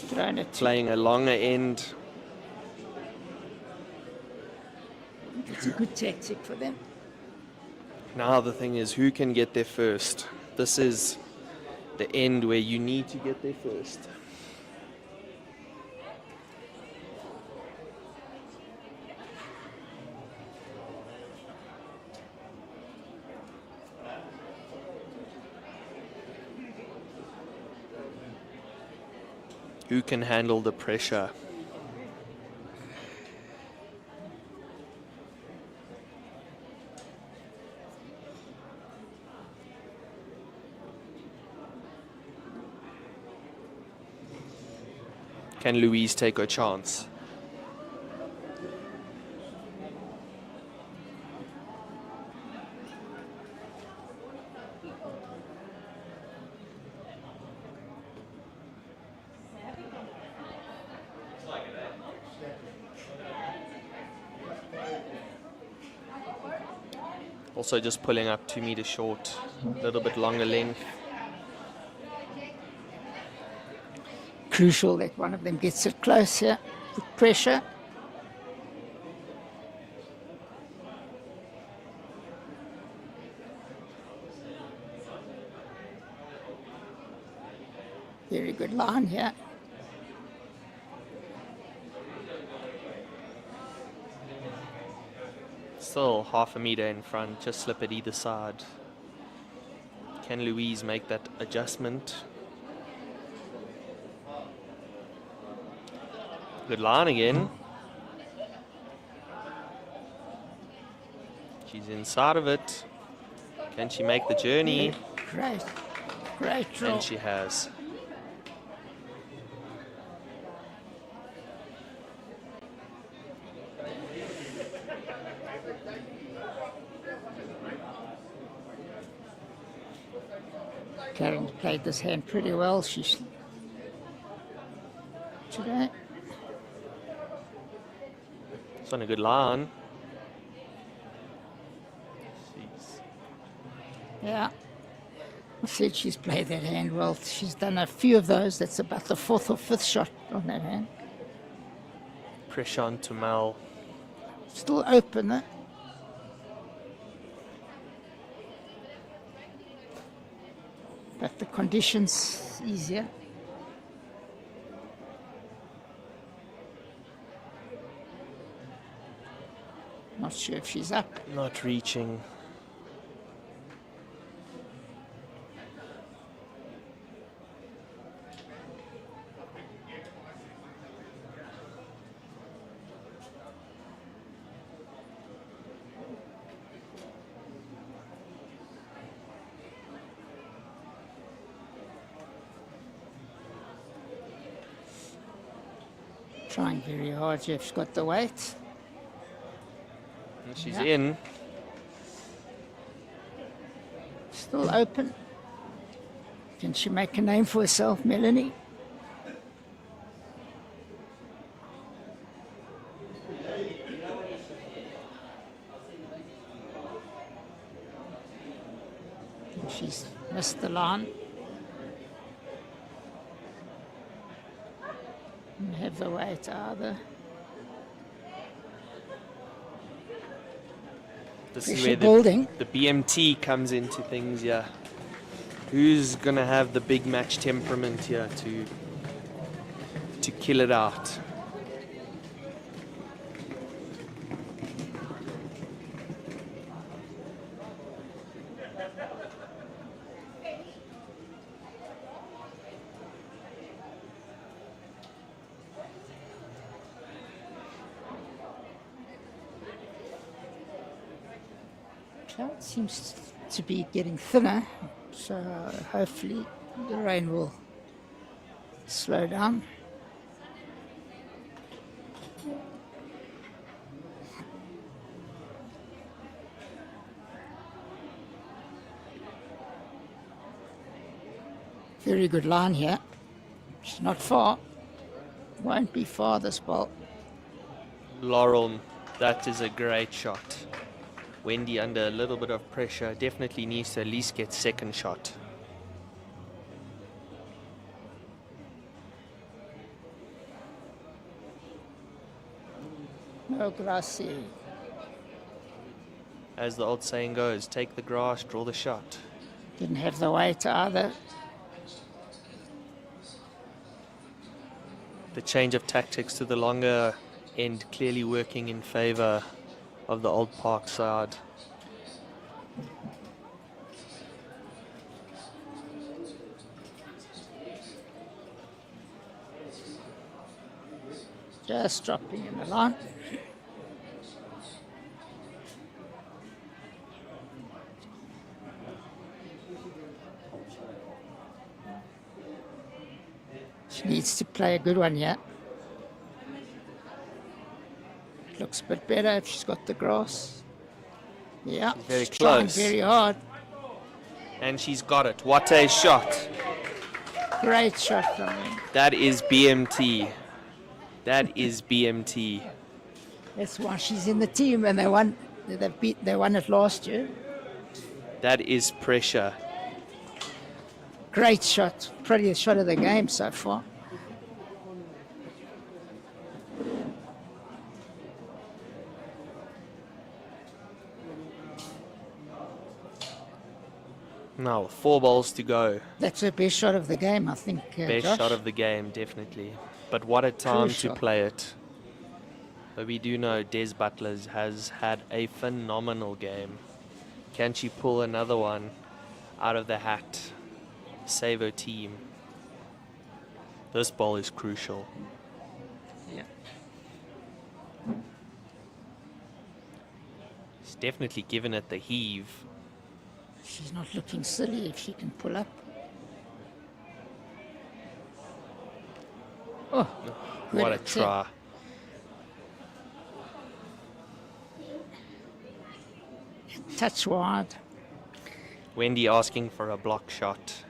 Thrown it. Playing a longer end. It's a good tactic for them. Now the thing is, who can get there first? This is the end where you need to get there first. Who can handle the pressure? Can Louise take a chance? Also just pulling up 2 meters short, a little bit longer length. Crucial that one of them gets it close here with pressure. Very good line here. Still half a meter in front, just slip at either side. Can Louise make that adjustment? Good line again. She's inside of it. Can she make the journey? Great draw. And she has. Karen played this hand pretty well. She's today. It's on a good line. Yeah. I said she's played that hand well. She's done a few of those. That's about the 4th or 5th shot on that hand. Pressure on to Mel. Still open, eh? But the conditions easier. Not sure if she's up. Not reaching. Trying very hard. Jeff's got the weight. And she's Yeah. in. Still open. Can she make a name for herself, Melanie? She's missed the line. Didn't have the weight either. This is Pressure where building. the BMT comes into things, yeah. Who's gonna have the big match temperament here to kill it out? Cloud seems to be getting thinner, so hopefully the rain will slow down. Very good line here. It's not far. Won't be far this ball. Laurel, that is a great shot. Wendy under a little bit of pressure, definitely needs to at least get second shot. No grassy. As the old saying goes, take the grass, draw the shot. Didn't have the weight either. The change of tactics to the longer end clearly working in favor of the Old Park side. Just dropping in the line. She needs to play a good one here. Looks a bit better if she's got the grass. Yeah, She's very she's trying close. very hard. And she's got it. What a shot. Great shot from him. That is BMT. That is BMT. That's why she's in the team, and they won. They won it last year. That is pressure. Great shot. Prettiest shot of the game so far. Now, 4 balls to go. That's the best shot of the game, I think. Best Josh. shot of the game, definitely. But what a time to shot. play it. But we do know Des Butlers has had a phenomenal game. Can she pull another one out of the hat? Save her team. This ball is crucial. Yeah. She's definitely given it the heave. She's not looking silly if she can pull up. Oh, What a good try. touch wide. Wendy asking for a block shot.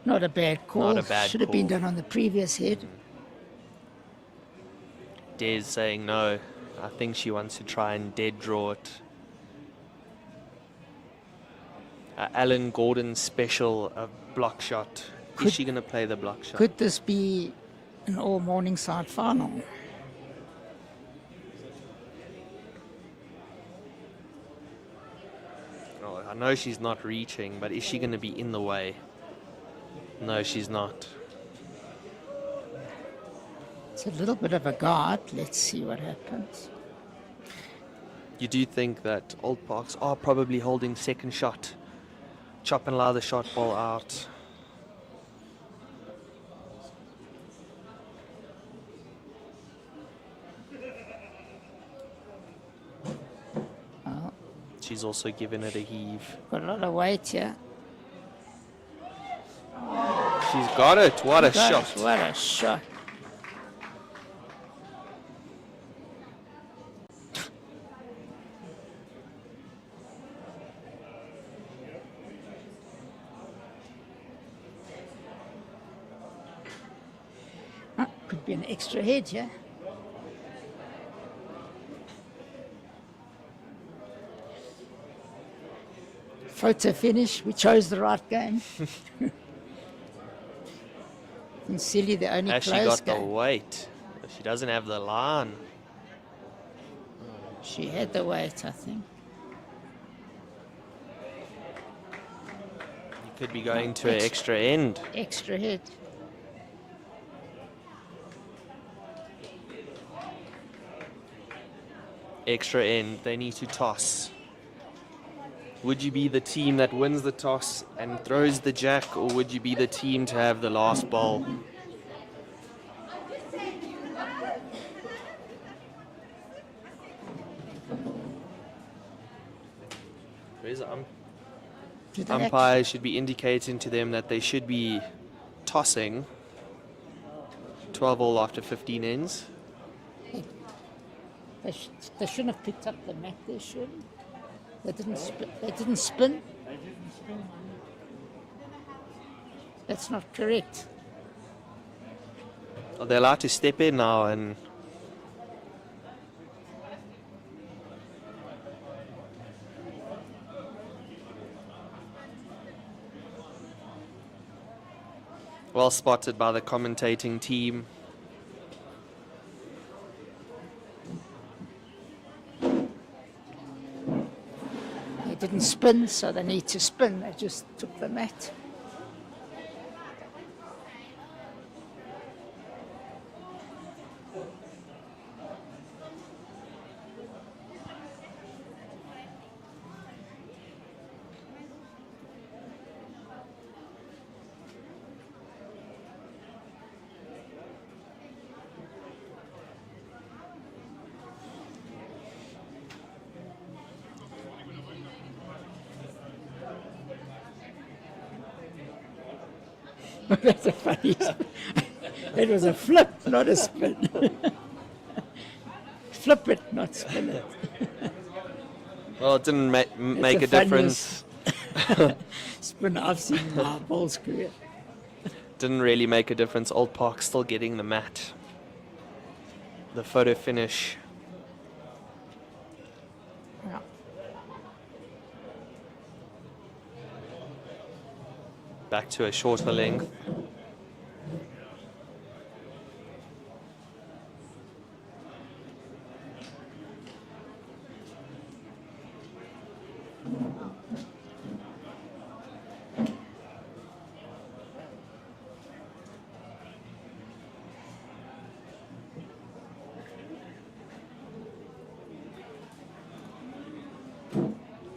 Not a bad call. Not a bad Should have been call. done on the previous head. Des saying no. I think she wants to try and dead draw it. Alan Gordon's special block shot. Is she going to play the block shot? Could this be an all Morningside final? Oh, I know she's not reaching, but is she going to be in the way? No, she's not. It's a little bit of a guard. Let's see what happens. You do think that Old Parks are probably holding second shot. Chop and allow the shot ball out. Oh, She's also given it a heave. got a lot of weight here. She's got it. What a Gosh, shot. What a shot. Could be an extra head, yeah? Photo finish. We chose the right game. And silly, the only Actually close got the game. weight. She doesn't have the line. She had the weight, I think. You could be going to an extra end. Extra head. Extra end. They need to toss. Would you be the team that wins the toss and throws the jack, or would you be the team to have the last ball? Where's the Do they umpire should be indicating to them that they should be tossing 12 all after 15 ends. They shouldn't have picked up the mat. They shouldn't. They didn't. They didn't spin. That's not correct. Are they allowed to step in now and well spotted by the commentating team. They didn't spin, so they need to spin. They just took the mat. That's a funny. It was a flip, not a spin. Flip it, not spin it. Well, it didn't make the a difference. Spin I've seen in my ball's career. Didn't really make a difference. Old Park still getting the mat. The photo finish. Yeah. Back to a shorter length.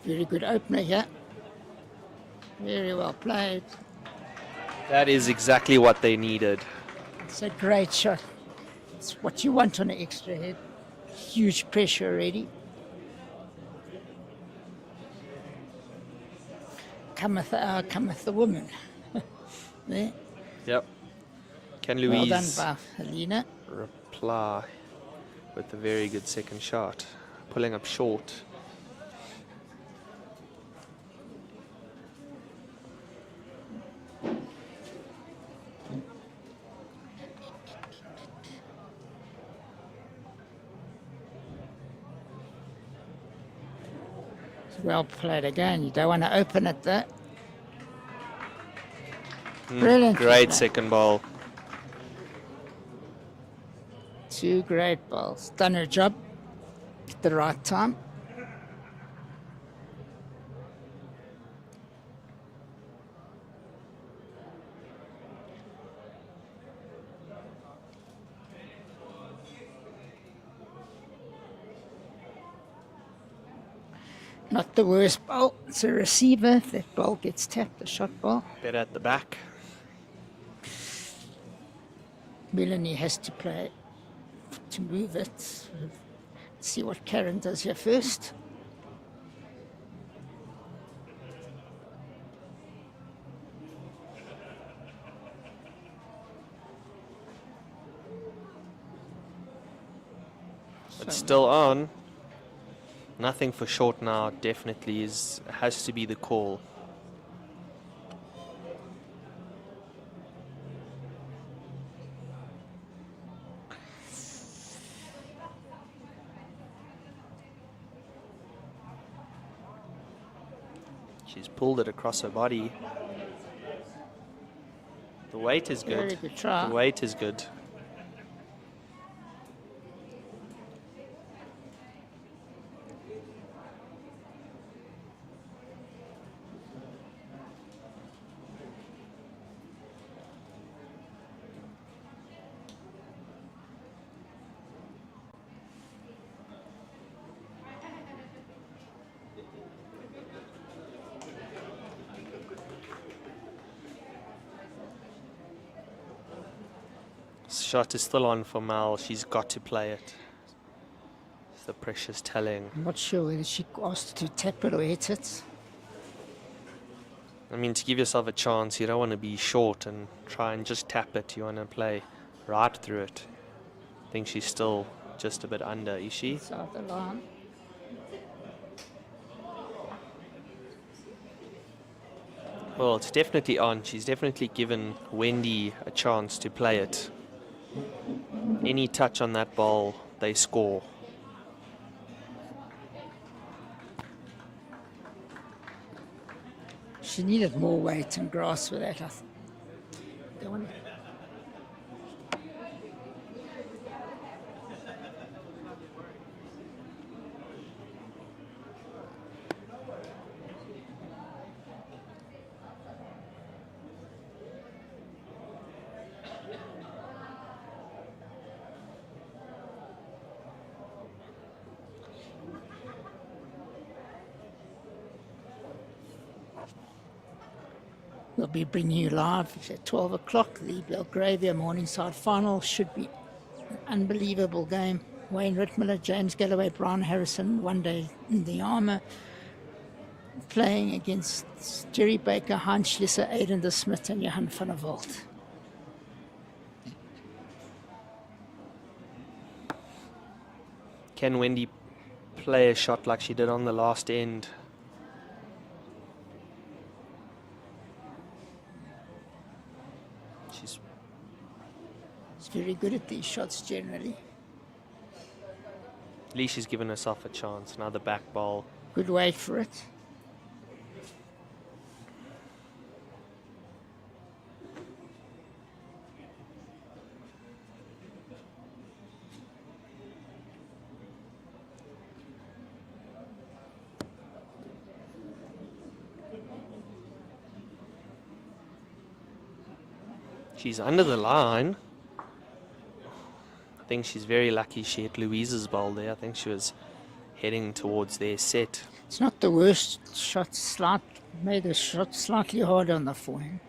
Very good opener here. Very well played. That is exactly what they needed. It's a great shot. It's what you want on an extra head. Huge pressure already. Cometh the hour, cometh the woman. There. Yep. Can Well done Louise by Helena. reply with a very good second shot? Pulling up short. Well played again. You don't want to open it though. Brilliant. Great second ball. Two great balls. Done her job at the right time. Not the worst ball. It's a receiver. If that ball gets tapped, the shot ball. Better at the back. Melanie has to play to move it. Let's see what Karen does here first. It's still on. Nothing for short now. Definitely has to be the call. She's pulled it across her body. The weight is good. Very good try. The weight is good. Shot is still on for Mal. She's got to play it. The pressure's telling. I'm not sure whether she asked to tap it or hit it. I mean, to give yourself a chance, you don't want to be short and try and just tap it. You want to play right through it. I think she's still just a bit under, is she? It's out the line. Well, it's definitely on. She's definitely given Wendy a chance to play it. Any touch on that ball, they score. She needed more weight and grass for that. Don't want to. We'll be bringing you live at 12 o'clock. The Belgravia Morningside final should be an unbelievable game. Wayne Rittmiller, James Galloway, Brian Harrison, one day in the armour, playing against Jerry Baker, Heinz Schlisser, Aidan de Smit, and Johan van der Walt. Can Wendy play a shot like she did on the last end? She's very good at these shots generally. At least she's given herself a chance. Another back ball. Good weight for it. She's under the line. I think she's very lucky she hit Louise's ball there. I think she was heading towards their set. It's not the worst shot. Made the shot slightly harder on the forehand.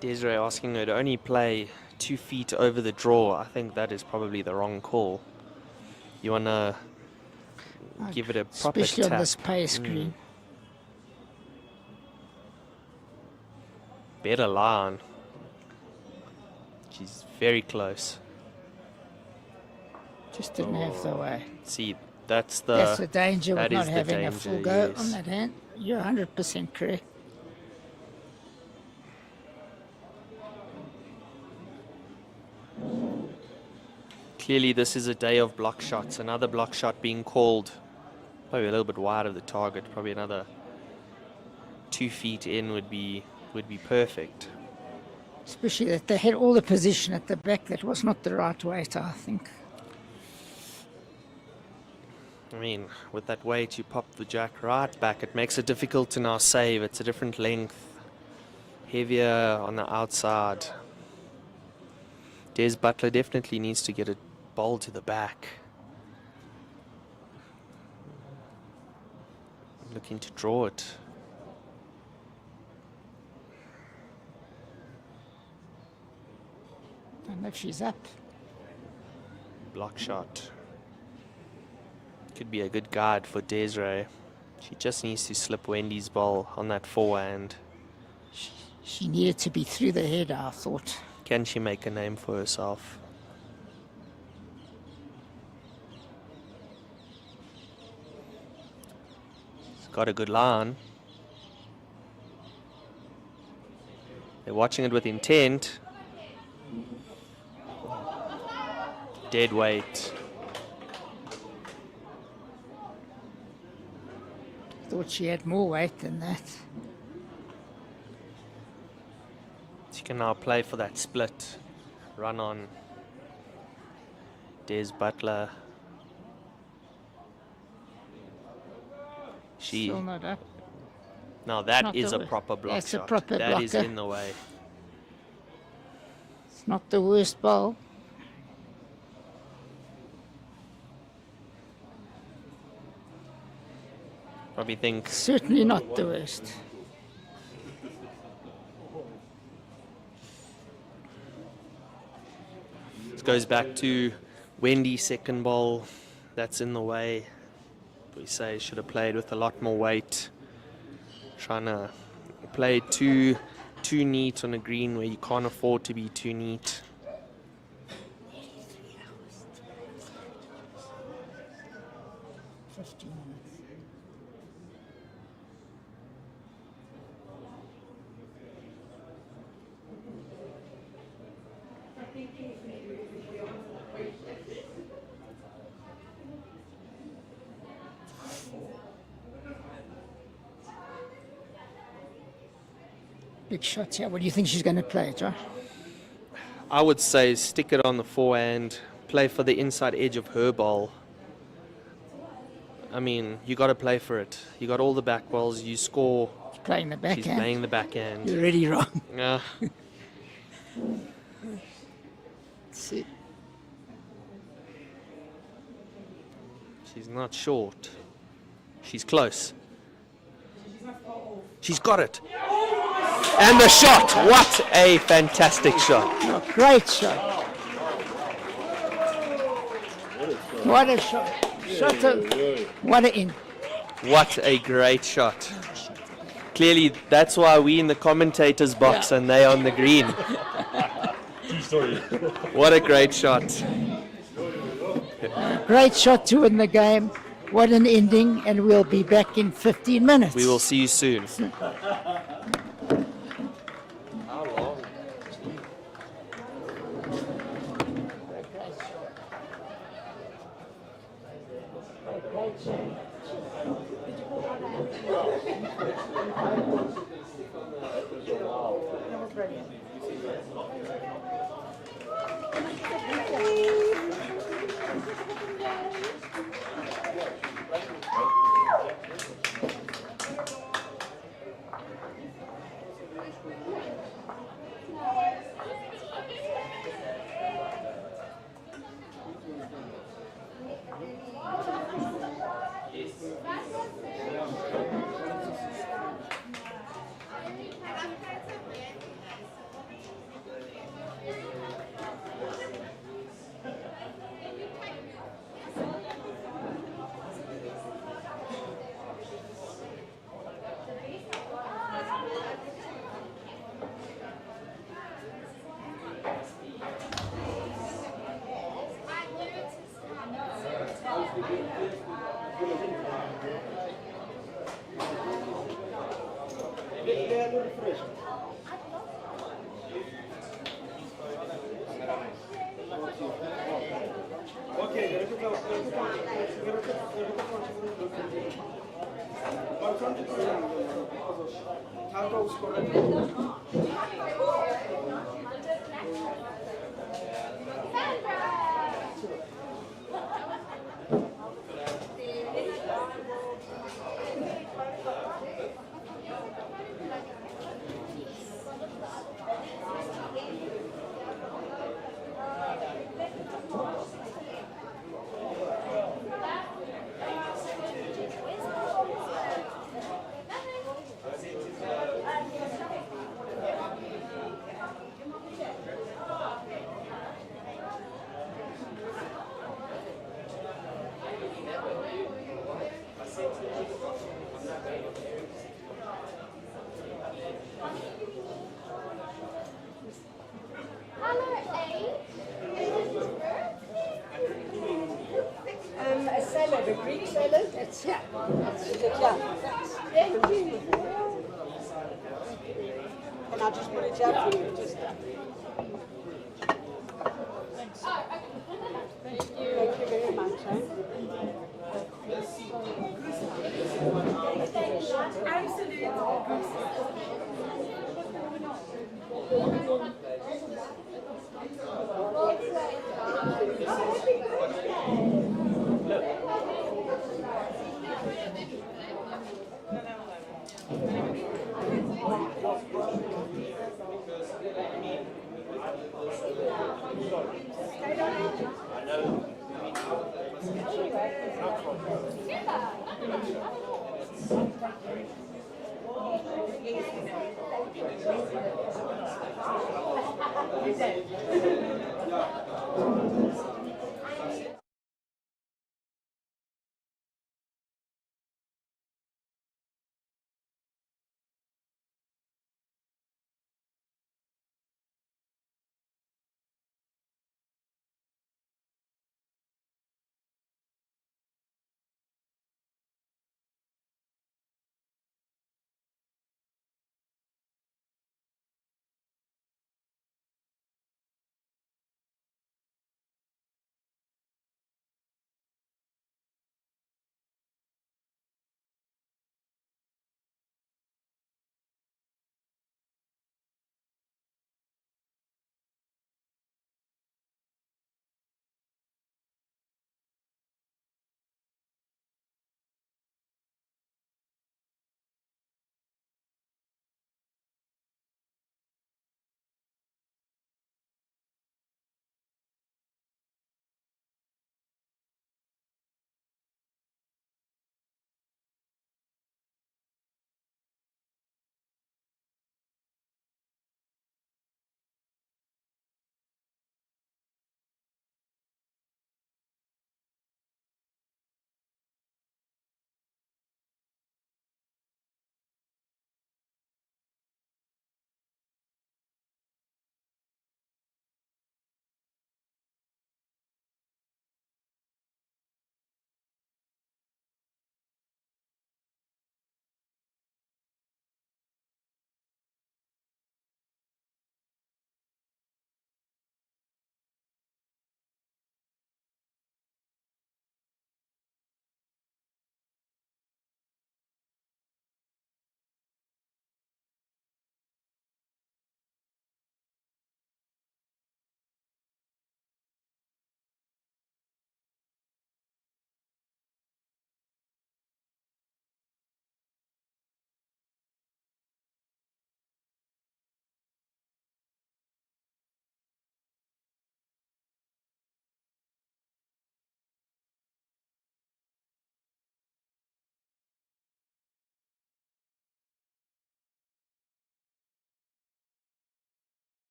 Desiree asking her to only play 2 feet over the draw. I think that is probably the wrong call. You want to give it a proper Especially tap. on this pace green. Better line. She's very close. Just didn't have the way. See, that's the danger with that not is the having a danger, full go yes. on that hand. You're 100% correct. Clearly, this is a day of block shots. Another block shot being called. Probably a little bit wide of the target. Probably another 2 feet in would be perfect. Especially that they had all the position at the back. That was not the right weight, I think. I mean, with that weight, you pop the jack right back. It makes it difficult to now save. It's a different length. Heavier on the outside. Des Butler definitely needs to get a ball to the back. Looking to draw it. I don't know if she's up. Block shot. Could be a good guide for Desiree. She just needs to slip Wendy's ball on that forehand. She needed to be through the head, I thought. Can she make a name for herself? She's got a good line. They're watching it with intent. Dead weight. Thought she had more weight than that. She can now play for that split. Run on Des Butler. Still not up. Now that Not is the a way. proper block That's a shot. proper That is blocker. in the way. It's not the worst ball. Probably think Certainly not the worst. this goes back to Wendy's second ball. That's in the way. We say should have played with a lot more weight. Trying to play too neat on a green where you can't afford to be too neat. Big shots here. What do you think she's going to play, Josh? I would say stick it on the forehand, play for the inside edge of her ball. I mean, you got to play for it. You got all the back balls. You score. She's playing the backhand. She's playing the backhand. You're already wrong. Yeah. See. She's not short. She's close. She's got it. And the shot. What a fantastic shot. Oh, great shot. What a shot. What a in. What a great shot. Clearly, that's why we in the commentators box and they on the green. What a great shot. Great shot to win the game. What an ending. And we'll be back in 15 minutes. We will see you soon. A salad, a Greek salad. That's yeah. Is it, yeah? Thank you. And I'll just put it down for you. Just. Thank you very much.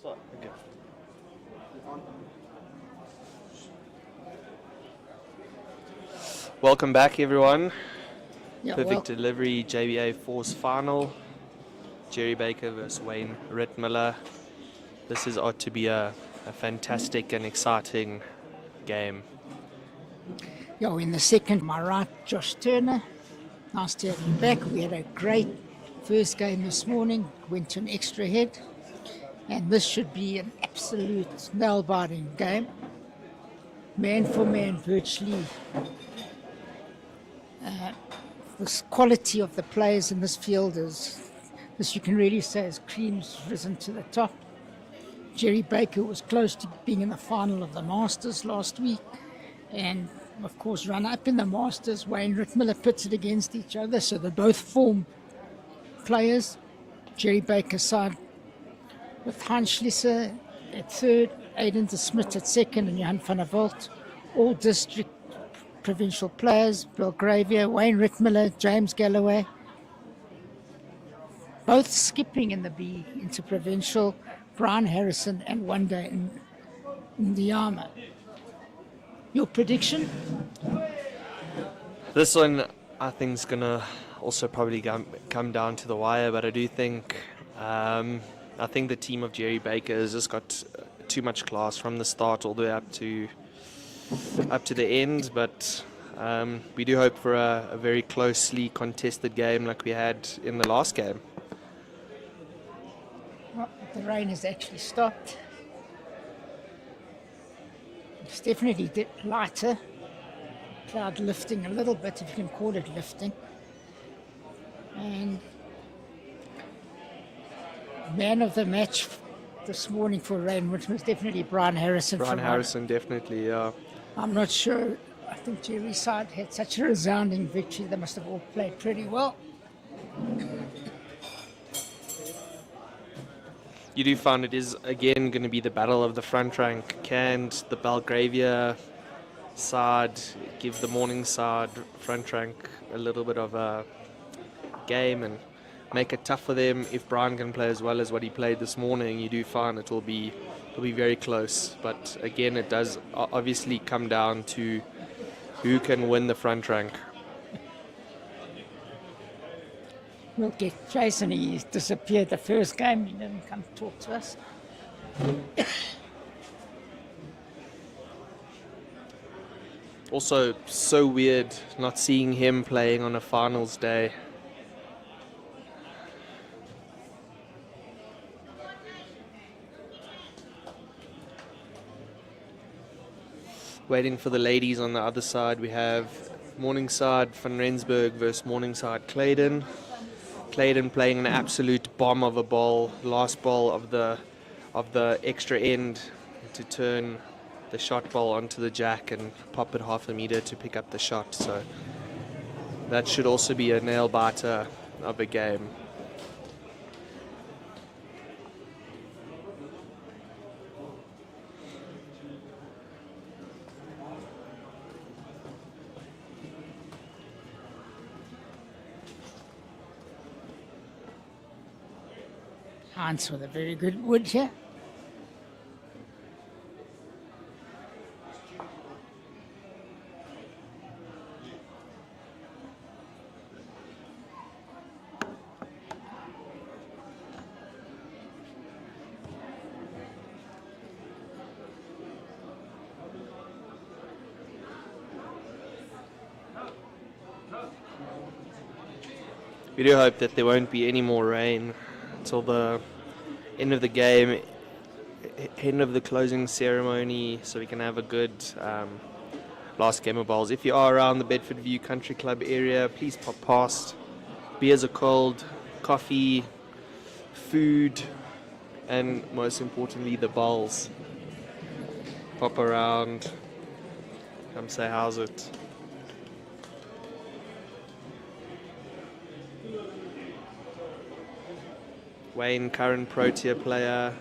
side. Okay. Welcome back, everyone. Yeah, Perfect well, Delivery JBA Force Final. Jerry Baker versus Wayne Rittmiller. This is ought to be a fantastic and exciting game. yeah, in the second, my right, Josh Turner. Nice to have you back. We had a great first game this morning. Went to an extra head. And this should be an absolute nail-biting game. Man for man, virtually. This quality of the players in this field is, this you can really say, is cream's risen to the top. Jerry Baker was close to being in the final of the Masters last week, and of course run up in the Masters. Wayne Rittmiller pitted against each other, so they're both form players. Jerry Baker's side with Hans Schlieser at third, Aidan de Smit at second, and Johan van der Walt, all district provincial players, Belgravia, Wayne Rittmiller, James Galloway, both skipping in the B interprovincial, Brian Harrison and one day in Ndiama. Your prediction? This one, I think, is going to also probably come down to the wire, but I do think the team of Jerry Baker has just got too much class from the start all the way up to the end, but we do hope for a very closely contested game like we had in the last game. Well, the rain has actually stopped. It's definitely lighter. Cloud lifting a little bit, if you can call it lifting. And man of the match this morning for Rain was definitely Brian Harrison. Brian Harrison, definitely, yeah. I'm not sure. I think Jerry's side had such a resounding victory. They must have all played pretty well. You do find it is again going to be the battle of the front rank. Can the Belgravia side give the Morningside front rank a little bit of a game and make it tough for them? If Brian can play as well as what he played this morning, you do find it'll be very close. But again, it does obviously come down to who can win the front rank. We'll get Jason. He disappeared the first game. He didn't come talk to us. Also, so weird not seeing him playing on a finals day. Waiting for the ladies on the other side, we have Morningside van Rensburg versus Morningside Claydon. Claydon playing an absolute bomb of a ball, last ball of the extra end to turn the shot ball onto the jack and pop it half a meter to pick up the shot. So that should also be a nail biter of a game. Hans with a very good wood here. We do hope that there won't be any more rain until the end of the game, end of the closing ceremony, so we can have a good last game of bowls. If you are around the Bedfordview Country Club area, please pop past. Beers are cold, coffee, food, and most importantly, the bowls. Pop around, come say how's it. Wayne, current Protea player.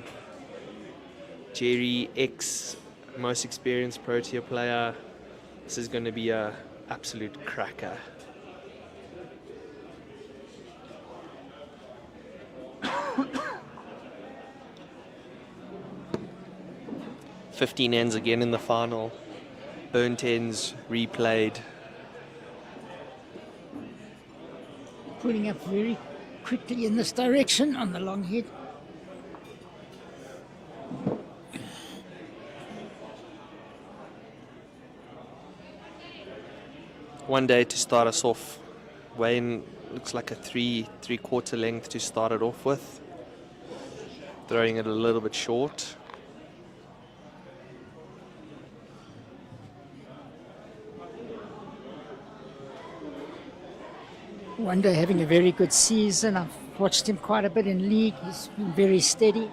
Jerry, most experienced Protea player. This is going to be a absolute cracker. 15 ends again in the final. Burnt ends replayed. Pulling up very quickly in this direction on the long head. One day to start us off. Wayne looks like a three-quarter length to start it off with. Throwing it a little bit short. One day having a very good season. I've watched him quite a bit in league. He's been very steady.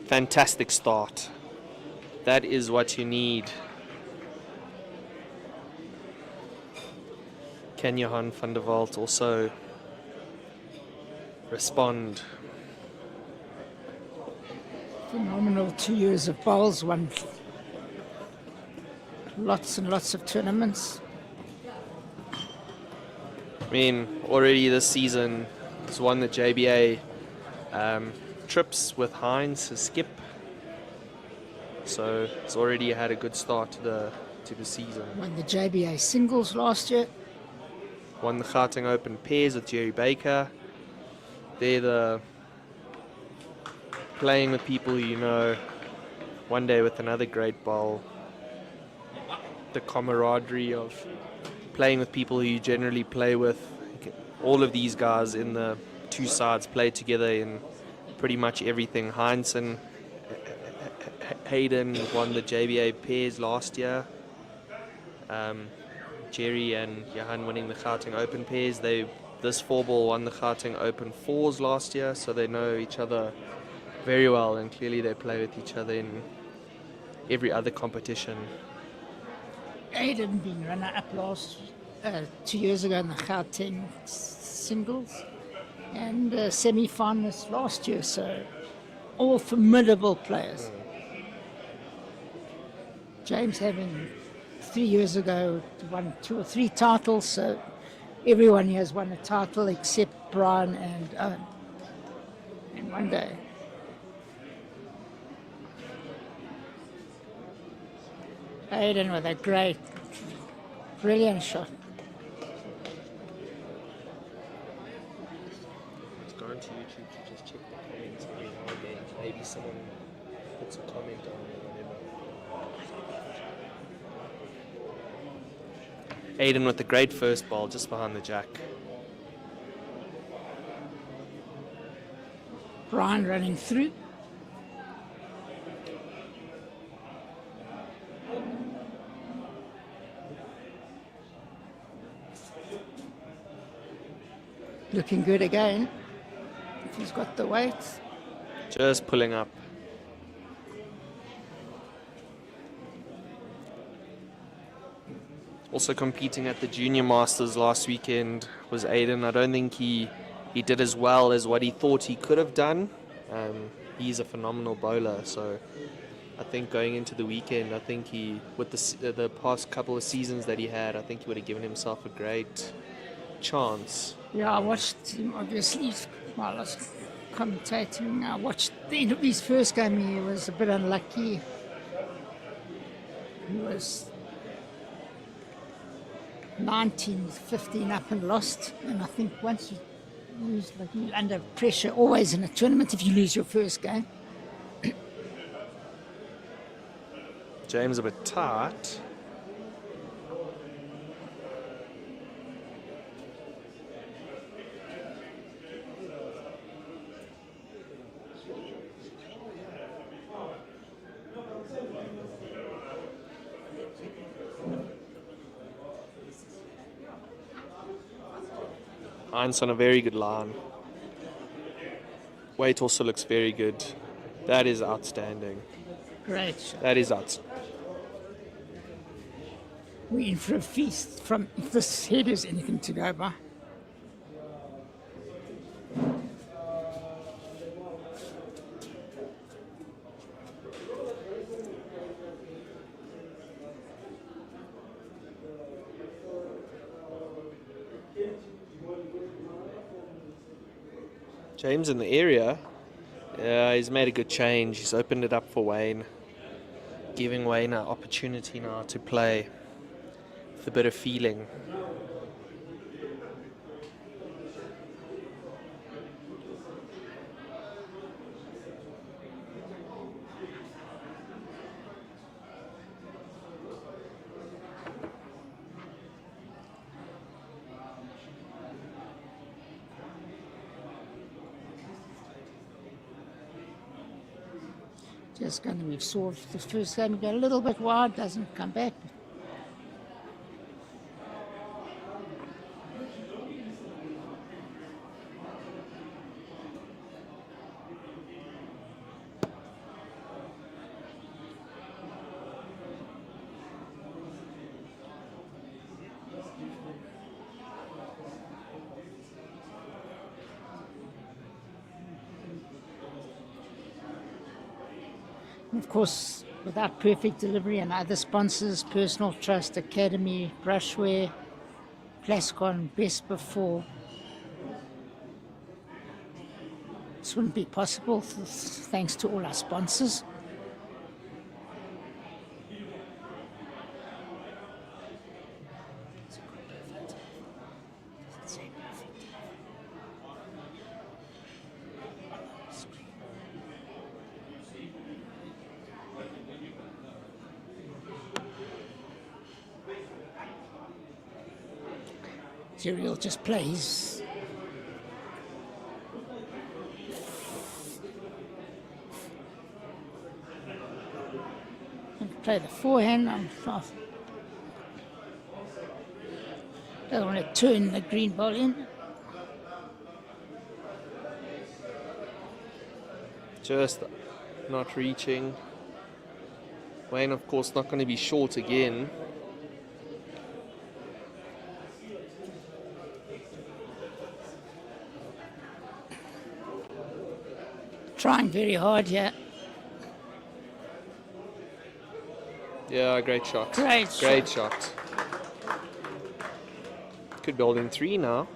Fantastic start. That is what you need. Can Johan van der Walt also respond? Phenomenal 2 years of bowls, won lots and lots of tournaments. I mean, already this season he's won the JBA trips with Heinz, his skip. So he's already had a good start to the season. Won the JBA singles last year. Won the Gauteng Open pairs with Jerry Baker. They're the playing with people you know. One day with another great bowl. The camaraderie of playing with people who you generally play with. All of these guys in the two sides play together in pretty much everything. Heinz and Hayden won the JBA pairs last year. Jerry and Johan winning the Gauteng Open pairs. This four-ball won the Gauteng Open fours last year, so they know each other very well, and clearly they play with each other in every other competition. Aiden been runner-up 2 years ago in the Gauteng singles and semi-finalists last year, so all formidable players. James having 3 years ago won 2 or 3 titles, so everyone here has won a title except Brian and Owen in one day. Aiden with a great, brilliant shot. Just go onto YouTube to just check the comments every now and then. Maybe someone puts a comment on it or whatever. Aiden with the great first ball just behind the jack. Brian running through. Looking good again. If he's got the weight. Just pulling up. Also competing at the Junior Masters last weekend was Aiden. I don't think he did as well as what he thought he could have done. He's a phenomenal bowler, so I think going into the weekend, I think he, with the past couple of seasons that he had, I think he would have given himself a great chance. Yeah, I watched him obviously while I was commentating. I watched the end of his first game. He was a bit unlucky. He was 19, 15 up and lost. And I think once you lose, like you're under pressure always in a tournament if you lose your first game. James a bit tight. Heinz on a very good line. Weight also looks very good. That is outstanding. Great shot. That is outstanding. We're in for a feast from if this head is anything to go by. James in the area. He's made a good change. He's opened it up for Wayne, giving Wayne an opportunity now to play with a bit of feeling. Just going to be solved the first game, go a little bit wide, doesn't come back. And of course, without perfect delivery and other sponsors, Personal Trust, Academy, Brushware, Plascon, Best Before, this wouldn't be possible thanks to all our sponsors. Serial just plays. And play the forehand. Doesn't want to turn the green ball in. Just not reaching. Wayne, of course, not going to be short again. Trying very hard here. Yeah, great shot. Great shot. Could build in 3 now.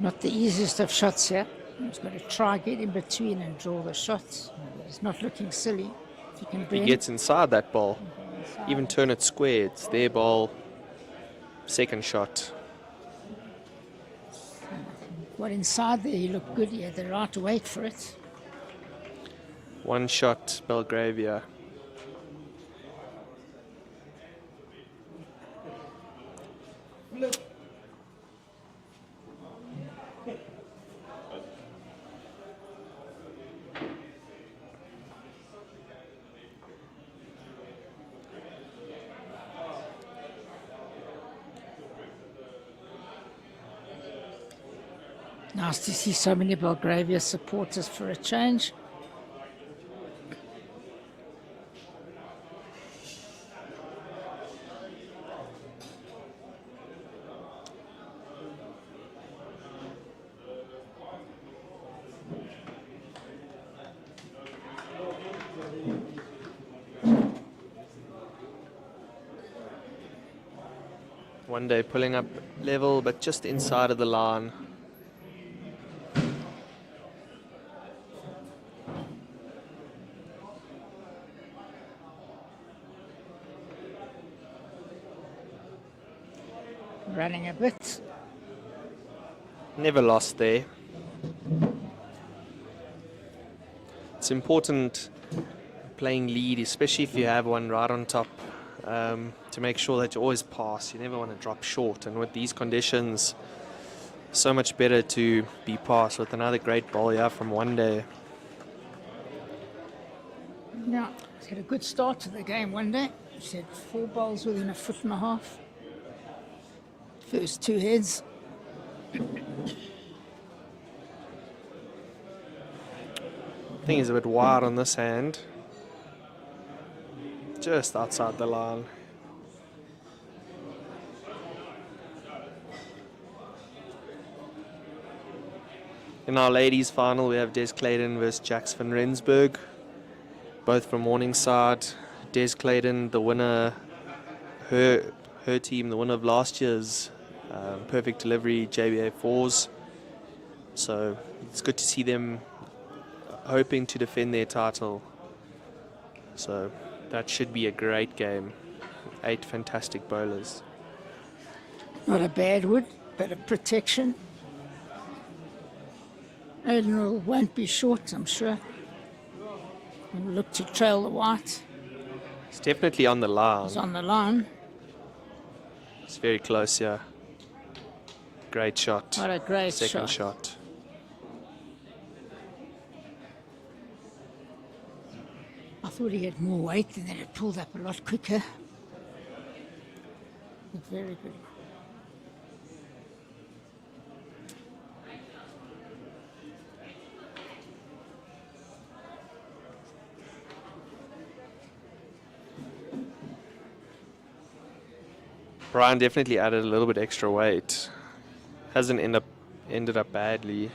Not the easiest of shots here. He's got to try get in between and draw the shots. He's not looking silly. If he can He bend. gets inside that ball. Even turn it square. It's their ball. Second shot. Well, inside there, he looked good. He had the right to wait for it. 1 shot, Belgravia. Nice to see so many Belgravia supporters for a change. One day pulling up level, but just inside of the line. Running a bit. Never lost there. It's It's important playing lead, especially if you have one right on top, to make sure that you always pass. You never want to drop short. And with these conditions, so much better to be passed with another great ball here from one day. Yeah, he's had a good start to the game one day. He's had 4 balls within a foot and a half. First 2 heads. I think he's a bit wide on this hand. Just outside the line. In our ladies' final, we have Des Clayton versus Jax van Rensburg, both from Morningside. Des Clayton, the winner, her team, the winner of last year's perfect delivery JBA 4s. So it's good to see them hoping to defend their title. So that should be a great game. 8 fantastic bowlers. Not a bad wood, but a protection. Admiral won't be short, I'm sure. And look to trail the white. It's definitely on the line. He's on the line. It's very close here. Great shot. What a great Second shot. shot. I thought he had more weight and then it pulled up a lot quicker. Very good. Brian definitely added a little bit extra weight. Hasn't ended up badly.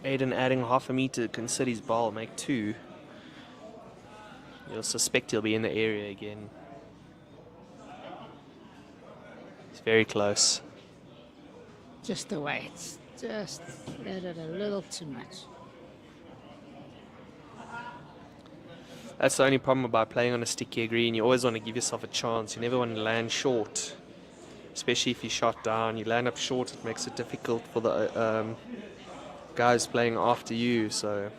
Aiden adding half a meter can sit his ball, make 2. You'll suspect he'll be in the area again. It's very close. Just the weight. Just added a little too much. That's the only problem about playing on a stickier green. You always want to give yourself a chance. You never want to land short, especially if you shot down. You land up short, it makes it difficult for the guys playing after you. So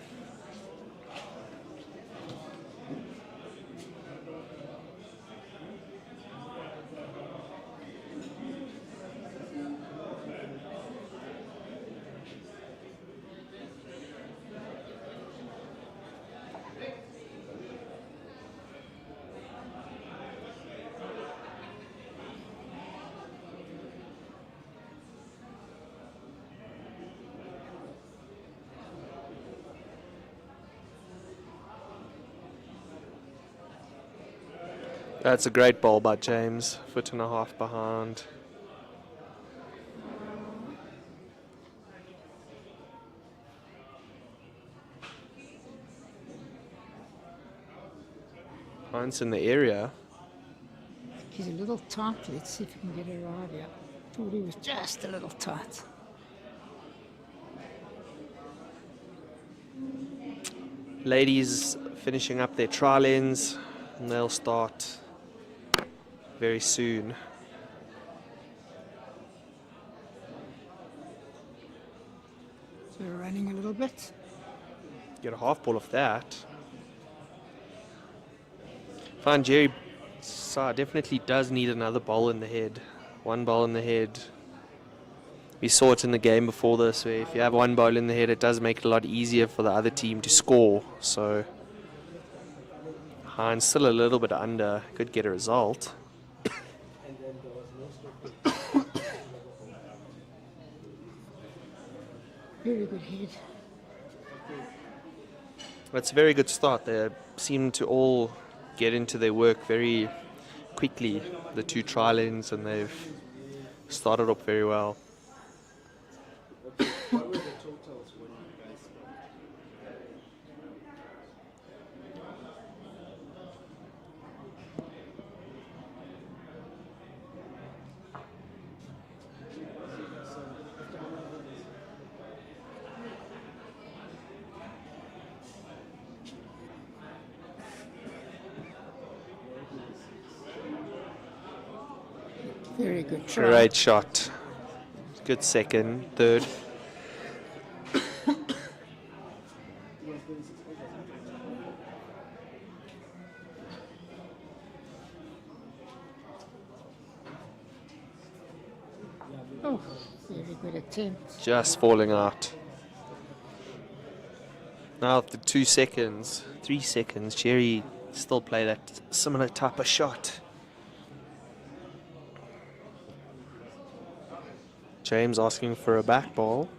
that's a great ball by James. 1.5 feet behind. Hines in the area. He's a little tight. Let's see if we can get it right here. Thought he was just a little tight. Ladies finishing up their trial ends, and they'll start very soon. So we're running a little bit. Get a half ball off that. Find Jerry definitely does need another bowl in the head. 1 bowl in the head. We saw it in the game before this, where if you have 1 bowl in the head, it does make it a lot easier for the other team to score. So Hines still a little bit under, could get a result. Very good head. That's a very good start. They seem to all get into their work very quickly, the 2 trial ends, and they've started up very well. What were the totals when you guys scored? Very good try. Great shot. Good second, third. Oh, very good attempt. Just falling out. Now after 2 seconds, 3 seconds, Jerry still play that similar type of shot. James asking for a back ball.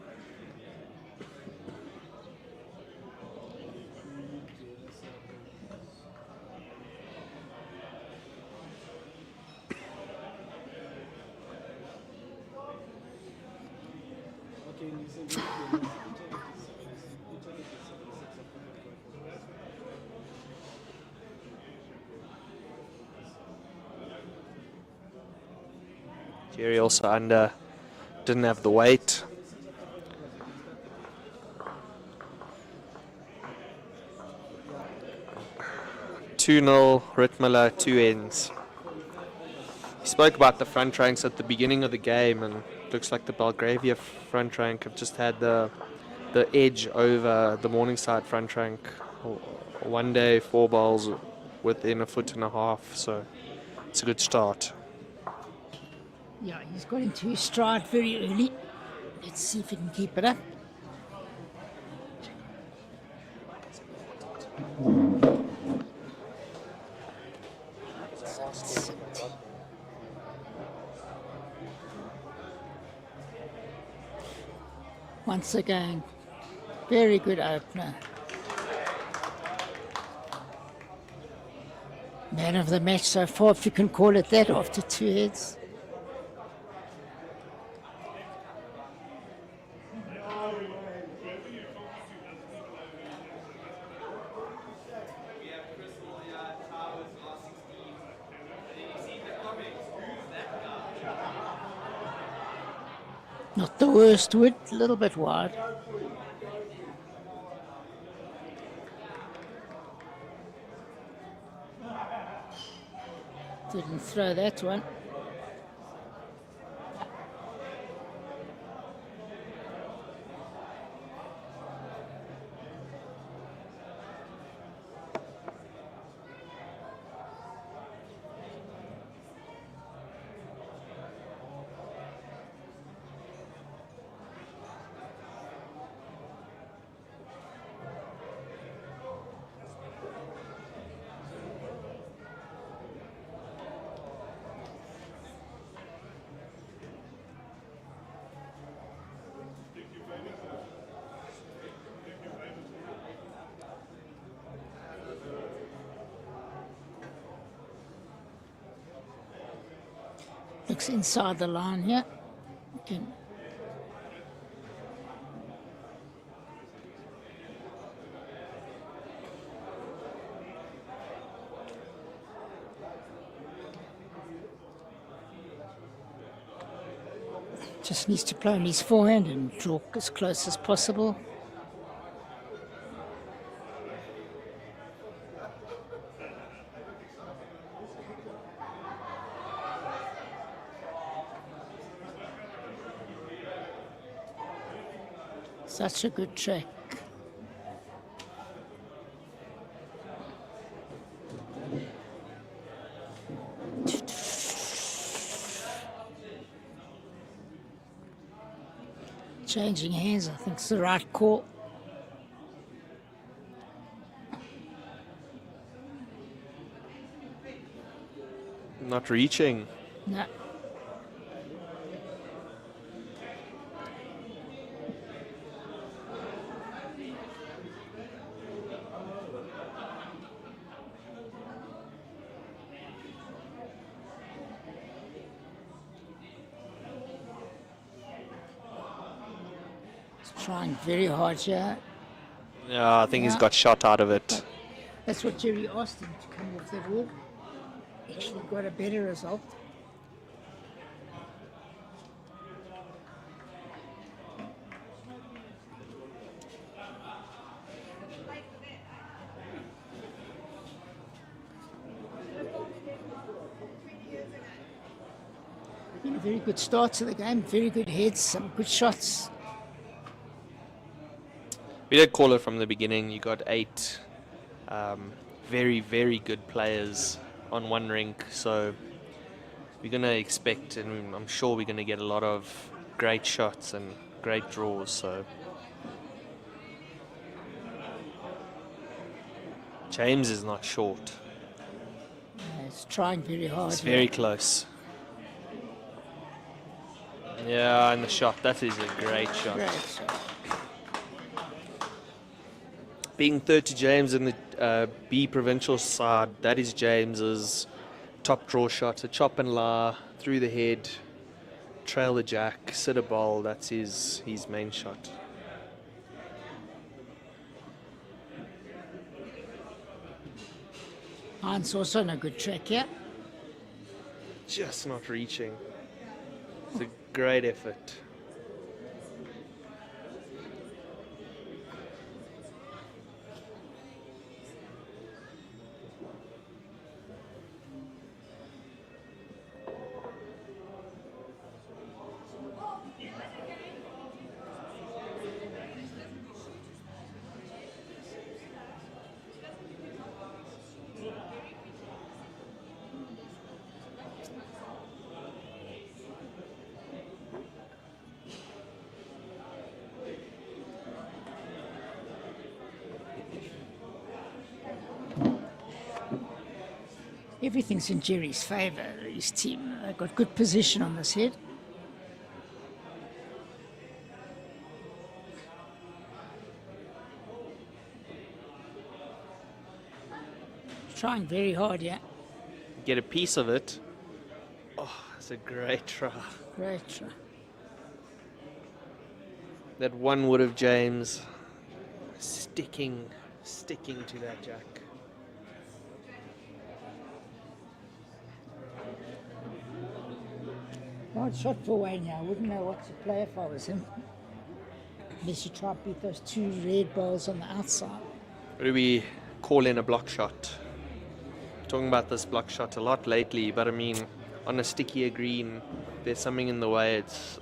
Okay, you said you Jerry also under, didn't have the weight. Two 0 Ritmiller, 2 ends. He spoke about the front ranks at the beginning of the game, and it looks like the Belgravia front rank have just had the edge over the Morningside front rank. 1 day, 4 balls within a foot and a half, so it's a good start. Yeah, he's got into his stride very early. Let's see if he can keep it up. Once again, very good opener. Man of the match so far, if you can call it that, after 2 heads. Not the worst wood, a little bit wide. Didn't throw that one. Looks inside the line here. Okay. Just needs to play on his forehand and draw as close as possible. Such a good track. Changing hands, I think it's the right call. Not reaching. No. Trying very hard here. Yeah, I think he's got shot out of it. That's what Jerry asked him to come off that wood. Actually got a better result. Been a very good start to the game, very good heads, some good shots. We did call it from the beginning. You got 8 very, very good players on one rink. So we're going to expect, and I'm sure we're going to get a lot of great shots and great draws. So James is not short. He's trying very hard. It's very close. Yeah, and the shot. That is a great shot. Great shot. Being third to James in the B provincial side, that is James's top draw shot. A chop and la through the head, trail the jack, sit a bowl. That's his main shot. Hans also on a good track here. Just not reaching. It's a great effort. Everything's in Jerry's favour, his team. They've got good position on this head. Trying very hard, yeah. Get a piece of it. Oh, it's a great try. Great try. That one wood of James sticking to that jack. Hard shot for Wayne here. I wouldn't know what to play if I was him. Unless you try to beat those two red balls on the outside. What do we call in a block shot? Talking about this block shot a lot lately, but I mean, on a stickier green, there's something in the way. It's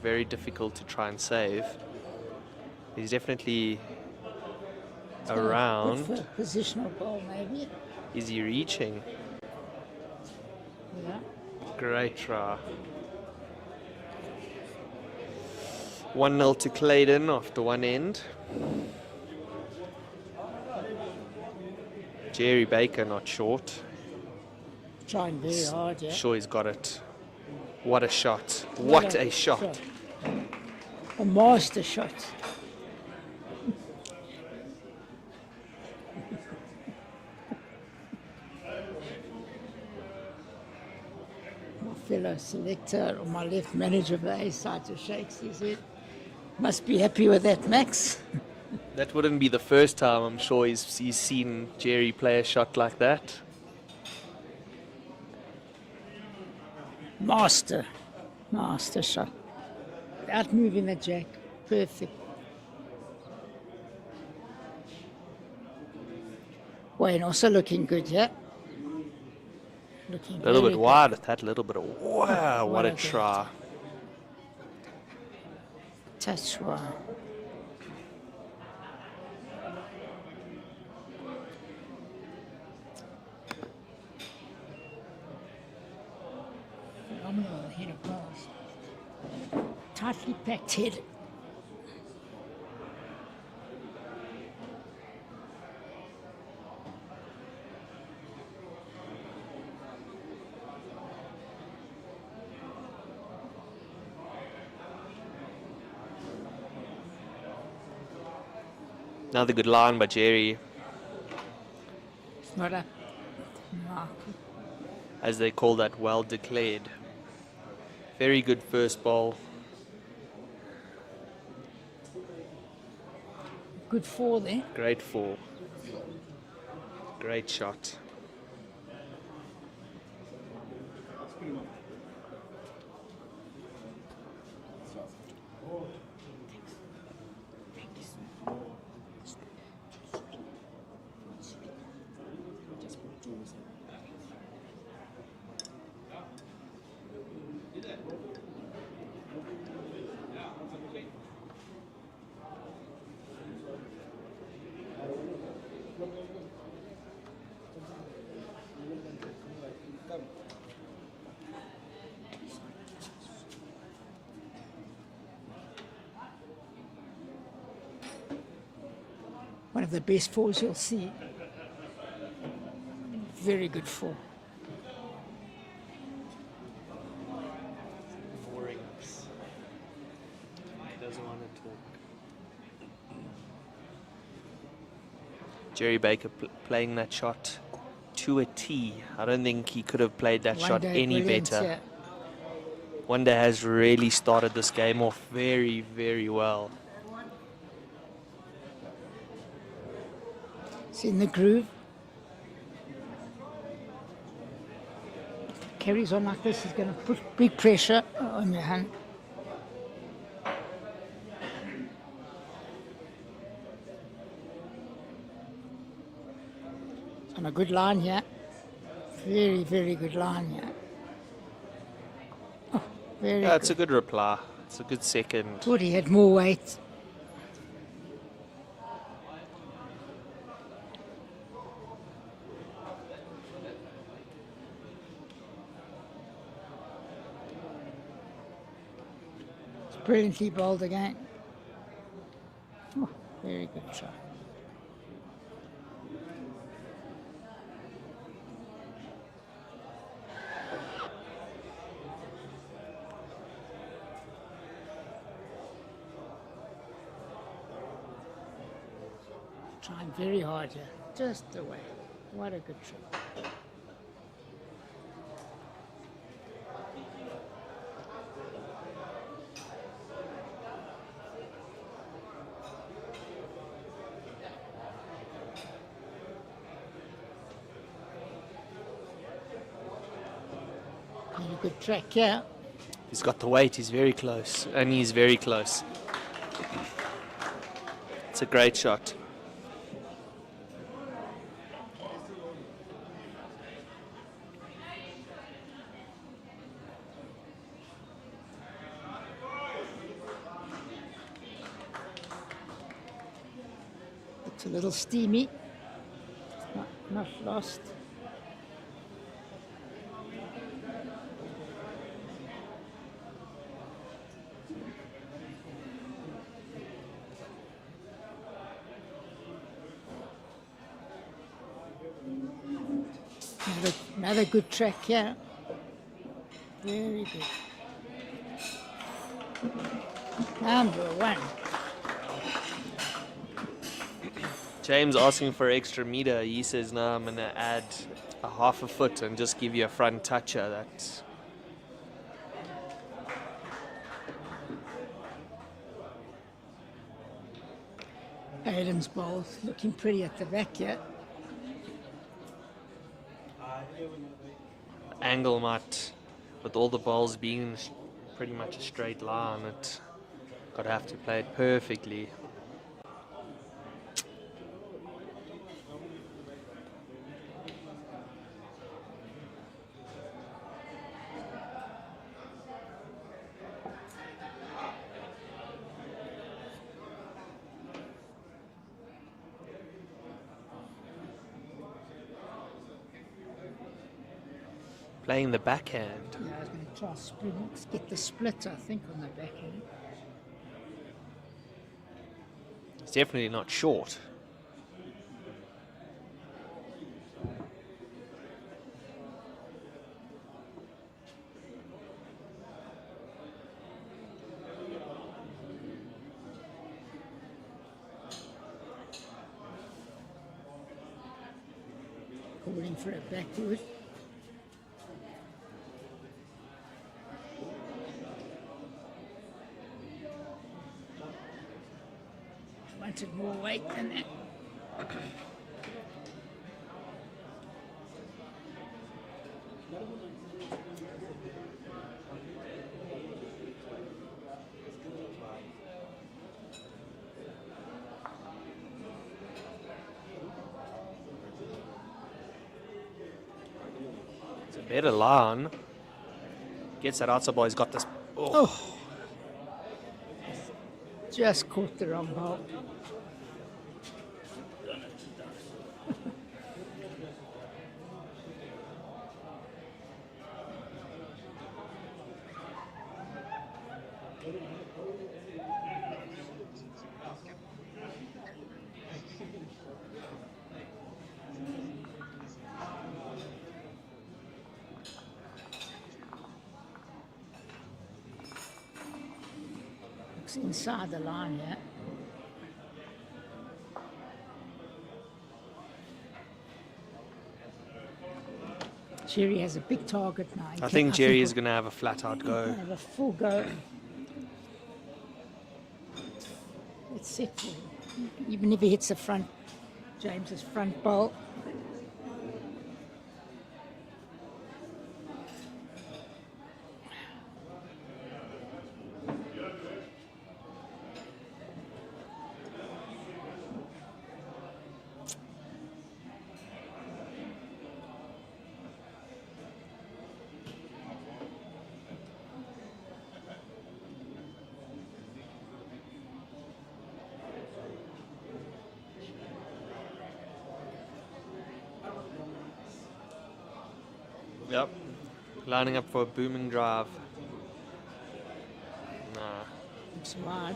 very difficult to try and save. He's definitely around. Good for a positional ball, maybe. Is he reaching? Yeah. Great try. 1-0 to Claydon after one end. Jerry Baker not short. Trying very hard, yeah. Sure he's got it. What a shot. What a shot. A master shot. My fellow selector, or my left manager of the A side, just shakes his head. Must be happy with that, Max. That wouldn't be the first time I'm sure he's seen Jerry play a shot like that. Master shot. Without moving the jack. Perfect. Wayne also looking good, yeah? Looking A little very bit good. wide with that little bit of wow, what a try. Touch wide. Phenomenal head of balls. Tightly packed head. Another good line by Jerry, It's not a mark. as they call that, well declared. Very good first ball. Good four there. Great fall. Great shot. One of the best fours you'll see. Very good four. Boring us. He doesn't want to talk. Jerry Baker playing that shot to a T. I don't think he could have played that shot any better. Yeah. Wonder has really started this game off very, very well. It's in the groove. Carries on like this, he's going to put big pressure on your hand. It's on a good line here. Very, very good line here. Oh, very Yeah, it's good. a good reply. It's a good second. Thought he had more weight. It's brilliantly bowled again. Oh, very good shot. Trying very hard here. Just away. What a good shot. Very good track here. He's got the weight. He's very close. And he's very close. It's a great shot. It's a little steamy. Not lost. Another good track here. Very good. Number one. James asking for extra meter. He says, no, I'm going to add a half a foot and just give you a front toucher. That's Aiden's bowl looking pretty at the back here. angle might, with all the balls being pretty much a straight line, it got to have to play it perfectly. Playing the backhand. Yeah, I was going to try get the split, I think, on the backhand. It's definitely not short. Calling for a backward. Wanted more weight than that. It's a better line. Gets that outside ball. He's got this. Oh. Just caught the wrong ball. Looks inside the line here. Jerry has a big target now. I think Jerry is going to have a flat-out go. Have a full go. It's set for him. Even if he hits the front, James's front bowl. Yep. Lining up for a booming drive. Nah. Looks wide.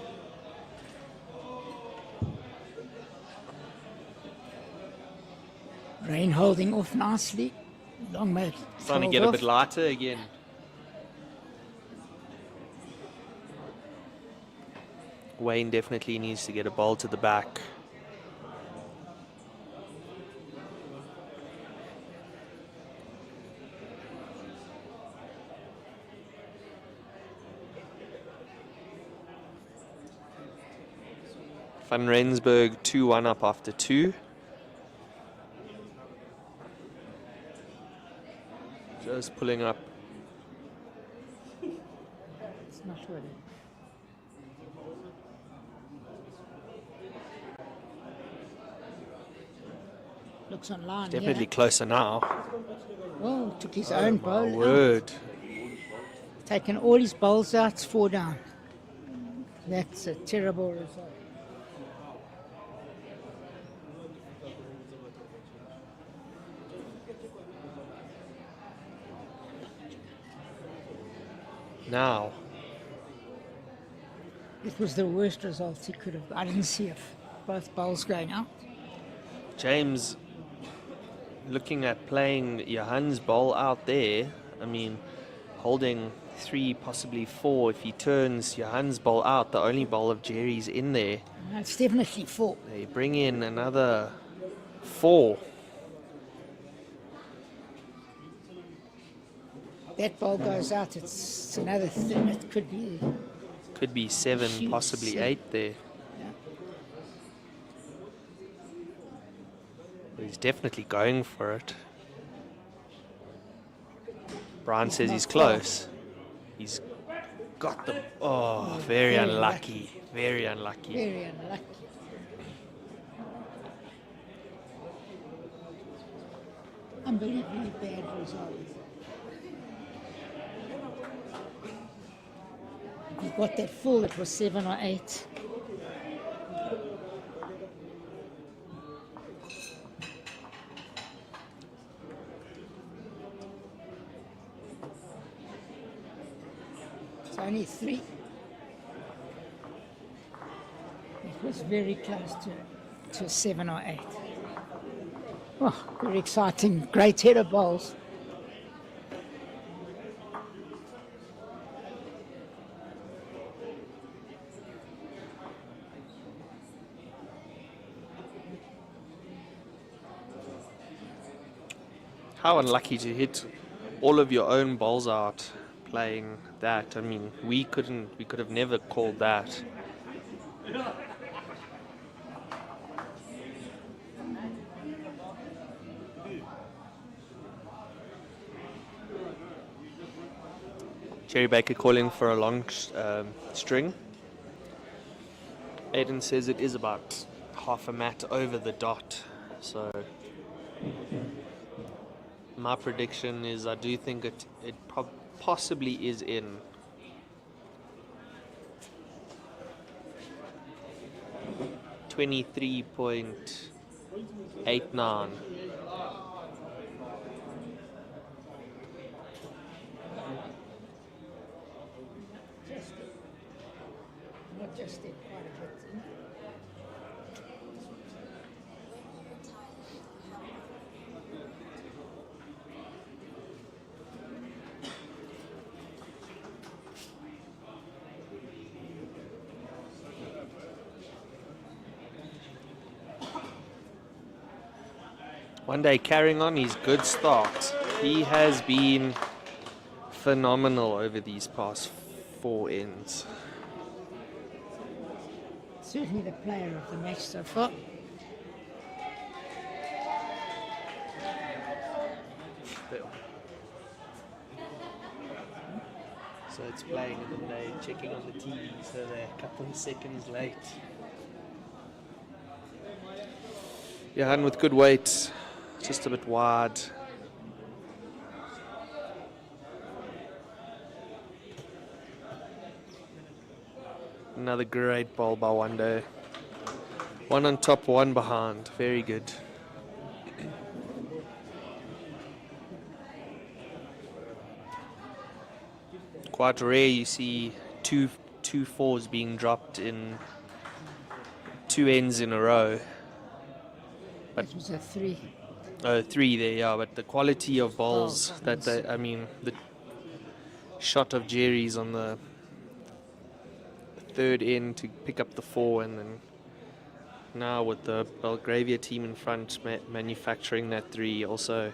Rain holding off nicely. Long mate. Starting to get a bit lighter again. Wayne definitely needs to get a ball to the back. Van Rensburg 2-1 up after 2. Just pulling up. It's not really. Looks online. Definitely Yeah. closer now. Oh, took his own bowl. My out. word. Taken all his bowls out, it's 4 down. That's a terrible result. Now. It was the worst result he could have. I didn't see both bowls going out. James looking at playing Johan's ball out there. I mean, holding 3, possibly 4. If he turns Johan's ball out, the only ball of Jerry's in there. It's definitely 4. They bring in another 4. That ball goes out, it's another thing. It Could be 7, Shoot, possibly 7. 8 there. Yeah. He's definitely going for it. Brian says he's close. He's got the... Oh, very Very unlucky. Very unlucky. very unlucky. Unbelievably bad result. If he got that full, it was 7 or 8. It's only 3. It was very close to 7 or 8. Oh, very exciting. Great header bowls. How unlucky to hit all of your own balls out playing that. I mean, we could have never called that. Jerry Baker calling for a long string. Aiden says it is about half a mat over the dot. So my prediction is I do think it possibly is in. .89. Not just did quite a bit. One day carrying on his good start. He has been phenomenal over these past 4 ends. Certainly the player of the match so far. So it's playing and then they're checking on the TV, so they're a couple of seconds late. Johan with good weight, just a bit wide. Another great ball by Wando. One on top, one behind. Very good. Quite rare you see two fours being dropped in 2 ends in a row. It was a 3. Oh, 3 there, yeah, but the quality of balls Balls, that they, I mean, the shot of Jerry's on the 3rd end to pick up the 4, and then now with the Belgravia team in front manufacturing that 3 also.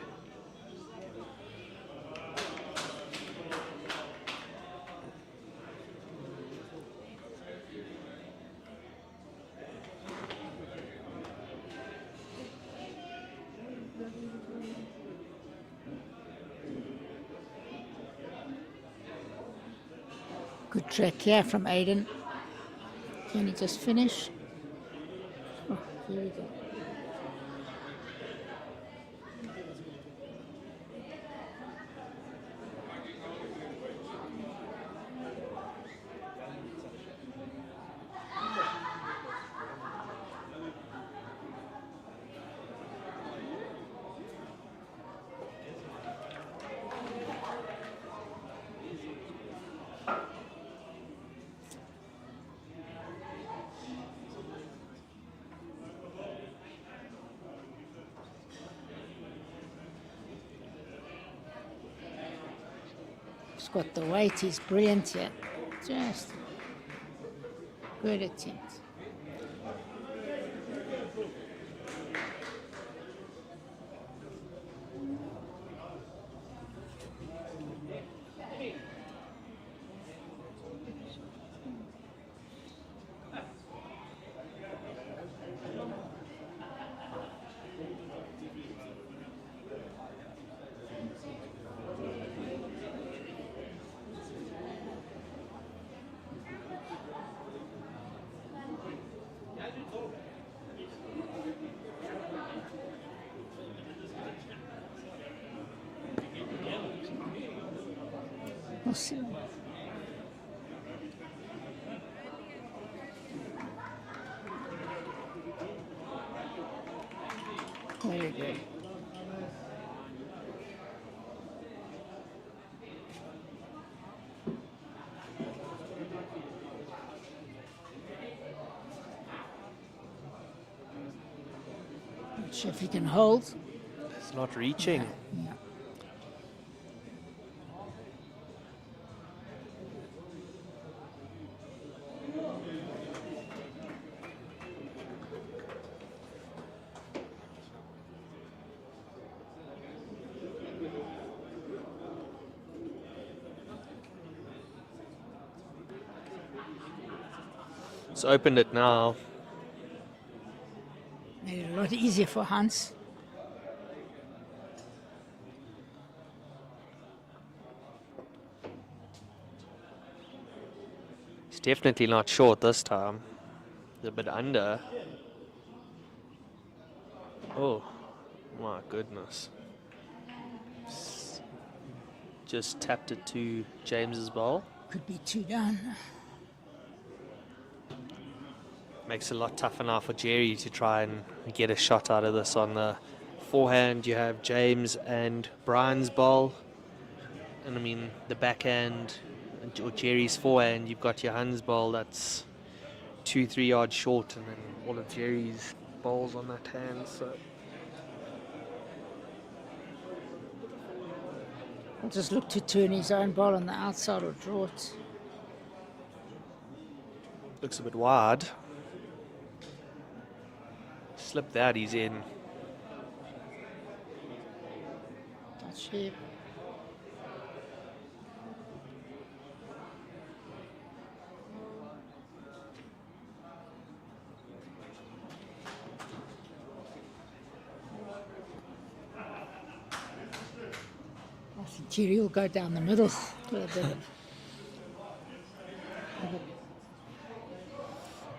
Good track here from Aiden. Can he just finish? Oh, very good. He's got the weight, he's brilliant here. Just good attempt. We'll see. Very good. Not sure if he can hold. It's not reaching. Yeah. It's opened it now. Made it a lot easier for Hans. It's definitely not short this time. It's a bit under. Oh, my goodness. Just tapped it to James's ball. Could be 2 down. Makes it a lot tougher now for Jerry to try and get a shot out of this. On the forehand, you have James and Brian's ball. And I mean, the backhand, or Jerry's forehand, you've got Johan's ball that's 2-3 yards short, and then all of Jerry's balls on that hand. So I'll just look to turn his own ball on the outside or draw it. looks a bit wide. Slip that, he's in. Chip. I think Jerry will go down the middle with a bit of.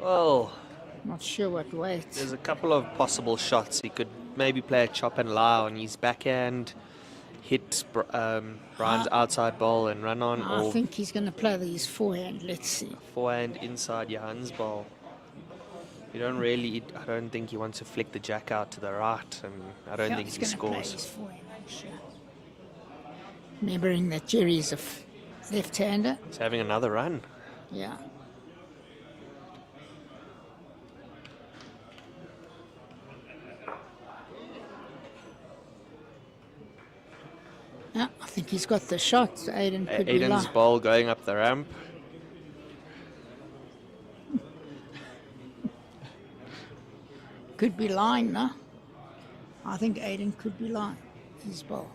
Well, Not sure what weight. there's a couple of possible shots. He could maybe play a chop and lie on his backhand, hit Brian's outside ball and run on, I or think he's going to play his forehand. Let's see. forehand inside Johan's ball. You don't really. I don't think he wants to flick the jack out to the right, and I don't think he he's going to play scores. his forehand, I'm sure. Remembering that Jerry's a left-hander. He's having another run. Yeah. Yeah, I think he's got the shot. Aiden could be Aiden's live. ball going up the ramp. Could be lying, no? I think Aiden could be lying. His ball.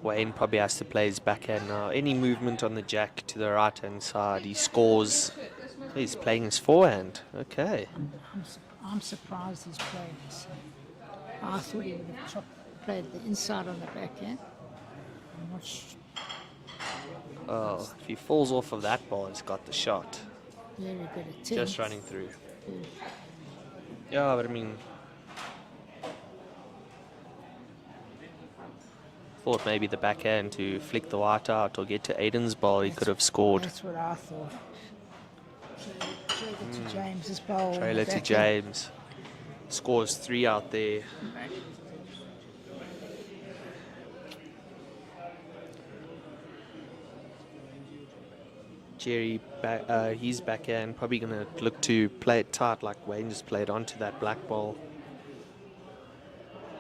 Wayne probably has to play his backhand now. Any movement on the jack to the right hand side, he scores. He's playing his forehand. Okay. I'm surprised he's playing this. I thought he would have played the inside on the backhand. I'm not sure. Oh, if he falls off of that ball, he's got the shot. Very good attempt. Just running through. Good. Yeah, but I mean, thought maybe the backhand to flick the white out or get to Aiden's ball, he could have scored. That's what I thought. Trailer to James's bowl. on the Trailer to backhand. James. Scores 3 out there. Jerry, his backhand, probably going to look to play it tight like Wayne just played onto that black ball.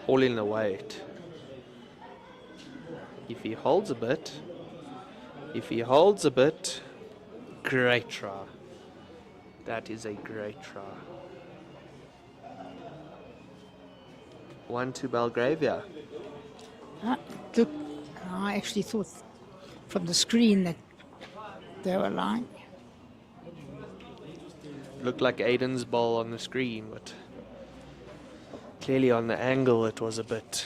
All in the weight. If he holds a bit, great try. That is a great try. 1-2 Belgravia. Look, I actually thought from the screen that they were lying. Looked like Aiden's ball on the screen, but clearly on the angle it was a bit.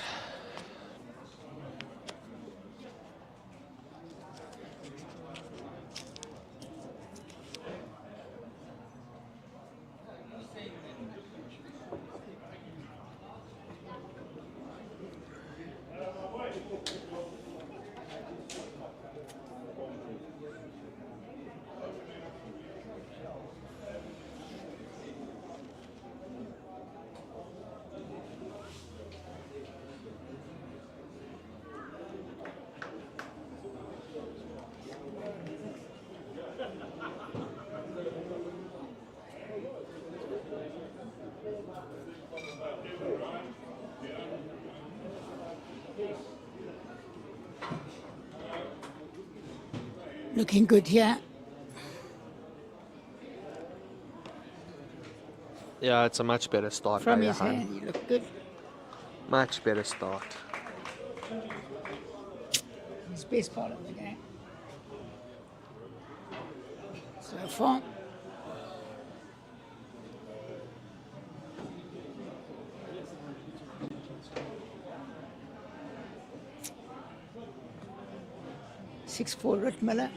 Looking good here. Yeah, it's a much better start From by his Johan. hand, he looked good. Much better start. His best part of the game. So far. Six four Rittmiller.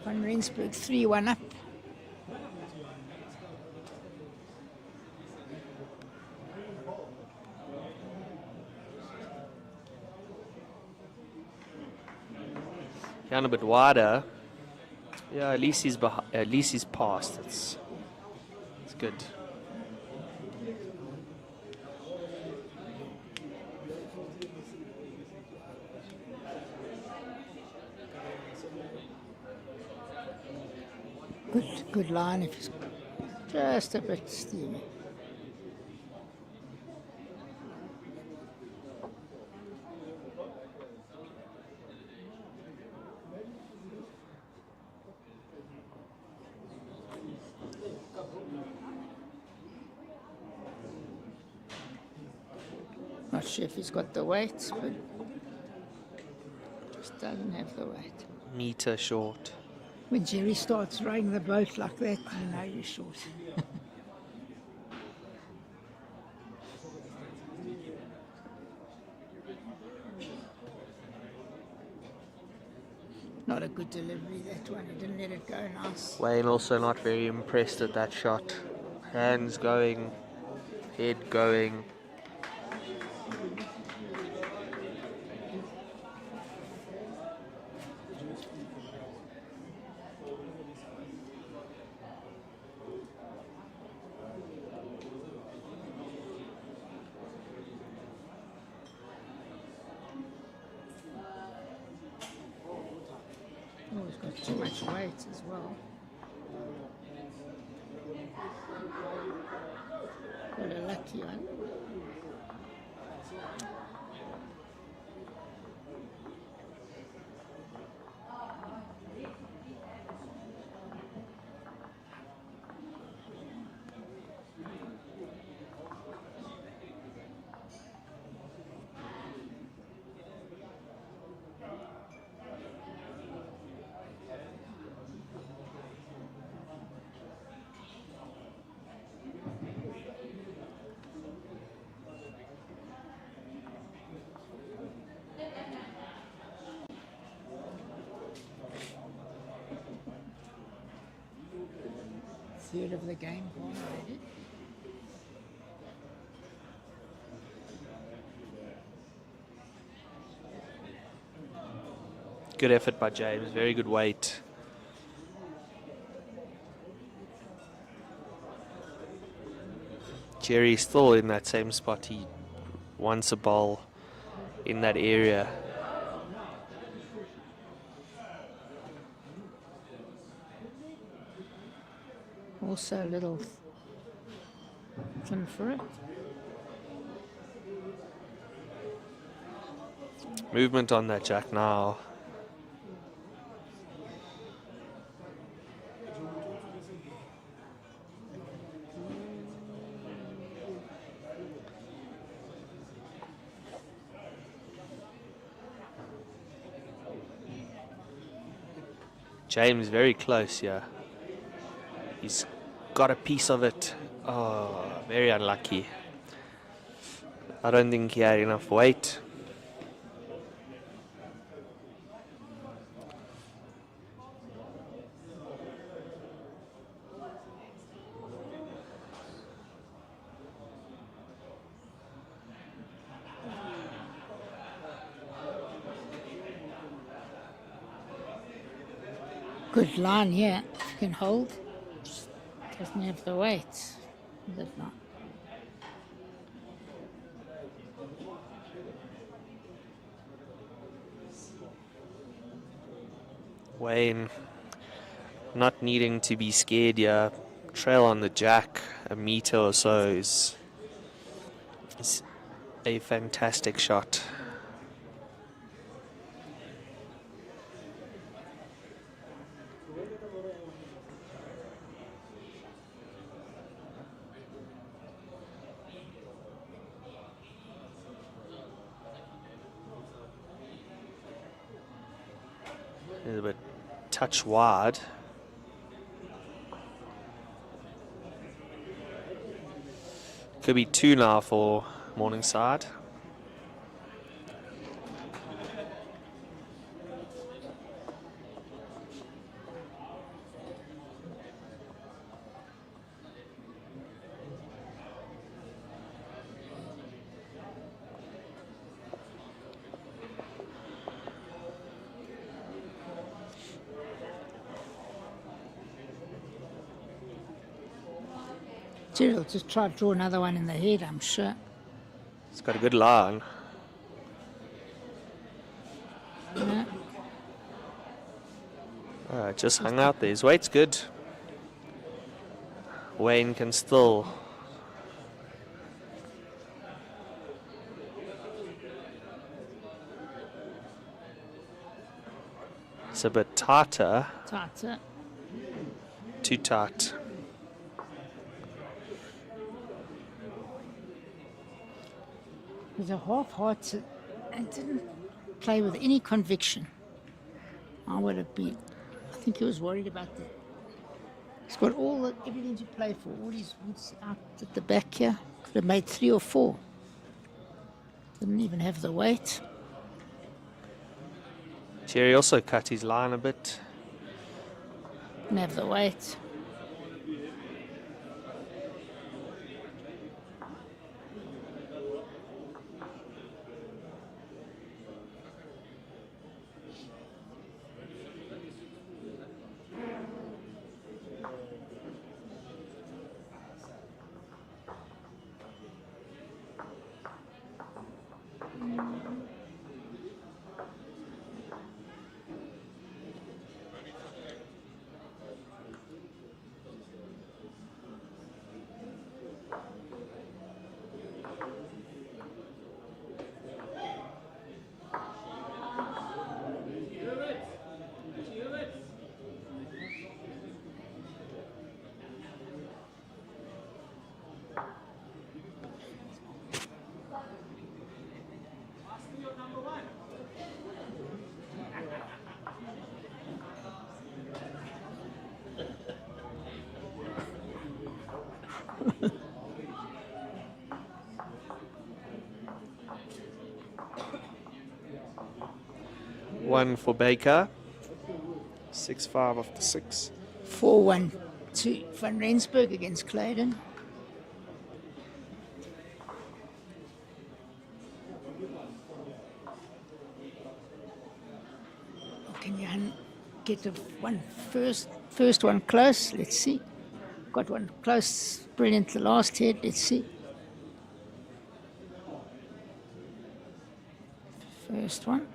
Van Rensburg 3-1 up. Down a bit wider. Yeah, at least he's past. It's good. Good line if he's just a bit steamy. not sure if he's got the weight, but just doesn't have the weight. Meter short. When Jerry starts rowing the boat like that, you know you're short. Not a good delivery, that one. He didn't let it go nice. Wayne also not very impressed at that shot. Hands going, head going. Oh, he's got too much weight as well. Got a lucky one. Third of the game gone already. Good effort by James, very good weight. Jerry's still in that same spot. He wants a ball in that area. Also a little thin for it. Movement on that jack now. James very close here. He's got a piece of it. Oh, very unlucky. I don't think he had enough weight. Good line here, if you can hold. Just doesn't have the weight. Does not. Wayne not needing to be scared here. Trail on the jack, a meter or so is a fantastic shot. A bit touch wide. Could be two now for Morningside. Gerald just try to draw another one in the head, I'm sure. It's got a good line. No. Alright, just hung out there. His weight's good. Wayne can still it's a bit tighter. Tighter. Too tight. was a half-hearted and didn't play with any conviction. I would have been. I think he was worried about that. He's got everything to play for. All his woods out at the back here. Could have made 3 or 4. Didn't even have the weight. Jerry also cut his line a bit. Didn't have the weight. One for Baker. 6-5 off the 6. 4-1 to Van Rensburg against Clayton. Can you get the first one close? Let's see. Got one close. Brilliant. The last head. Let's see. First one.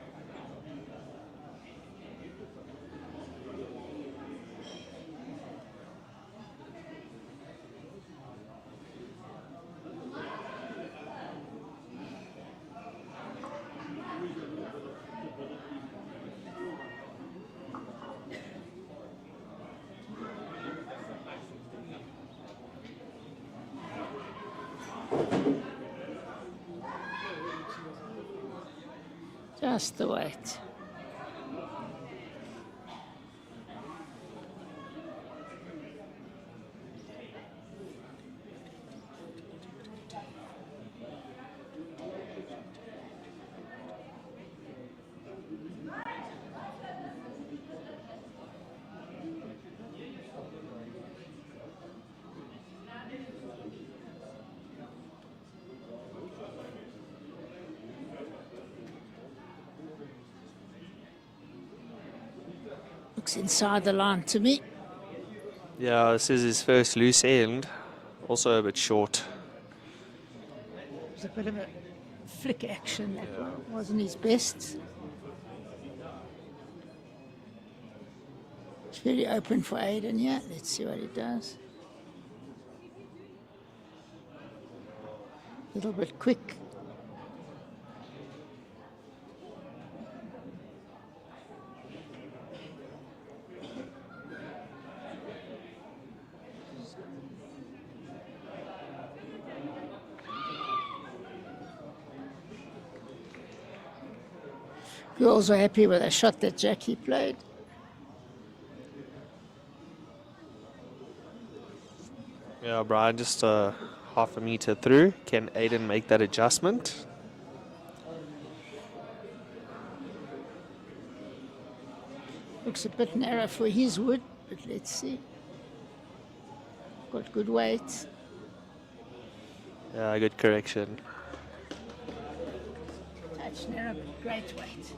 Just the weight. Looks inside the line to me. Yeah, this is his first loose end. Also a bit short. It was a bit of a flick action. That wasn't his best. It's very open for Aiden here. Let's see what he does. A little bit quick. Girls are happy with a shot that Jackie played. Yeah, Brian, just half a meter through. Can Aiden make that adjustment? Looks a bit narrow for his wood, but let's see. Got good weight. Yeah, good correction. Touch narrow, but great weight.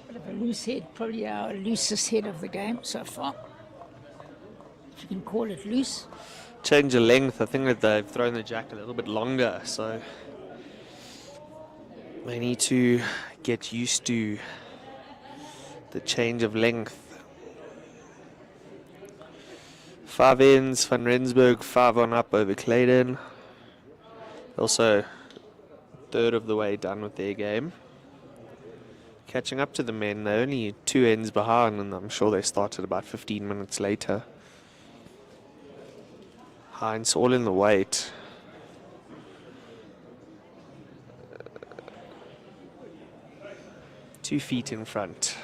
Bit of a loose head, probably our loosest head of the game so far. If you can call it loose. Change the length. I think that they've thrown the jack a little bit longer, so they need to get used to the change of length. 5 ends, Van Rensburg, 5 on up over Clayton. Also, third of the way done with their game. Catching up to the men, they're only 2 ends behind, and I'm sure they started about 15 minutes later. Heinz all in the weight. Two feet in front.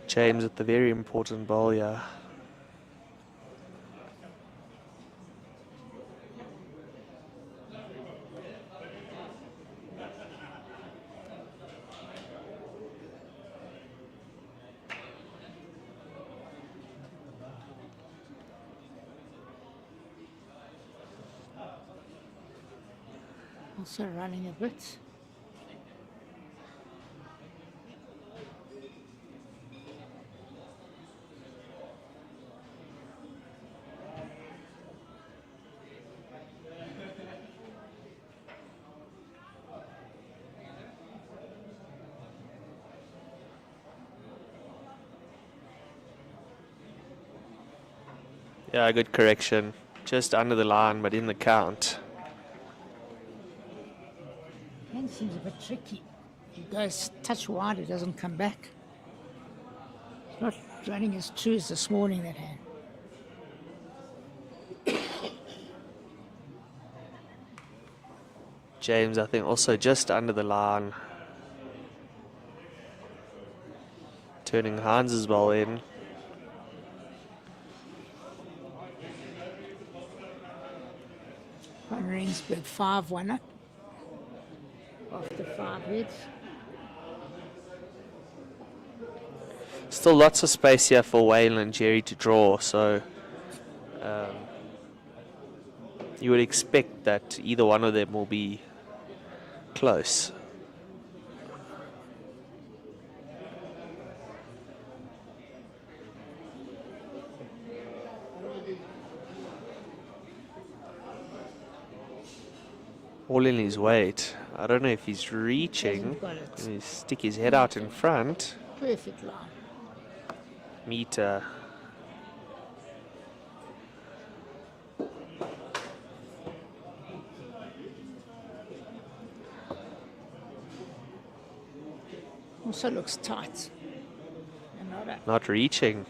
James at the very important ball here. Also running a bit. Yeah, good correction. Just under the line, but in the count. Hand seems a bit tricky. He goes touch wide, it doesn't come back. It's not running as true as this morning, that hand. James, I think, also just under the line. Turning Hans's ball in. Van Rensburg 5-1 up. After 5 hits. Still lots of space here for Wayne and Jerry to draw, so you would expect that either one of them will be close. All in his weight. I don't know if he's reaching. Hasn't got it. Can he stick his head out in front? Perfect line. Meter. Also looks tight. And not a- Not reaching.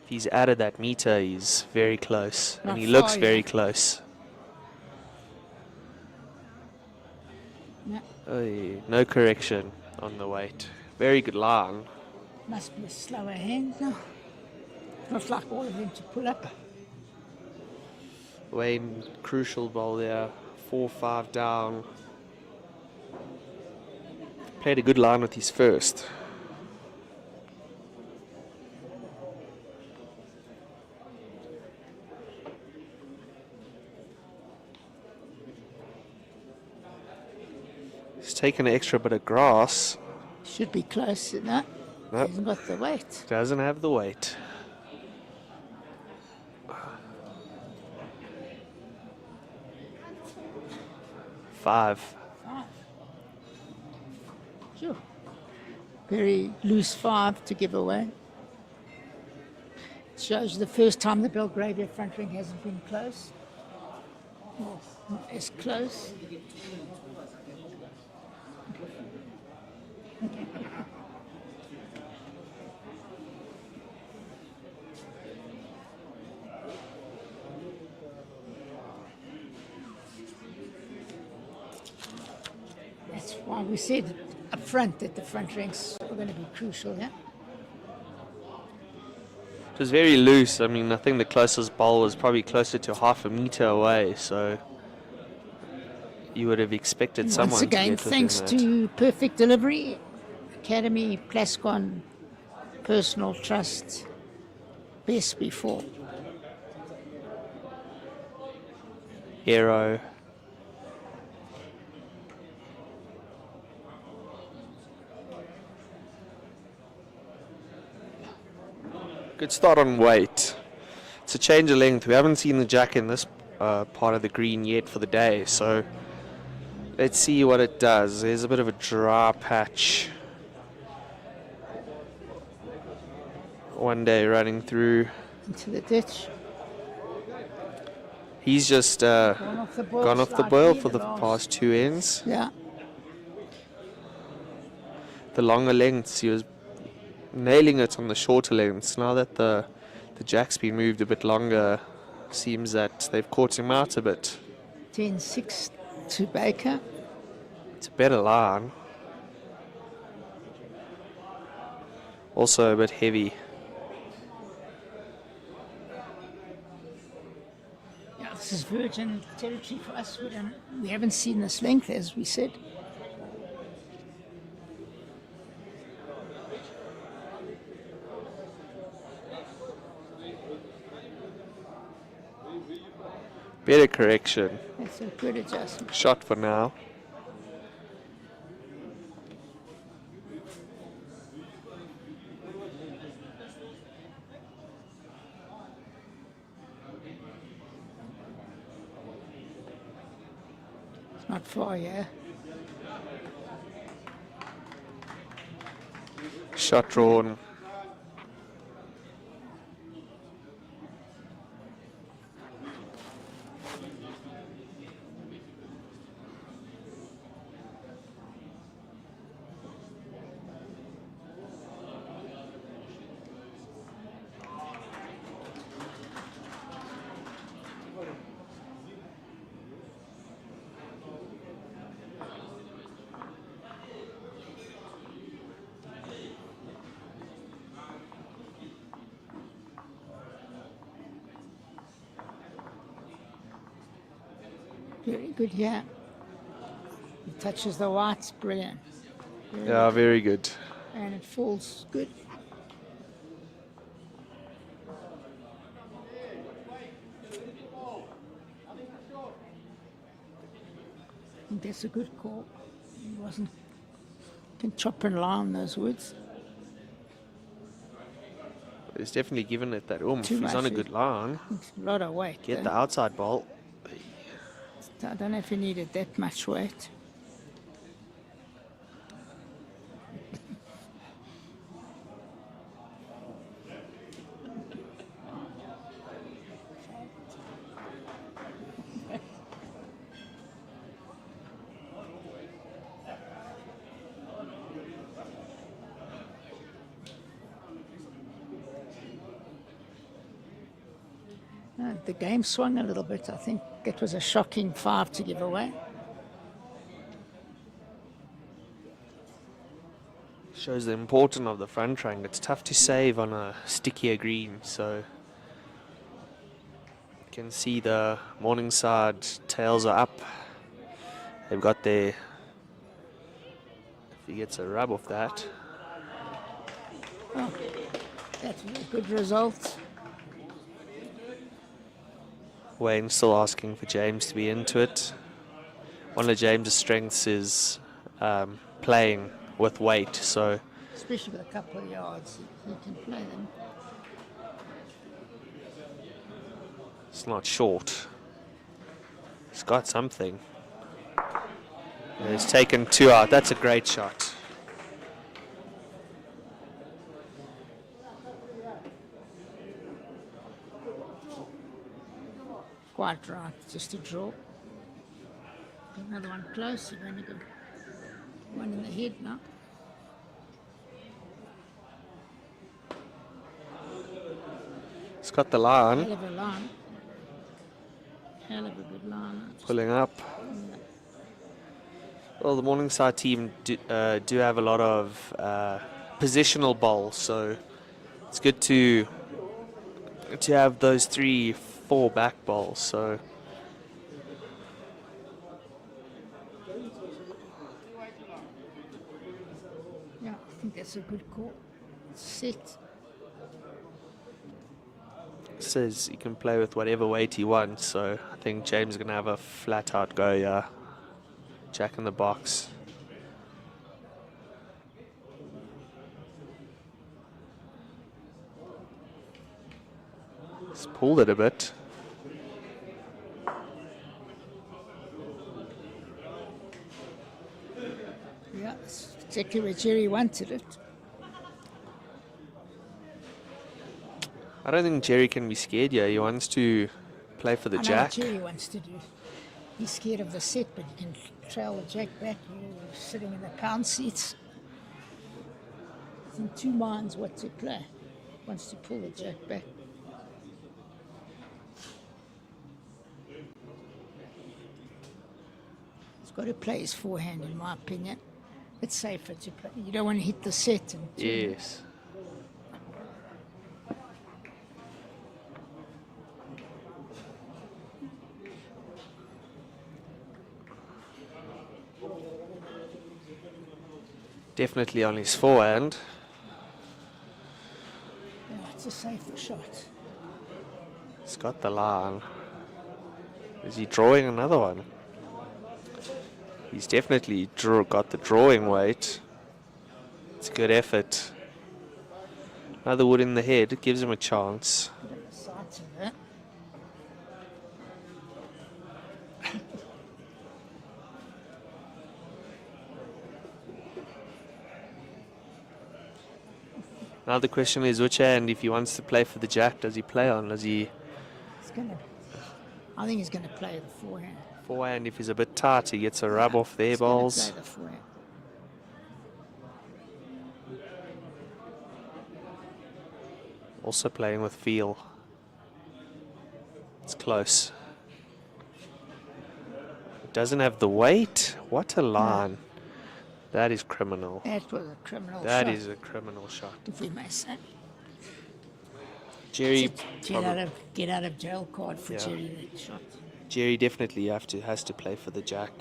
If he's added that meter, he's very close. Not And he looks far, very yeah. close. No, Oy, no correction on the weight. Very good line. must be a slower hand now. Not like all of them to pull up. Wayne, crucial ball there. 4-5 down. Played a good line with his first. He's taken an extra bit of grass. Should be close, no? Nope. Hasn't got the weight. Doesn't have the weight. Five. 5. Sure. Very loose 5 to give away. Shows the first time the Belgravia front ring hasn't been close. Well, not as close. That's why we said up front that the front ranks are going to be crucial, yeah? It was very loose. I mean, I think the closest ball was probably closer to half a meter away, so you would have expected someone Once to again, get within thanks that. to Perfect Delivery, Academy, Plascon, Personal Trust, Best Before. Hero. Good start on weight. It's a change of length. We haven't seen the jack in this part of the green yet for the day, so let's see what it does. There's a bit of a dry patch. One day running through. Into the ditch. He's just Gone off the boil, gone off the slightly, boil for the last- past 2 ends. Yeah. The longer lengths, he was nailing it on the shorter lengths. Now that the jack's been moved a bit longer, seems that they've caught him out a bit. 10-6 to Baker. It's a better line. Also a bit heavy. Yeah, this is virgin territory for us. We haven't seen this length, as we said. Better correction. That's a good adjustment. Shot for now. It's not far, yeah. Shot drawn. Very good, yeah. He touches the whites, brilliant. Yeah, very good. And it falls good. I think that's a good call. He wasn't. Can chop and line those woods. He's definitely given it that oomph. Too He's on a much, good line. It's a lot of weight. Get though. the outside ball. I don't know if he needed that much weight. The game swung a little bit. I think it was a shocking 5 to give away. Shows the importance of the front rank. It's tough to save on a stickier green, so you can see the Morningside tails are up. They've got their, if he gets a rub off that. Oh, that's a good result. Wayne's still asking for James to be into it. One of James's strengths is playing with weight, so Especially with a couple of yards, he can play them. it's not short. He's got something. And he's taken 2 out. That's a great shot. Quite right, just a draw. Another one close, you've only got one in the head now. He's got the Hell line of a line. Hell of a good line. pulling up. Well, the Morningside team do have a lot of positional bowls, so it's good to have those 3-4 back bowls. So Yeah, I think that's a good call. Set. says he can play with whatever weight he wants. So I think James is going to have a flat out go. Yeah, jack in the box. pulled it a bit. Yeah, that's exactly where Jerry wanted it. I don't think Jerry can be scared here. He wants to play for the I know jack. what Jerry wants to do. He's scared of the set, but you can trail the jack back. You're sitting in the pound seats. He's in two minds what to play. Wants to pull the jack back. He's got to play his forehand, in my opinion. It's safer to play. You don't want to hit the set. And Yes. Definitely on his forehand. yeah, it's a safer shot. He's got the line. Is he drawing another one? He's definitely got the drawing weight. It's a good effort. Another wood in the head gives him a chance. Bit of a side to that. Now the question is which hand, if he wants to play for the jack, does he play on? Does he I think he's going to play the forehand. forehand? If he's a bit tight, he gets a rub off their He's gonna balls. play the forehand. Also playing with feel. It's close. Doesn't have the weight. What a line. That is criminal. That was a criminal That shot, is a criminal shot. if we may say. Jerry, Get out of jail card for Yeah. Jerry that shot. Jerry definitely has to play for the jack.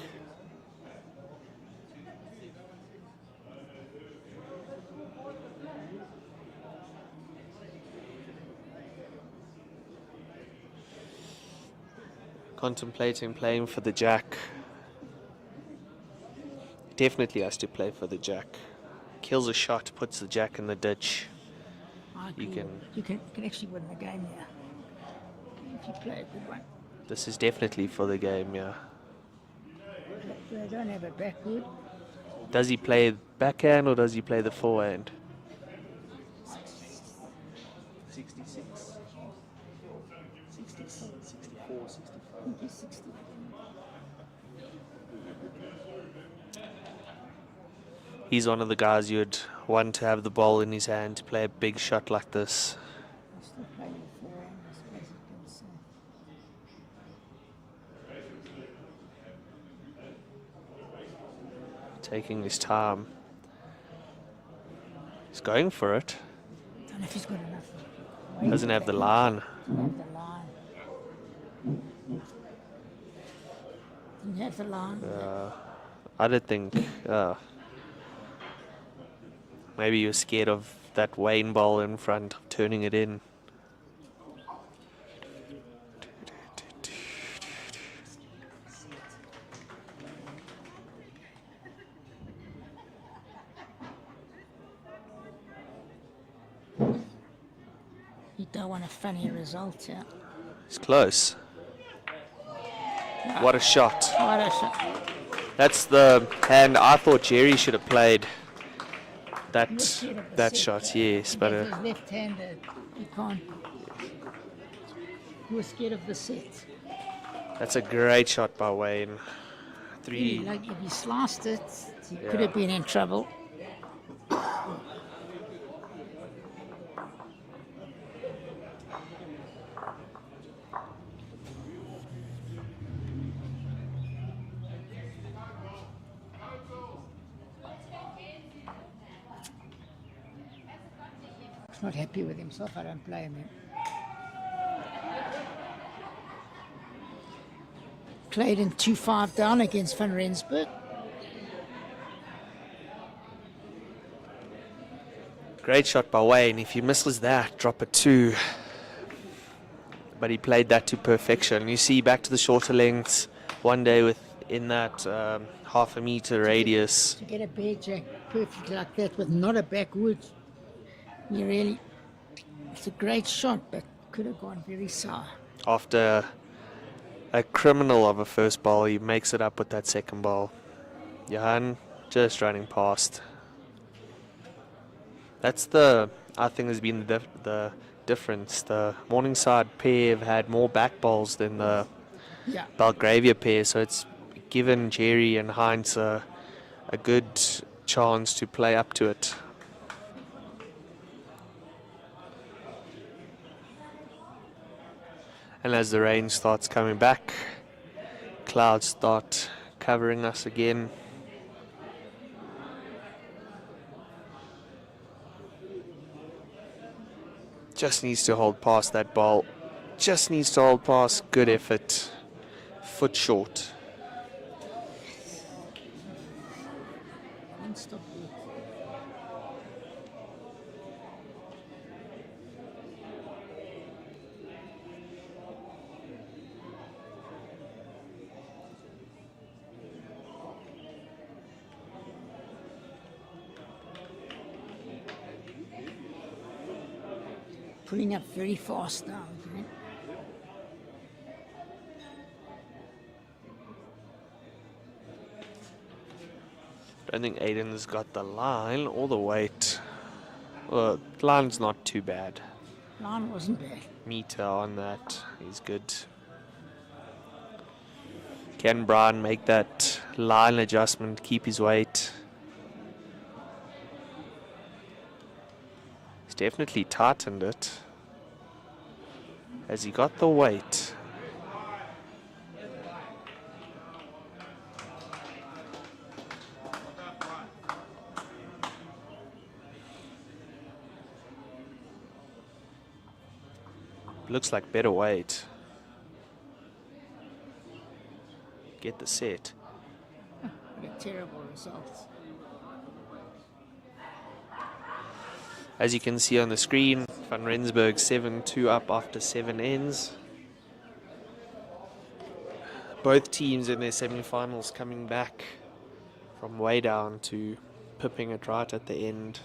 Contemplating playing for the jack. Definitely has to play for the jack. Kills a shot, puts the jack in the ditch. I You agree. can- You can actually win the game here if you play a good one. This is definitely for the game, yeah. They don't have a backwood. Does he play backhand or does he play the forehand? 66. 64, 64, 65. I think he's 60. He's one of the guys you'd want to have the ball in his hand to play a big shot like this. I'm still playing the forehand, I suppose you can say. Taking his time. He's going for it. Don't know if he's got enough. weight Doesn't have the line. Didn't have the line. Didn't have the line. I don't think. Maybe you're scared of that Wayne ball in front, turning it in. You don't want a funny result here. It's close. What a shot. What a shot. That's the hand I thought Jerry should have played. He was scared of the That set, shot, yeah. yes, but He's left-handed. He can't. He was scared of the set. that's a great shot by Wayne. Really, Three. like if he sliced it, he could Yeah. have been in trouble. He's not happy with himself. I don't blame him. Played in 2-5 down against Van Rensburg. Great shot by Wayne. If he misses that, drop a 2. But he played that to perfection. You see, back to the shorter lengths. One day within that half a meter radius. To get a bear jack perfect like that with not a backwood, it's a great shot, but could have gone very sour. After a criminal of a first bowl, he makes it up with that second bowl. Johan just running past. That's I think has been the difference. The Morningside pair have had more back bowls than the Yeah. Belgravia pair, so it's given Jerry and Heinz a good chance to play up to it. And as the rain starts coming back, clouds start covering us again. Just needs to hold past that ball. Just needs to hold past. Good effort. Foot short. Can't stop it. Pulling up very fast now. Okay? I don't think Aiden's got the line or the weight. Well, line's not too bad. Line wasn't bad. Meter on that is good. Can Brian make that line adjustment, keep his weight? He's definitely tightened it. Has he got the weight? Looks like better weight. Get the set. What a terrible result. As you can see on the screen, Van Rensburg 7-2 up after 7 ends. Both teams in their semi-finals coming back from way down to pipping it right at the end.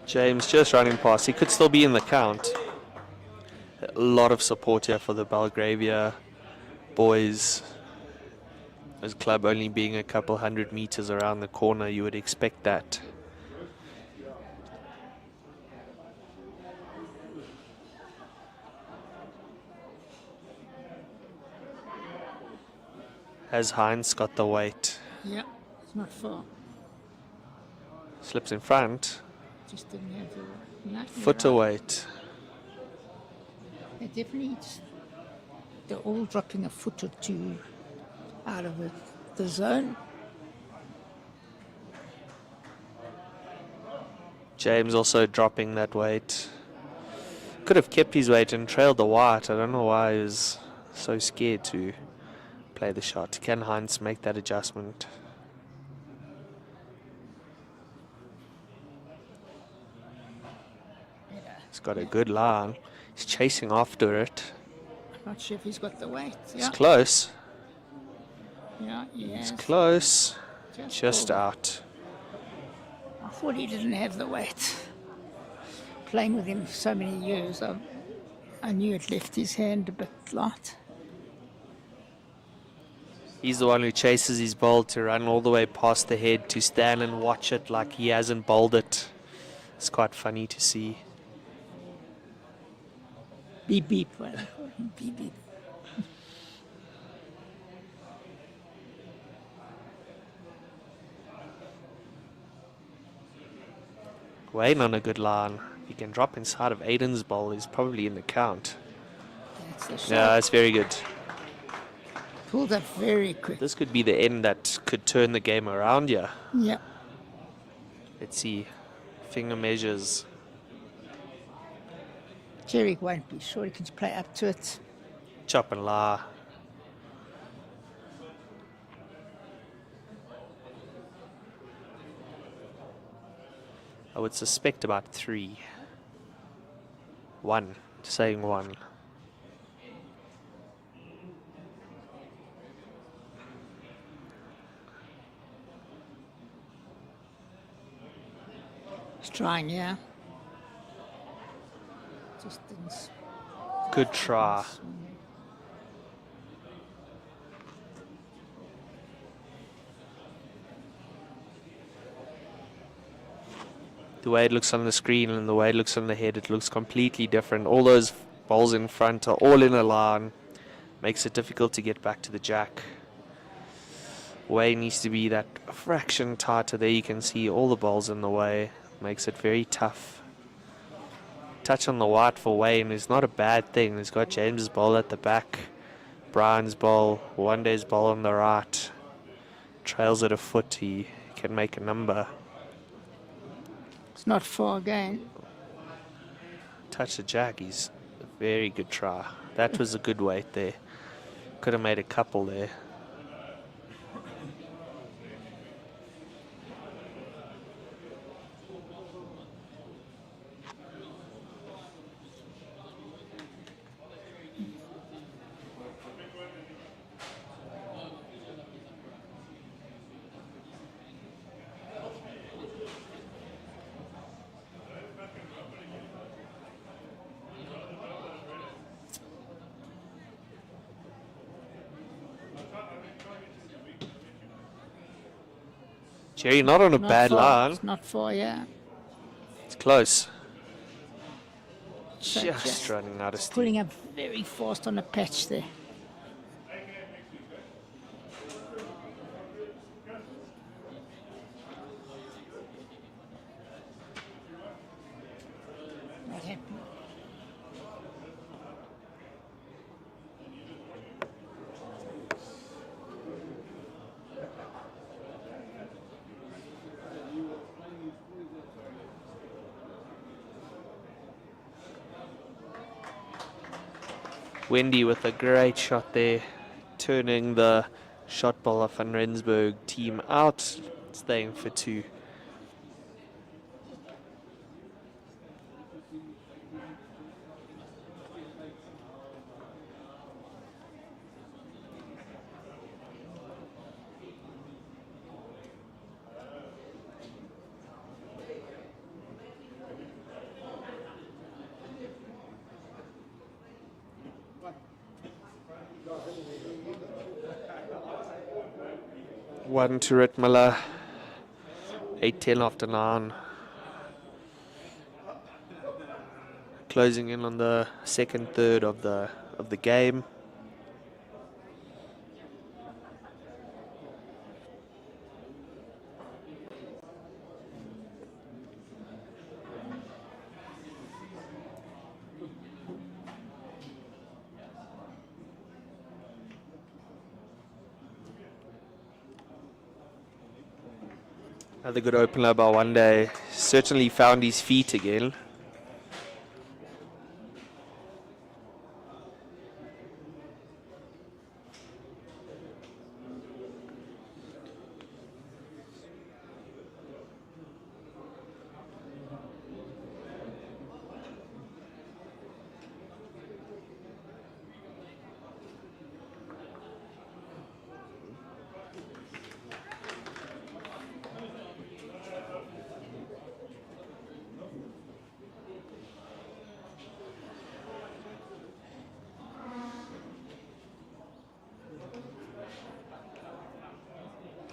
James just running past. He could still be in the count. A lot of support here for the Belgravia boys. As club only being a couple 100 meters around the corner, you would expect that. Has Heinz got the weight? Yeah, it's not far. Slips in front. Just didn't have the nothing Foot right. weight. They definitely, they're all dropping a foot or two out of the zone. James also dropping that weight. Could have kept his weight and trailed the white. I don't know why he was so scared to play the shot. Can Heinz make that adjustment? He's got a good line. He's chasing after it. Not sure if he's got the weight. It's Yeah, close. yeah, yes. It's close. Just over. out. I thought he didn't have the weight. Playing with him so many years, I knew it left his hand a bit light. He's the one who chases his ball to run all the way past the head to stand and watch it like he hasn't bowled it. It's quite funny to see. Beep beep, what I call him, beep beep. Wayne on a good line. If he can drop inside of Aiden's bowl, he's probably in the count. That's the shot. Yeah, it's very good. Pulled up very quick. This could be the end that could turn the game around here. Yeah. Let's see. Finger measures. Jerry won't be sure he can play up to it. Chop and la. I would suspect about 3. 1. Saying 1. He's trying, yeah. Just didn't. Good try. The way it looks on the screen and the way it looks on the head, it looks completely different. All those balls in front are all in a line. Makes it difficult to get back to the jack. Way needs to be that fraction tighter. There you can see all the balls in the way. Makes it very tough. Touch on the white for Wayne is not a bad thing. He's got James's ball at the back. Brian's ball. One day's ball on the right. Trails at a foot. He can make a number. It's not far again. Touch the jack. He's a very good try. That was a good weight there. Could have made a couple there. Jerry, not on a Not bad far. line. It's not far, yeah. It's close. So Just running out of steam. pulling up very fast on the patch there. What happened? Wendy with a great shot there, turning the shotballer van Rensburg team out, staying for 2. One to Ritmiller, 8:10 after 9. Closing in on the second third of the game. Another good opener by One Day. Certainly found his feet again.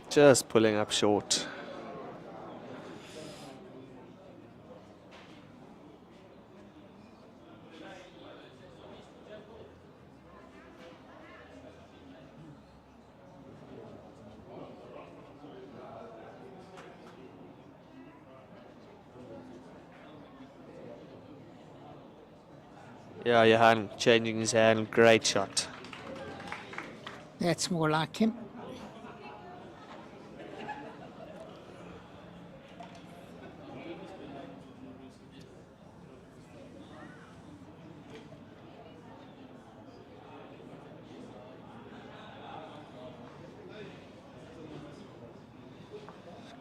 Just pulling up short. Yeah, Johan changing his hand. Great shot. That's more like him.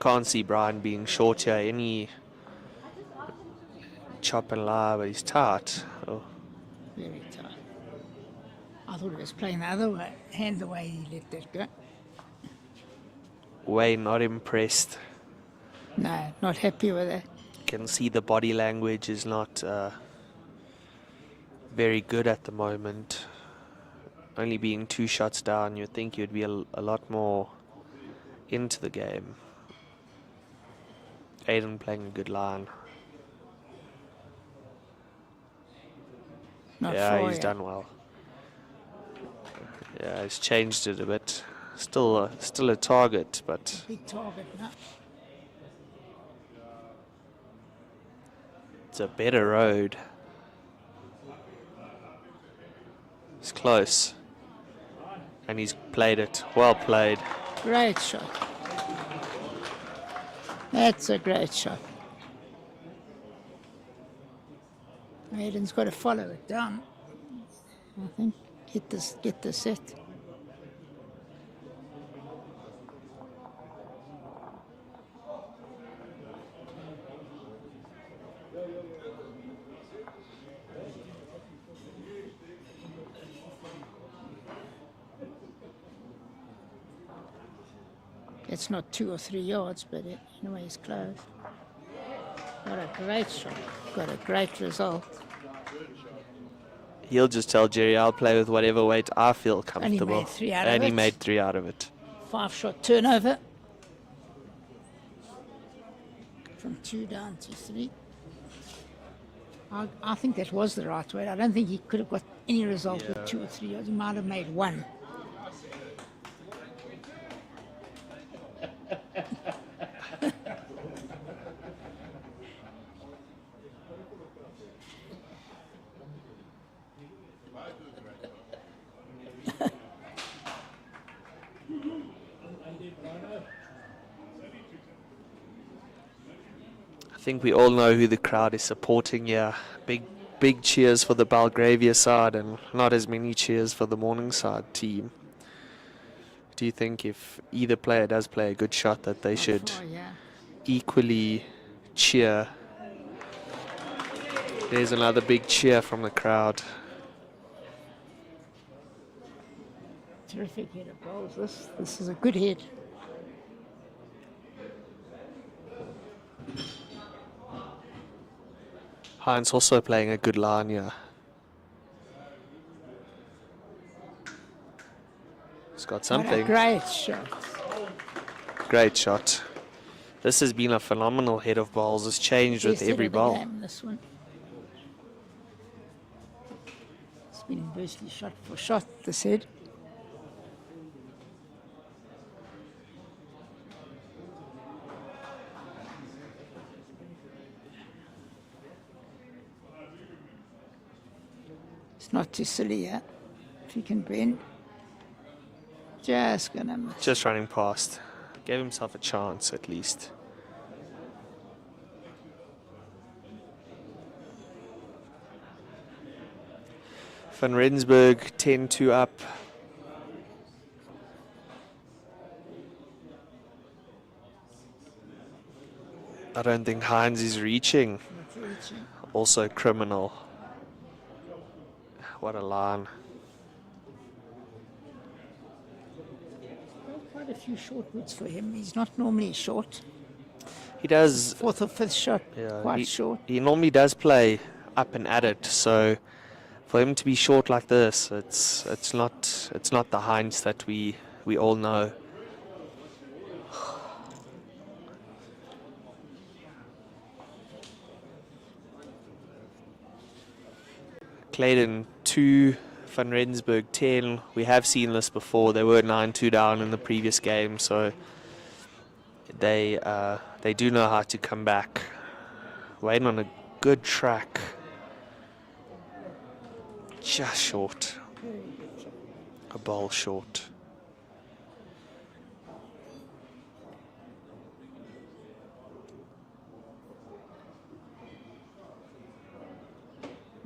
Can't see Brian being short here. Any chop and lie, but he's tight. Oh, Very tight. I thought he was playing the other way, hand the way he let that go. Wayne not impressed. No, not happy with that. Can see the body language is not very good at the moment. Only being 2 shots down, you'd think you'd be a lot more into the game. Aiden playing a good line. Not Yeah, far he's yet. done well. Yeah, he's changed it a bit. Still a target, but Big target now. it's a better road. It's close. And he's played it. Well played. Great shot. That's a great shot. Aiden's got to follow it down. I think get the set. It's not 2 or 3 yards, but anyway, he's close. Got a great shot. Got a great result. He'll just tell Jerry, I'll play with whatever weight I feel comfortable. made 3 out of And he it. made 3 out of it. 5-shot turnover. From 2 down to 3. I think that was the right way. I don't think he could have got any result with 2 or 3 yards. He might have made 1. I think we all know who the crowd is supporting here. Big cheers for the Belgravia side and not as many cheers for the Morningside team. Do you think if either player does play a good shot that they should Oh, yeah. equally cheer? There's another big cheer from the crowd. Terrific head of bowls. This is a good head. Heinz also playing a good line here. He's got What a something. great shot. Great shot. This has been a phenomenal head of bowls. It's changed with Best head every of the bowl. game, this one. It's been inversely shot for shot, this head. It's not too silly yet. If he can bend. Just gonna miss. Just running past. Gave himself a chance at least. Van Rensburg 10-2 up. I don't think Heinz is reaching. Not reaching. Also criminal. What a line. Quite a few short woods for him. He's not normally short. He does. 4th or 5th shot, quite short. He normally does play up and at it, so for him to be short like this, it's not the Heinz that we all know. Clayton 2, Van Rensburg 10. We have seen this before. They were 9-2 down in the previous game, so they do know how to come back. Waiting on a good track. Just short. A bowl short.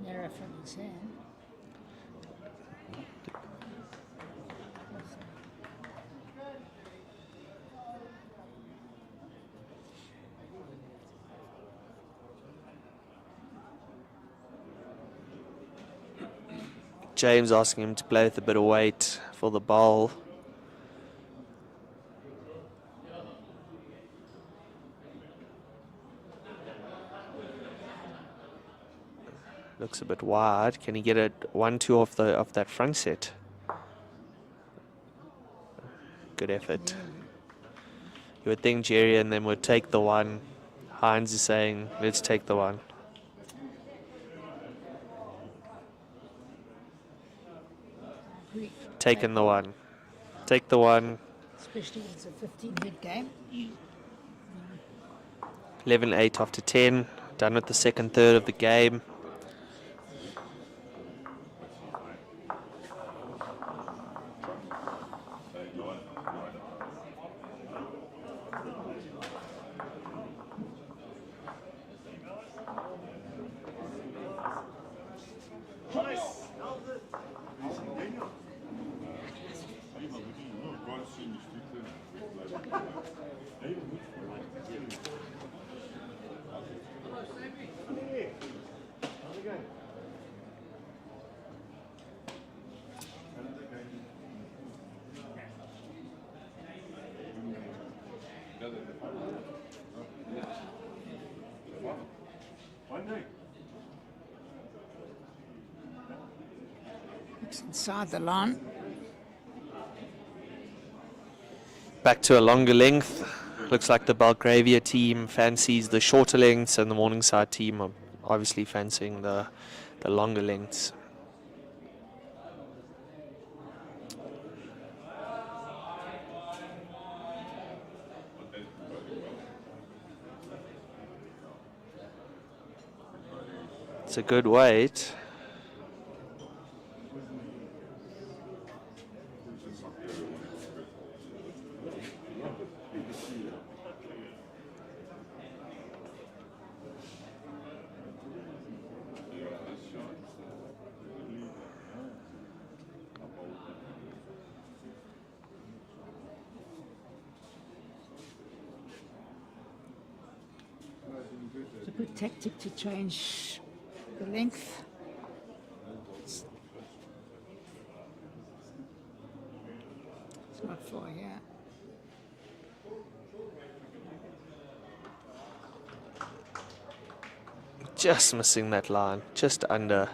Narrow from his hand. James asking him to play with a bit of weight for the bowl. Looks a bit wide. Can he get a 1-2 off that front set? Good effort. You would think Jerry and them would take the one. Hines is saying, let's take the one. Taking the one. Take the one. Especially when it's a 15-hit game. 11-8 after 10. Done with the second third of the game. It's inside the line. Back to a longer length. Looks like the Belgravia team fancies the shorter lengths, and the Morningside team are obviously fancying the longer lengths. It's a good weight. It's a good tactic to change the length. It's not far here. Just missing that line, just under.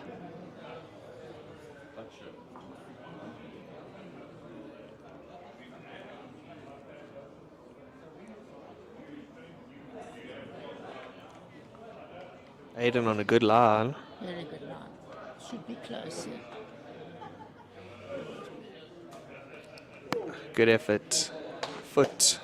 Aiden on a good line. Very good line. Should be close here. Good effort. Foot.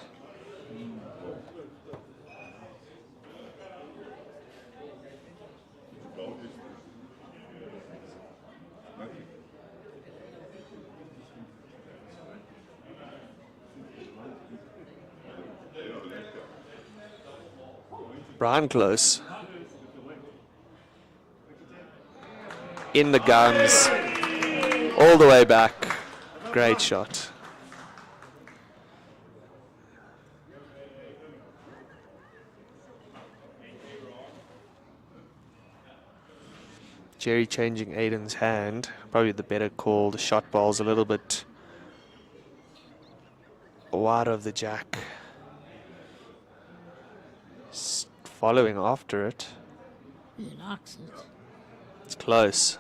Brian close. In the guns. All the way back. Great shot. Jerry changing Aiden's hand. Probably the better call. The shot ball's a little bit wide of the jack. Following after it. He likes it. It's close.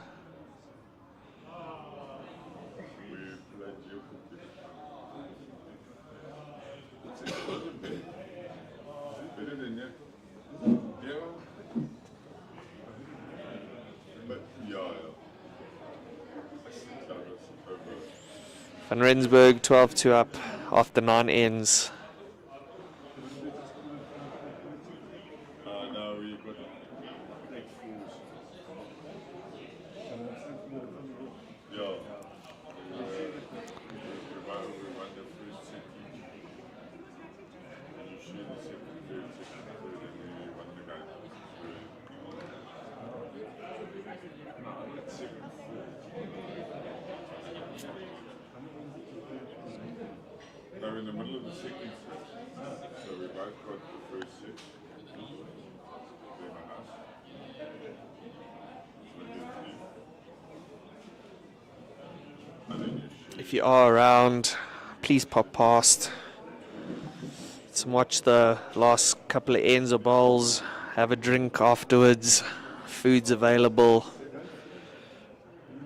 Van Rensburg 12-2 up after 9 ends. They're in the middle of the second set, so we both got the first set. Them and us. So If you are around, please pop past. Let's watch the last couple of ends of bowls. Have a drink afterwards. Food's available.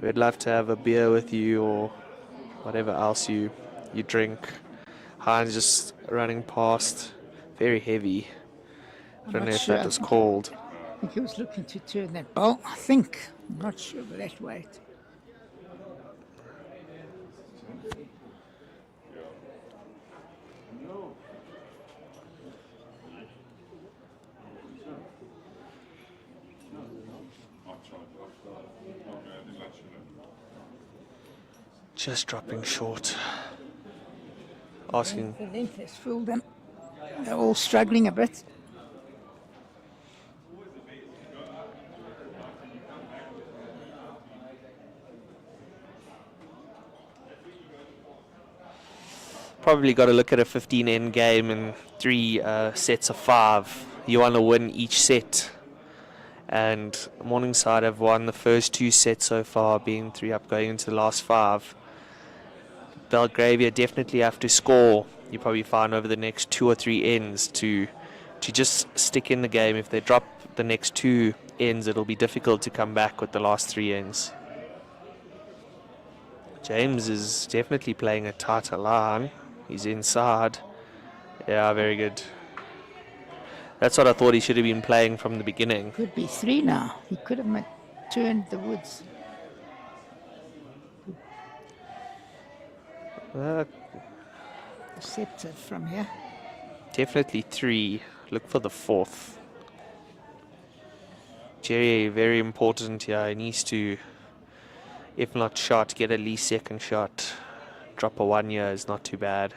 We'd love to have a beer with you or whatever else you drink. Heinz just running past. Very heavy. I don't know if that was cold. I think he was looking to turn that bowl. I think. I'm not sure, but let's wait. Just dropping short. Asking. The length has fooled them. They're all struggling a bit. Probably got to look at a 15 end game in 3 sets of 5. You want to win each set. And Morningside have won the first 2 sets so far, being 3 up going into the last 5. Belgravia definitely have to score. You probably find over the next 2 or 3 ends to just stick in the game. If they drop the next 2 ends, it'll be difficult to come back with the last 3 ends. James is definitely playing a tighter line. He's inside. Yeah, very good. That's what I thought he should have been playing from the beginning. Could be 3 now. He could have turned the woods. Accepted from here. Definitely 3. Look for the 4th. Jerry, very important here. He needs to, if not shot, get at least second shot. Drop a 1 here is not too bad.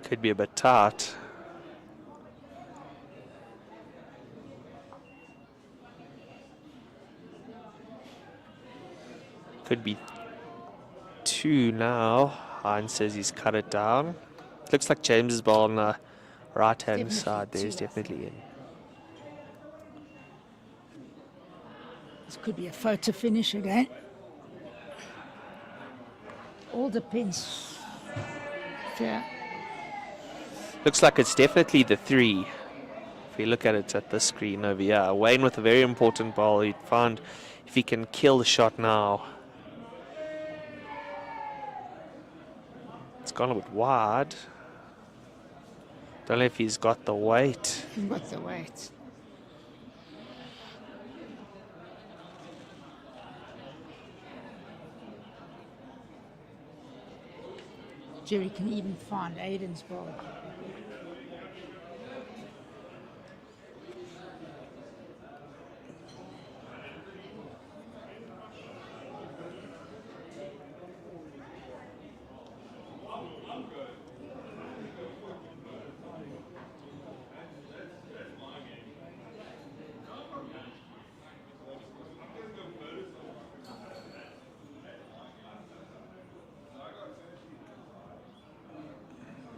Could be a bit tight. Could be 2 now. Heinz says he's cut it down. Looks like James's ball on the right-hand side there is definitely in. This could be a photo finish again. All depends. Yeah. Looks like it's definitely the 3. If you look at it at the screen over here. Wayne with a very important ball. He'd find if he can kill the shot now. It's gone a bit wide. Don't know if he's got the weight. He's got the weight. Jerry can even find Aiden's ball.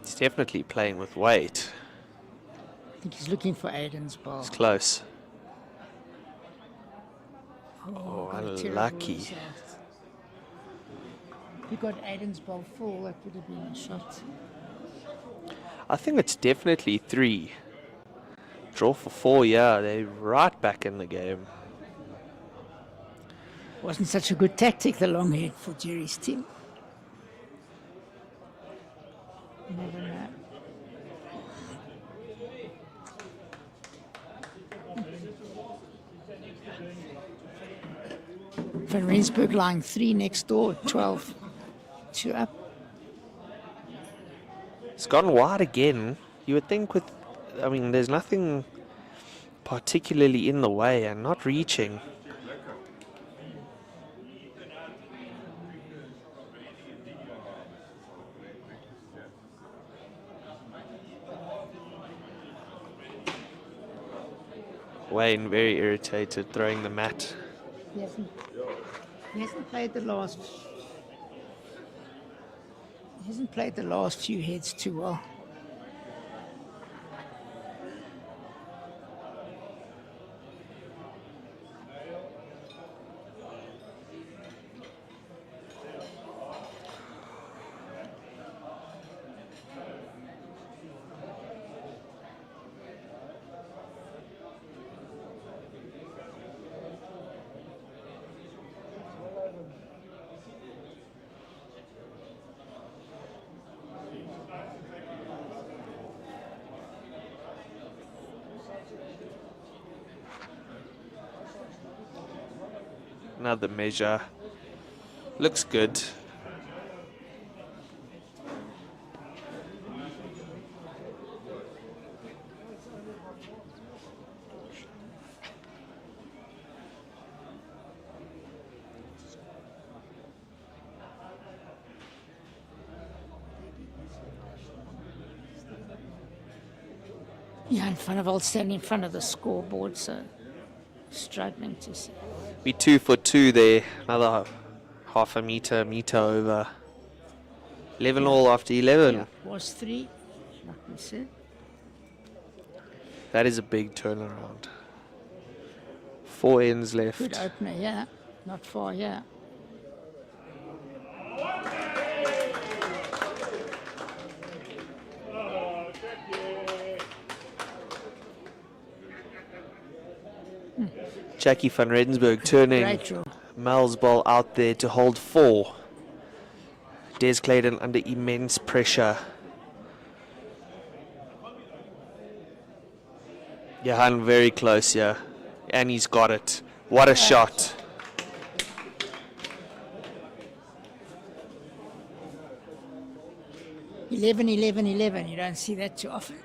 He's definitely playing with weight. I think he's looking for Aiden's ball. It's close. Oh, got a unlucky. terrible If he got Aiden's ball full, that would have been a shot. I think it's definitely 3. Draw for 4, yeah. They're right back in the game. Wasn't such a good tactic, the long head for Jerry's team. Never know. Van Rensburg lying 3 next door, 12. 2 up. It's gone wide again. You would think with, I mean, there's nothing particularly in the way and not reaching. Wayne very irritated, throwing the mat. He hasn't played the last. He hasn't played the last few heads too well. Another measure. Looks good. Yeah, in front of old standing in front of the scoreboard, so struggling to see. Be 2 for 2 there. Another half a meter over. 11 all after 11. Yeah, was 3, like we said. That is a big turnaround. 4 ends left. Good opener, yeah. Not far, yeah. Jackie van Redensburg turning Great draw. Mel's ball out there to hold 4. Des Clayton under immense pressure. Johan very close here. And he's got it. What a shot. Eleven. You don't see that too often.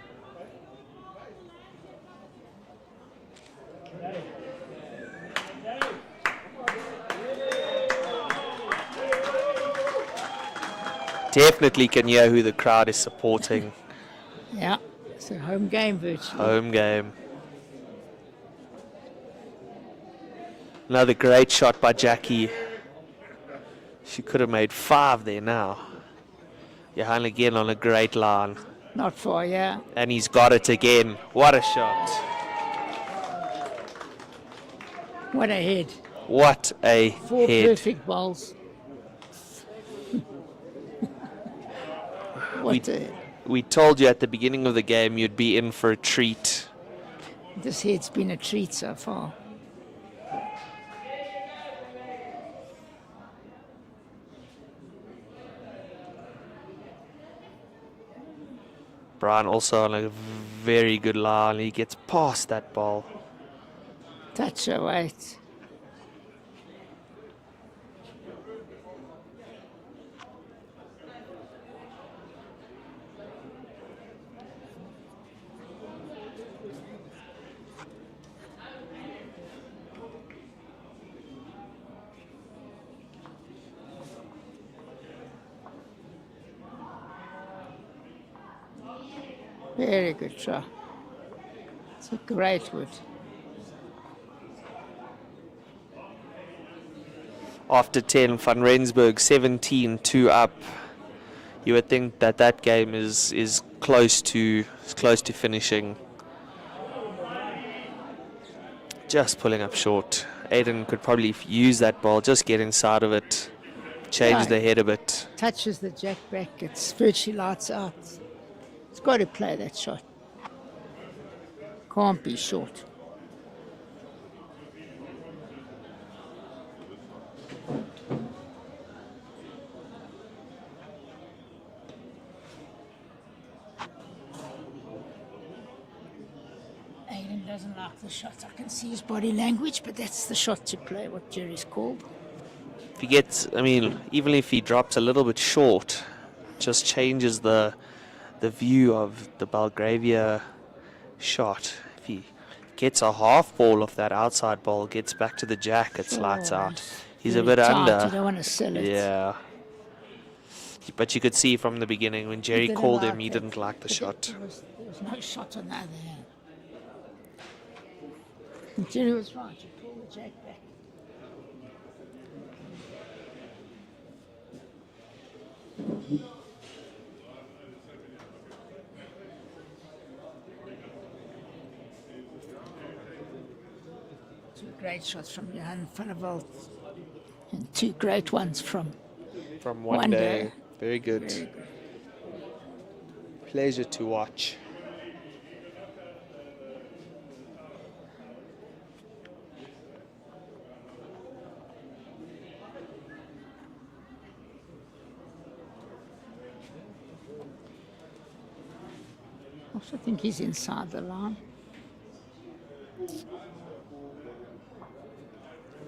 Definitely can hear who the crowd is supporting. Yeah, it's a home game virtually. Home game. Another great shot by Jackie. She could have made 5 there now. Johan again on a great line. Not far, yeah. And he's got it again. What a shot. What a head. What a 4 head. perfect balls. What a, We told you at the beginning of the game you'd be in for a treat. this head's been a treat so far. Brian also on a very good line. He gets past that ball. Touch her weight. Very good try. It's a great wood. After 10, Van Rensburg 17-2 up. You would think that that game is close to finishing. Just pulling up short. Aiden could probably use that ball, just get inside of it, change Yeah. the head a bit. Touches the jack back. It's virtually lights out. It's got to play that shot. Can't be short. Aiden doesn't like the shot. I can see his body language, but that's the shot to play, what Jerry's called. If he gets, I mean, even if he drops a little bit short, just changes the view of the Belgravia shot. If he gets a half ball of that outside ball, gets back to the jack, it's lights out. He's a Very bit tight, under. You don't want to sell it. Yeah. But you could see from the beginning when Jerry didn't called like him, he it. didn't like the But shot. There was no shot on the other hand. And Jerry was right. You pull the jack back. Two great shots from Johan van der Walt and 2 great ones from From one day. Very good. Very good. Pleasure to watch. I also think he's inside the line.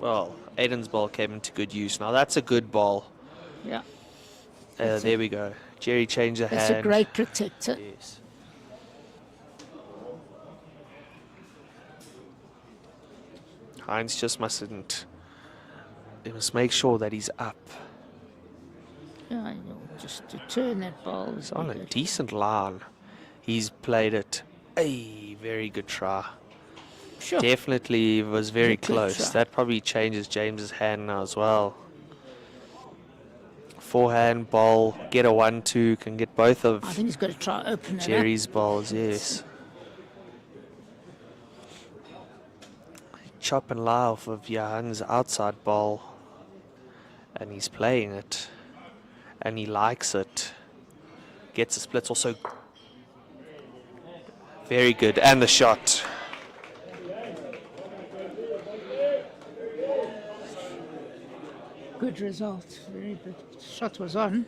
Well, Aiden's ball came into good use. Now that's a good ball. Yeah. There we go. Jerry changed the hand. That's a great protector. Yes. Heinz just mustn't. He must make sure that he's up. Yeah, just to turn that ball. He's on a decent line. He's played it. A very good try. Sure. Definitely was very Good close. try. That probably changes James's hand now as well. Forehand ball, get a 1-2, can get both of I think he's got to try open it Jerry's balls, yes. Chop and lie off of Johan's outside ball. And he's playing it. And he likes it. Gets the splits also. Very good. And the shot. Good result. Very good. Shot was on.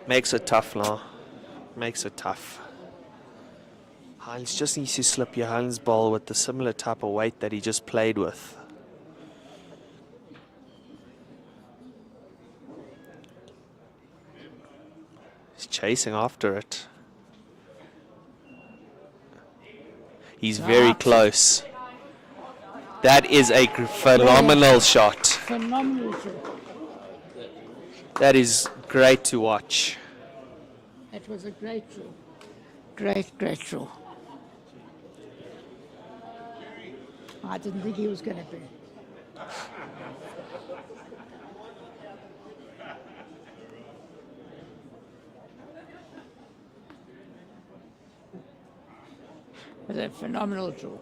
Makes it tough now. Makes it tough. Heinz just needs to slip Johan's ball with the similar type of weight that he just played with. He's chasing after it. He's very close. That is a phenomenal shot. Phenomenal draw. That is great to watch. That was a great draw. Great draw. I didn't think he was going to be. It was a phenomenal draw.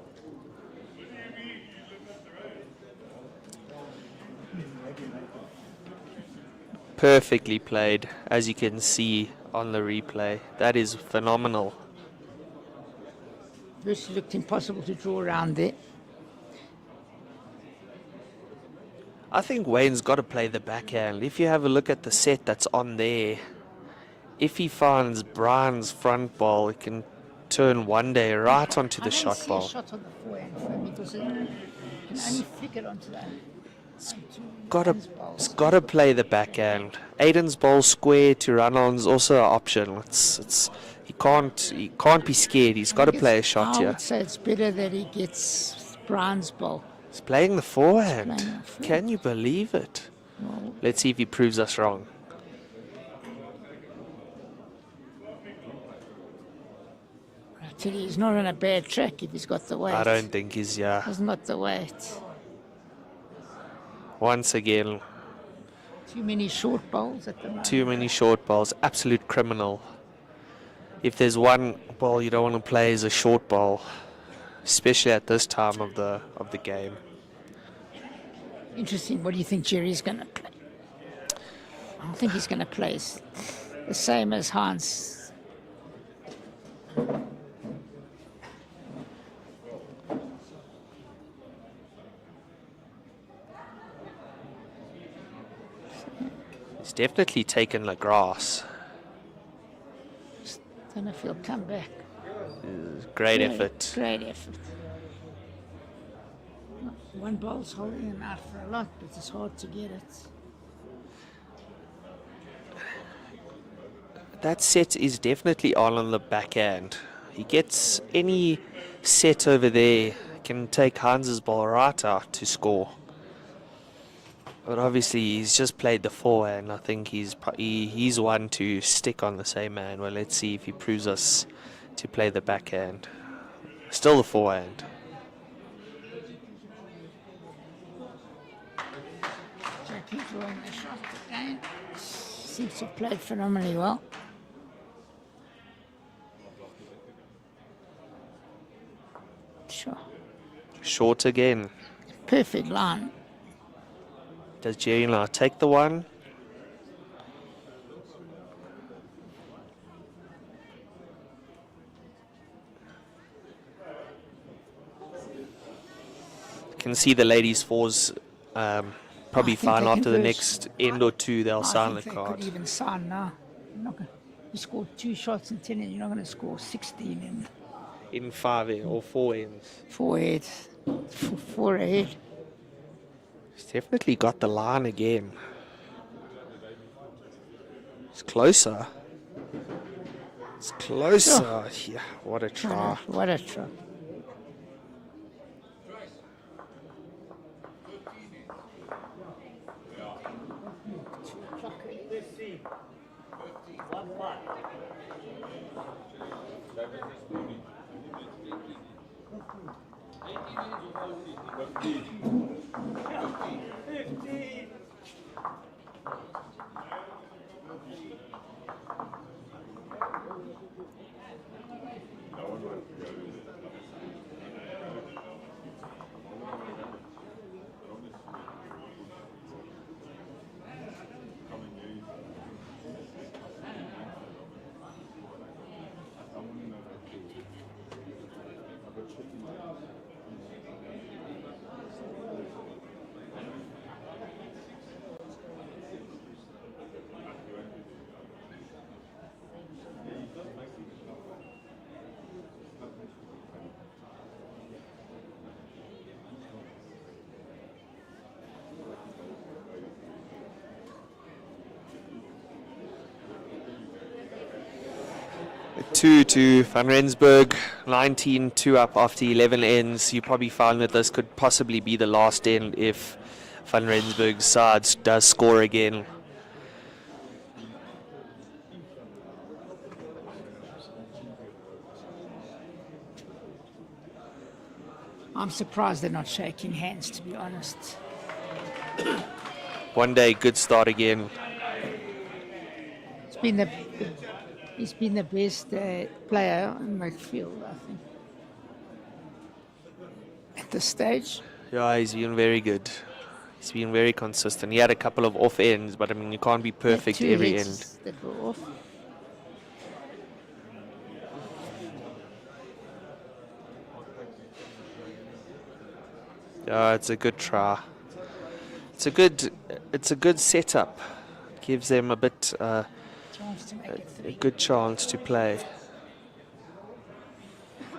Perfectly played, as you can see on the replay. That is phenomenal. This looked impossible to draw around there. I think Wayne's got to play the backhand. If you have a look at the set that's on there, if he finds Brian's front ball, it can turn one day right onto the shot ball. I don't see a shot on the forehand for him because it can only flick it onto that. It's got to play the backhand. Aiden's ball square to run on is also an option. He can't be scared. He's got to play a shot I here. would say it's better that he gets Brian's ball. He's playing the forehand. He's playing the forehand. Can you believe it? Well, Let's see if he proves us wrong. I tell you, he's not on a bad track if he's got the weight. I don't think he's He's not the weight. Once again, Too many short bowls at the moment. too many short balls. Absolute criminal. If there's one ball you don't want to play is a short ball, especially at this time of the game. Interesting. What do you think Jerry's going to play? I don't think he's going to play the same as Hans. He's definitely taken the grass. Don't know if he'll come back. Great effort. Great effort. One bowl's holding him out for a lot, but it's hard to get it. That set is definitely on the backhand. He gets any set over there, can take Hans's ball right out to score. But obviously he's just played the forehand. I think he's one to stick on the same man. Well, let's see if he proves us to play the backhand. Still the forehand. Jackie drawing the shot again. Seems to have played phenomenally well. Sure. Short again. Perfect line. Does Jerry now take the one? Can see the ladies' fours probably I think fine they after the can next end or two. They'll sign the I think card. they could even sign now. You scored 2 shots in 10 and you're not going to score 16 In 5 or 4 ends. in 4 ahead. 4 ahead. He's definitely got the line again. It's closer. It's closer. Yeah, what a try. What a try. Two to Van Rensburg, 19-2 up after 11 ends. You probably found that this could possibly be the last end if Van Rensburg's side does score again. I'm surprised they're not shaking hands, to be honest. One day, good start again. He's been the best player in the field, I think, at this stage. Yeah, he's been very good. He's been very consistent. He had a couple of off ends, but I mean, you can't be perfect Two every hits end. that were off. Yeah, it's a good try. It's a good setup. Gives them a bit Chance to make it a three. good chance to play.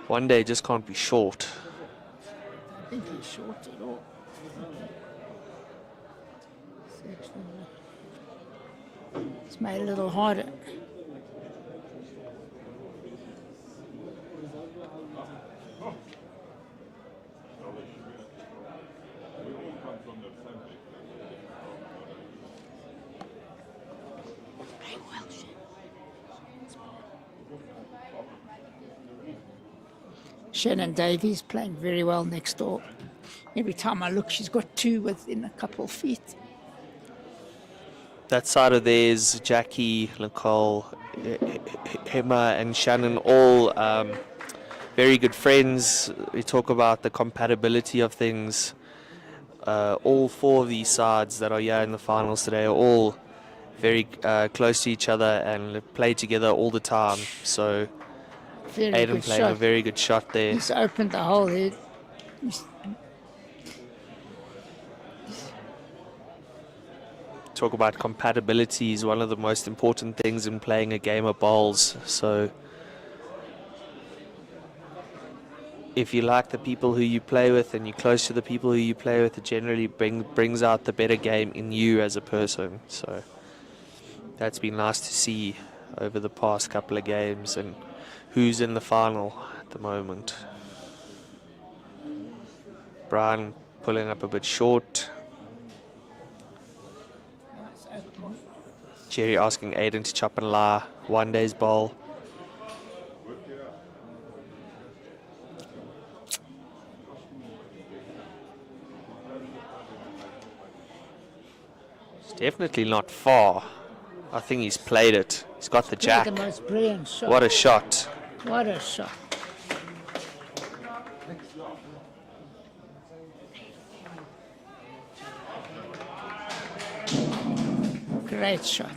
One day just can't be short. I think he's short at all. It's made it a little harder. Shannon Davies playing very well next door. Every time I look, she's got two within a couple of feet. That side of theirs, Jackie, Nicole, Emma and Shannon, all very good friends. We talk about the compatibility of things. All four of these sides that are here in the finals today are all very close to each other and play together all the time. So Very Aiden good playing a shot. very good shot there. He's opened the hole here. Talk about compatibility is one of the most important things in playing a game of bowls. So if you like the people who you play with and you're close to the people who you play with, it generally brings out the better game in you as a person. So that's been nice to see over the past couple of games and who's in the final at the moment. Brian pulling up a bit short. Jerry asking Aiden to chop and la one day's bowl. It's definitely not far. I think he's played it. He's got the jack. The most brilliant shot. What a shot. What a shot. Great shot.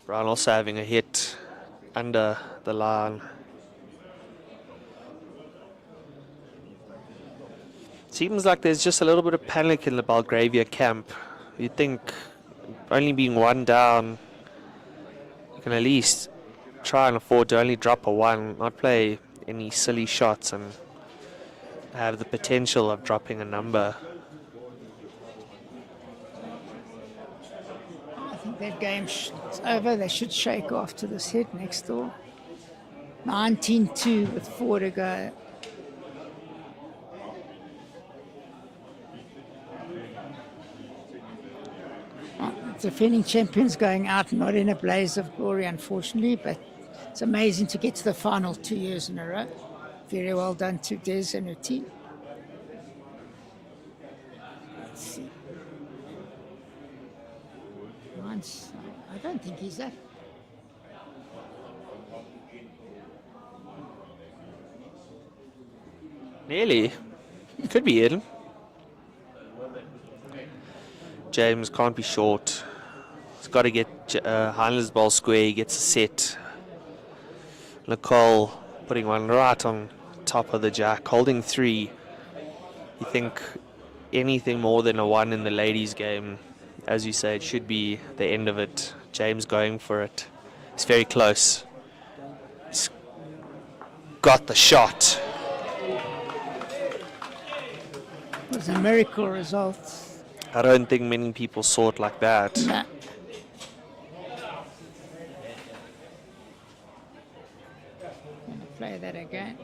Brian also having a hit under the line. Seems like there's just a little bit of panic in the Belgravia camp. You'd think only being one down, you can at least try and afford to only drop a one, not play any silly shots and have the potential of dropping a number. I think that game's over. They should shake off to this hit next door. 19-2 with 4 to go. Defending champions going out not in a blaze of glory, unfortunately, but it's amazing to get to the final 2 years in a row. Very well done to Des and her team. Let's see. I don't think he's that. Nearly. Could be in. James can't be short. He's got to get Heinle's ball square. He gets a set. Nicole putting one right on top of the jack, holding 3. You think anything more than a 1 in the ladies' game, as you say, it should be the end of it. James going for it. It's very close. He's got the shot. It was a miracle result. I don't think many people saw it like that. Nah. Gonna play that again.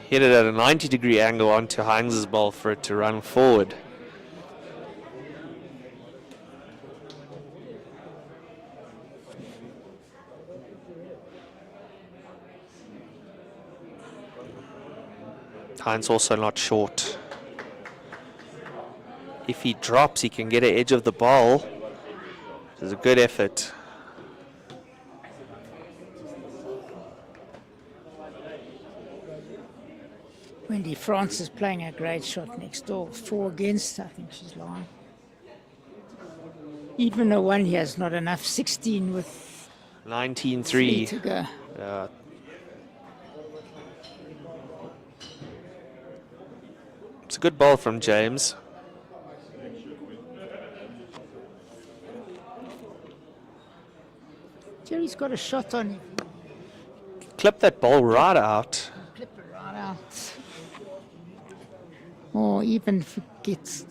Hit it at a 90-degree angle onto Heinz's ball for it to run forward. Heinz also not short. If he drops, he can get an edge of the ball. It's a good effort. Wendy France is playing a great shot next door. 4 against, I think she's lying. Even a 1 here is not enough. 16 with 3 19-3. to go. It's a good ball from James. Jerry's got a shot on him. Clip that ball right out. Clip it right out. Or even if it gets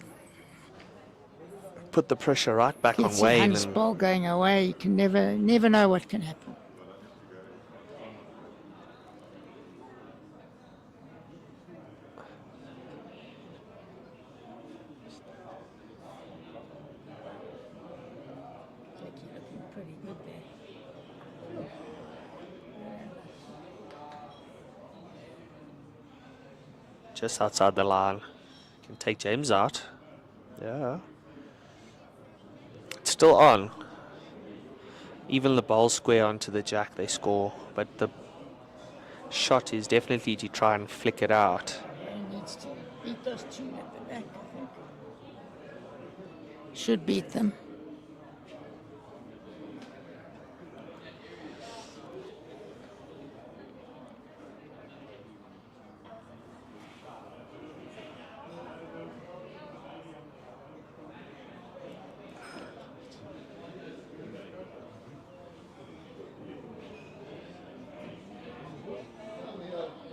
Put the pressure right back on your Wayne. hand's And ball going away, you can never know what can happen. Jackie looking pretty good there. just outside the line. Can take James out. Yeah. It's still on. Even the ball square onto the jack, they score. But the shot is definitely to try and flick it out. He needs to beat those 2 at the back, I think. Should beat them.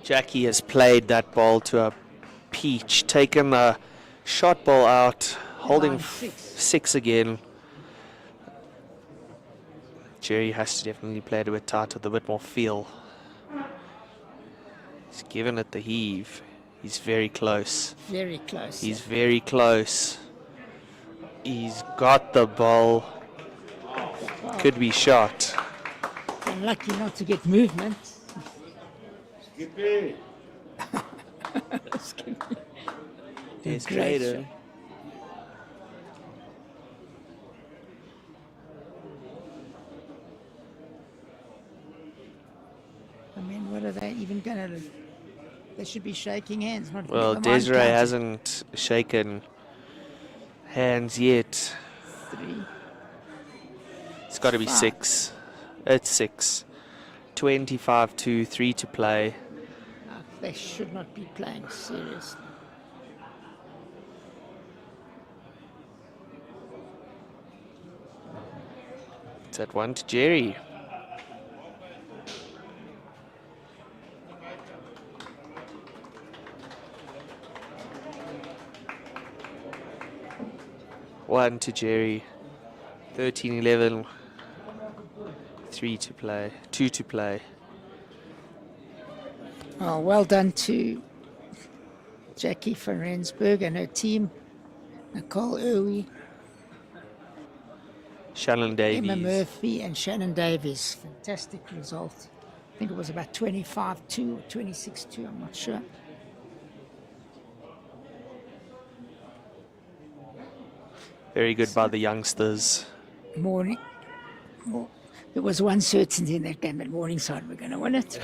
Jackie has played that ball to a peach, taken the shot ball out, holding Line 6. 6 again. Jerry has to definitely play it a bit tight with a bit more feel. He's given it the heave. He's very close. Very close. He's very close. He's got the ball. Could be shot. Unlucky not to get movement. Skippy! There's Great Trader. shot. I mean, what are they even going to do? They should be shaking hands. Not Well, never mind Desiree counting. hasn't shaken hands yet. 3. It's got to be 6. It's 6. 25-2, 3 to play. They should not be playing seriously. It's at 1 to Jerry. One to Jerry. 13-11. 3 to play. 2 to play. Oh, well done to Jackie van Rensburg and her team. Nicole Irwie, Shannon Davies. Emma Murphy, and Shannon Davies. Fantastic result. I think it was about 25-2 or 26-2, I'm not sure. Very good by the youngsters. Morning. Well, there was one certainty in that game at Morningside we're going to win it.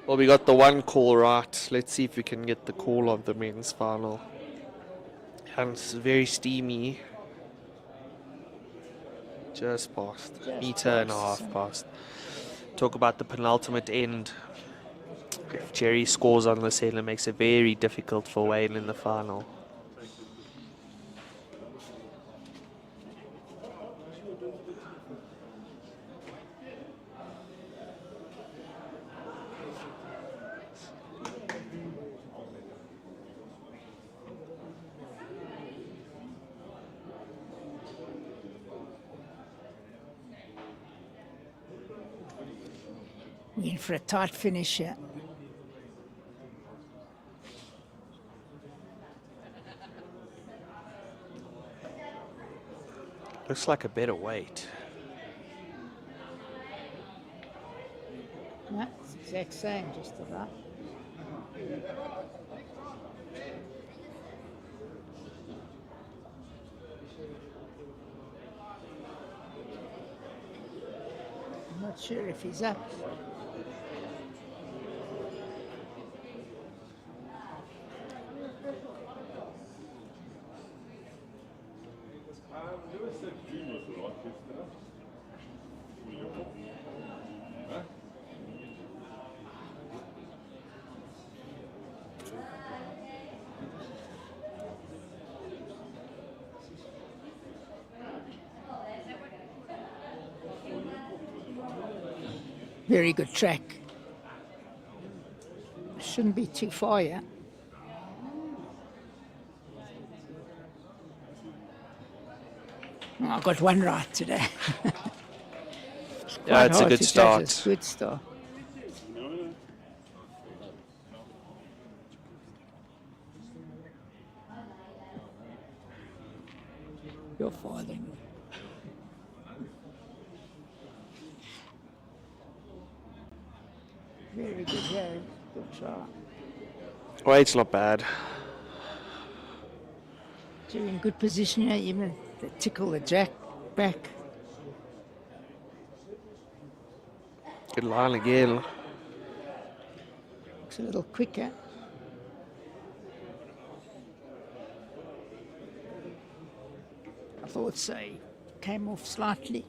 Well, we got the one call right. Let's see if we can get the call of the men's final. And it's very steamy. Just past. Meter and a half past. Talk about the penultimate end. If Jerry scores on this end, it makes it very difficult for Wayne in the final. We're in for a tight finish here. Looks like a better weight. No, it's the exact same, just about. I'm not sure if he's up. Lewis said June was a lot yesterday. Huh? Very good track. Shouldn't be too far, yeah. Oh, I got one right today. Yeah, it's a hard good to judge start. this. Good start. Your father. Very good, yeah. Good shot. Weight's not bad. You're in good position here, even the tickle the jack back. Good line again. Looks a little quicker. I thought so. Came off slightly.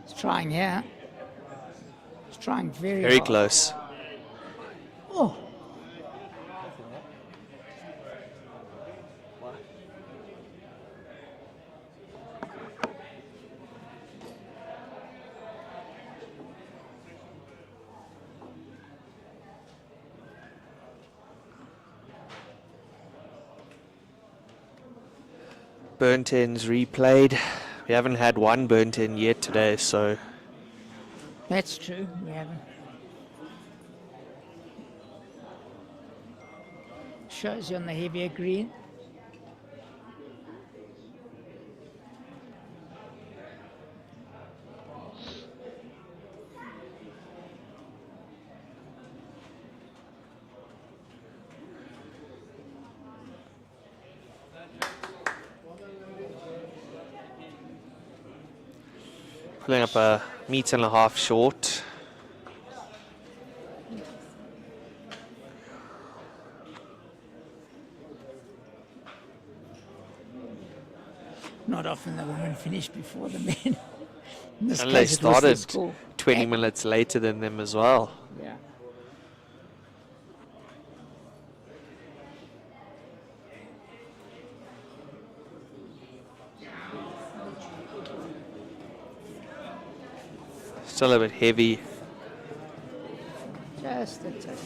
He's trying here. He's trying very Very hard. close. Oh. Burnt ends replayed. We haven't had one burnt end yet today, so That's true. We haven't. Shows you on the heavier green. pulling up a meter and a half short. Not often the women finish before the men. In this And they case, it was the started score. 20 minutes later than them as well. Yeah. Still a bit heavy. Just a touch.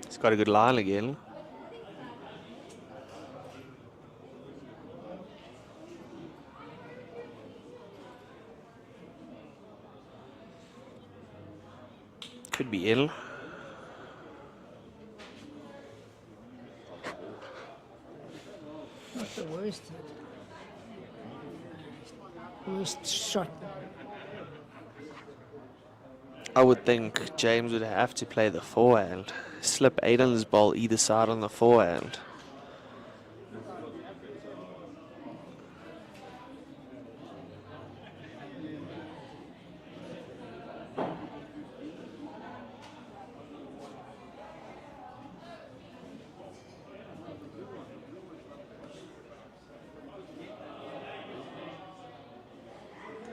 He's got a good line again. Could be ill. Not the worst. Worst shot. I would think James would have to play the forehand. Slip Aiden's ball either side on the forehand.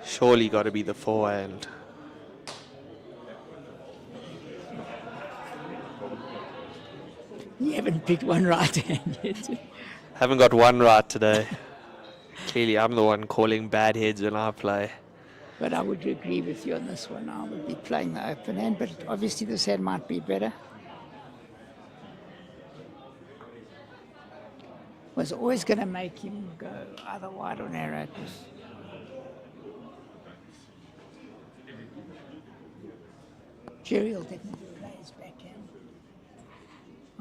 Surely got to be the forehand. You haven't picked one right hand yet. Haven't got one right today. Clearly, I'm the one calling bad heads when I play. But I would agree with you on this one. I would be playing the open hand, but obviously this hand might be better. Was always going to make him go either wide or narrow. Jerry will definitely play his backhand,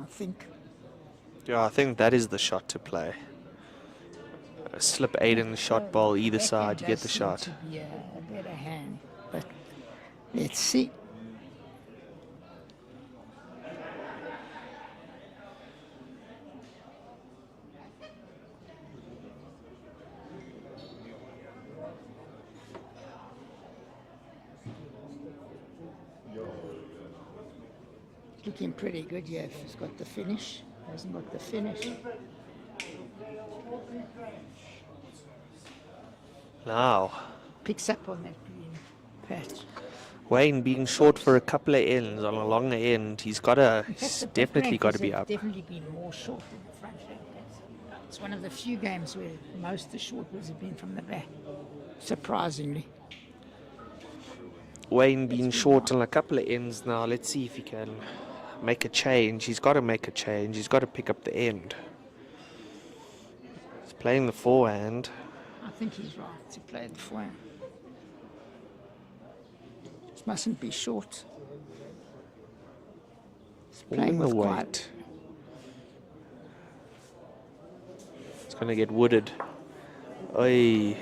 I think. Yeah, I think that is the shot to play. Slip Aiden shot ball either side, you get the shot. To be a better hand, but let's see. Looking pretty good, yeah. He's got the finish. Hasn't got the finish. Now, Picks up on that green patch. Wayne being short for a couple of ends on a longer end, he's That's the definitely back got to rank be has up. Definitely been more short than the front rank. It's one of the few games where most of the short ones have been from the back, surprisingly. Wayne being short on a couple of ends now. Let's see if he can make a change. He's got to make a change. He's got to pick up the end. He's playing the forehand. I think he's right to play the forehand. Just mustn't be short. He's playing All with the quite. weight. It's going to get wooded. Oi.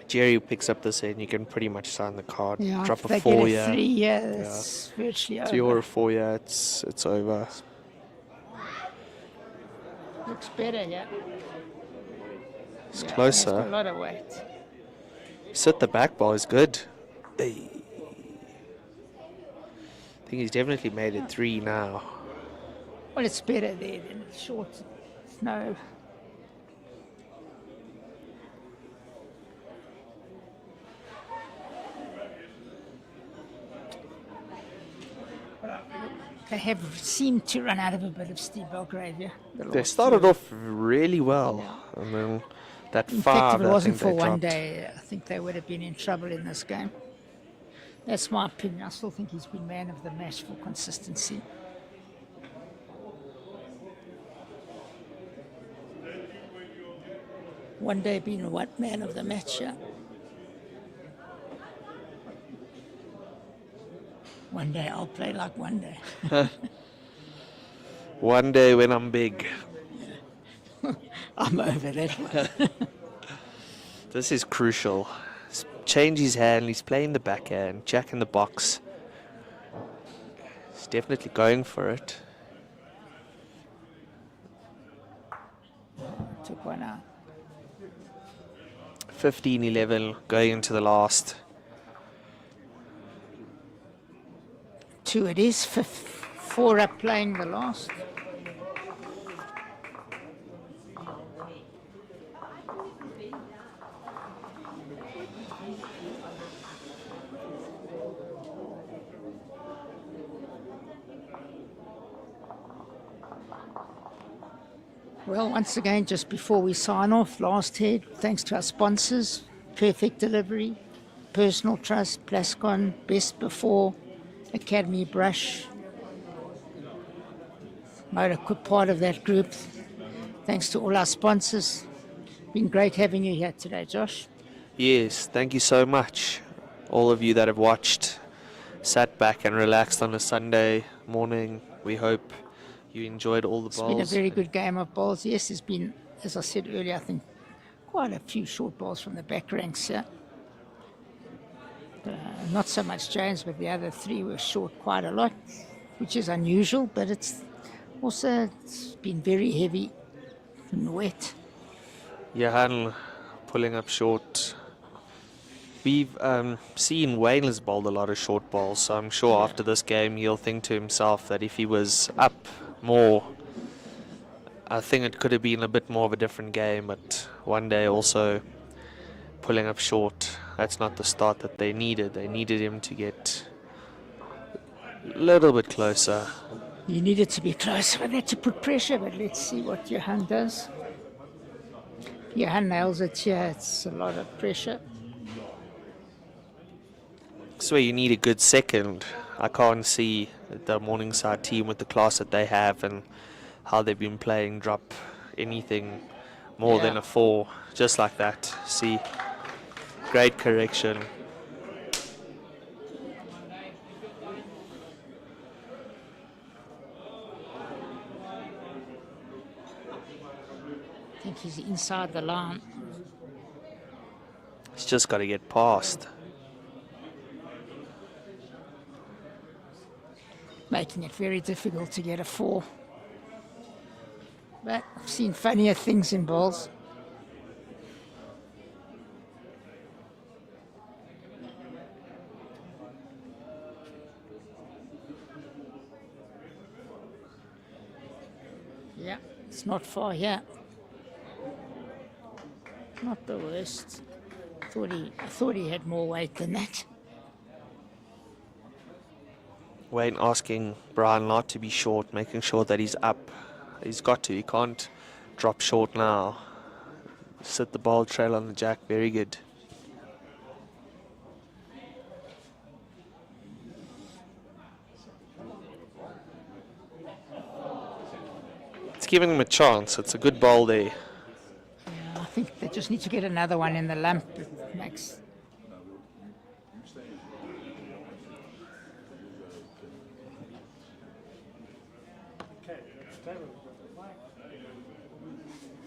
Jerry picks up this end, you can pretty much sign the card. Yeah, Drop if a they 4, get a yeah. 3, yeah, it's virtually over. 3 or a 4, yeah, it's over. Looks better, yeah. It's Yeah, closer. It's got a lot of weight. Sit the back ball is good. Hey. I think he's definitely made it 3 now. Well, it's better there than it's short. It's no. They have seemed to run out of a bit of Steve Belgrave, yeah. They started off really well, and then that In 5, fact, if it I wasn't think for they one dropped. day, I think they would have been in trouble in this game. That's my opinion. I still think he's been man of the match for consistency. One day being what man of the match, yeah. One day I'll play like one day. One day when I'm big. I'm over that one. This is crucial. Change his hand, he's playing the backhand, jack in the box. He's definitely going for it. Took one out. 15-11 going into the last. 2 it is. 4 up playing the last. Well, once again, just before we sign off, last head, thanks to our sponsors, Perfect Delivery, Personal Trust, Plascon, Best Before, Academy Brush, Motor part of that group. Thanks to all our sponsors. Been great having you here today, Josh. Yes, thank you so much. All of you that have watched, sat back and relaxed on a Sunday morning. We hope you enjoyed all the It's bowls. been a very good game of bowls. Yes, there's been, as I said earlier, I think quite a few short balls from the back ranks here. Not so much James, but the other 3 were short quite a lot, which is unusual, but it's been very heavy and wet. Johan pulling up short. We've seen Wayne has bowled a lot of short balls, so I'm sure after this game he'll think to himself that if he was up more, I think it could have been a bit more of a different game, but one day also pulling up short, that's not the start that they needed. They needed him to get a little bit closer. You needed to be closer with that to put pressure, but let's see what Johan does. Johan nails it here. It's a lot of pressure. That's where you need a good second. I can't see the Morningside team with the class that they have and how they've been playing drop anything more than a 4, just like that. See, great correction. I think he's inside the line. He's just got to get past. Making it very difficult to get a 4. But I've seen funnier things in bowls. Yeah, it's not far here. Not the worst. I thought he had more weight than that. Wayne asking Brian not to be short, making sure that he's up. He's got to. He can't drop short now. Sit the ball trail on the jack. Very good. It's giving him a chance. It's a good ball there. Yeah, I think they just need to get another one in the lump. It makes.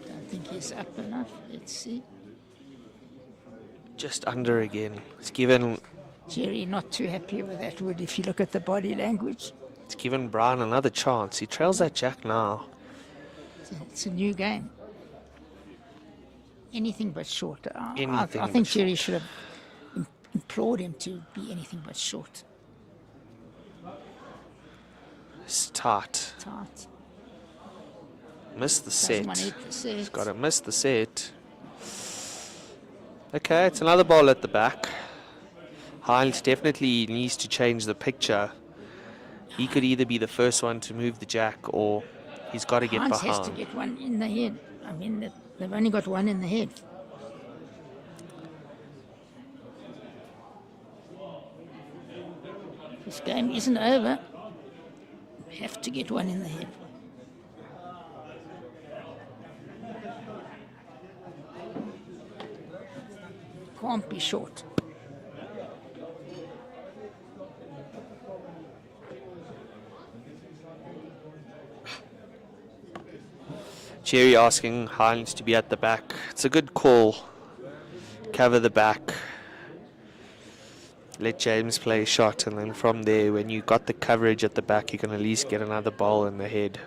Don't think he's up enough. Let's see. Just under again. It's given Jerry not too happy with that wood if you look at the body language. It's given Brian another chance. He trails that jack now. It's a new game. Anything but short. Anything I but think Jerry short. should have implored him to be anything but short. It's tight. Tight. Missed the Doesn't set. want to hit the set. He's got to miss the set. Okay, it's another ball at the back. Hines definitely needs to change the picture. He could either be the first one to move the jack or he's got to get Hans behind. has to get one in the head. I mean, they've only got one in the head. This game isn't over. We have to get one in the head. Can't be short. Jerry asking Hines to be at the back. It's a good call. Cover the back. Let James play a shot, and then from there, when you got the coverage at the back, you can at least get another ball in the head.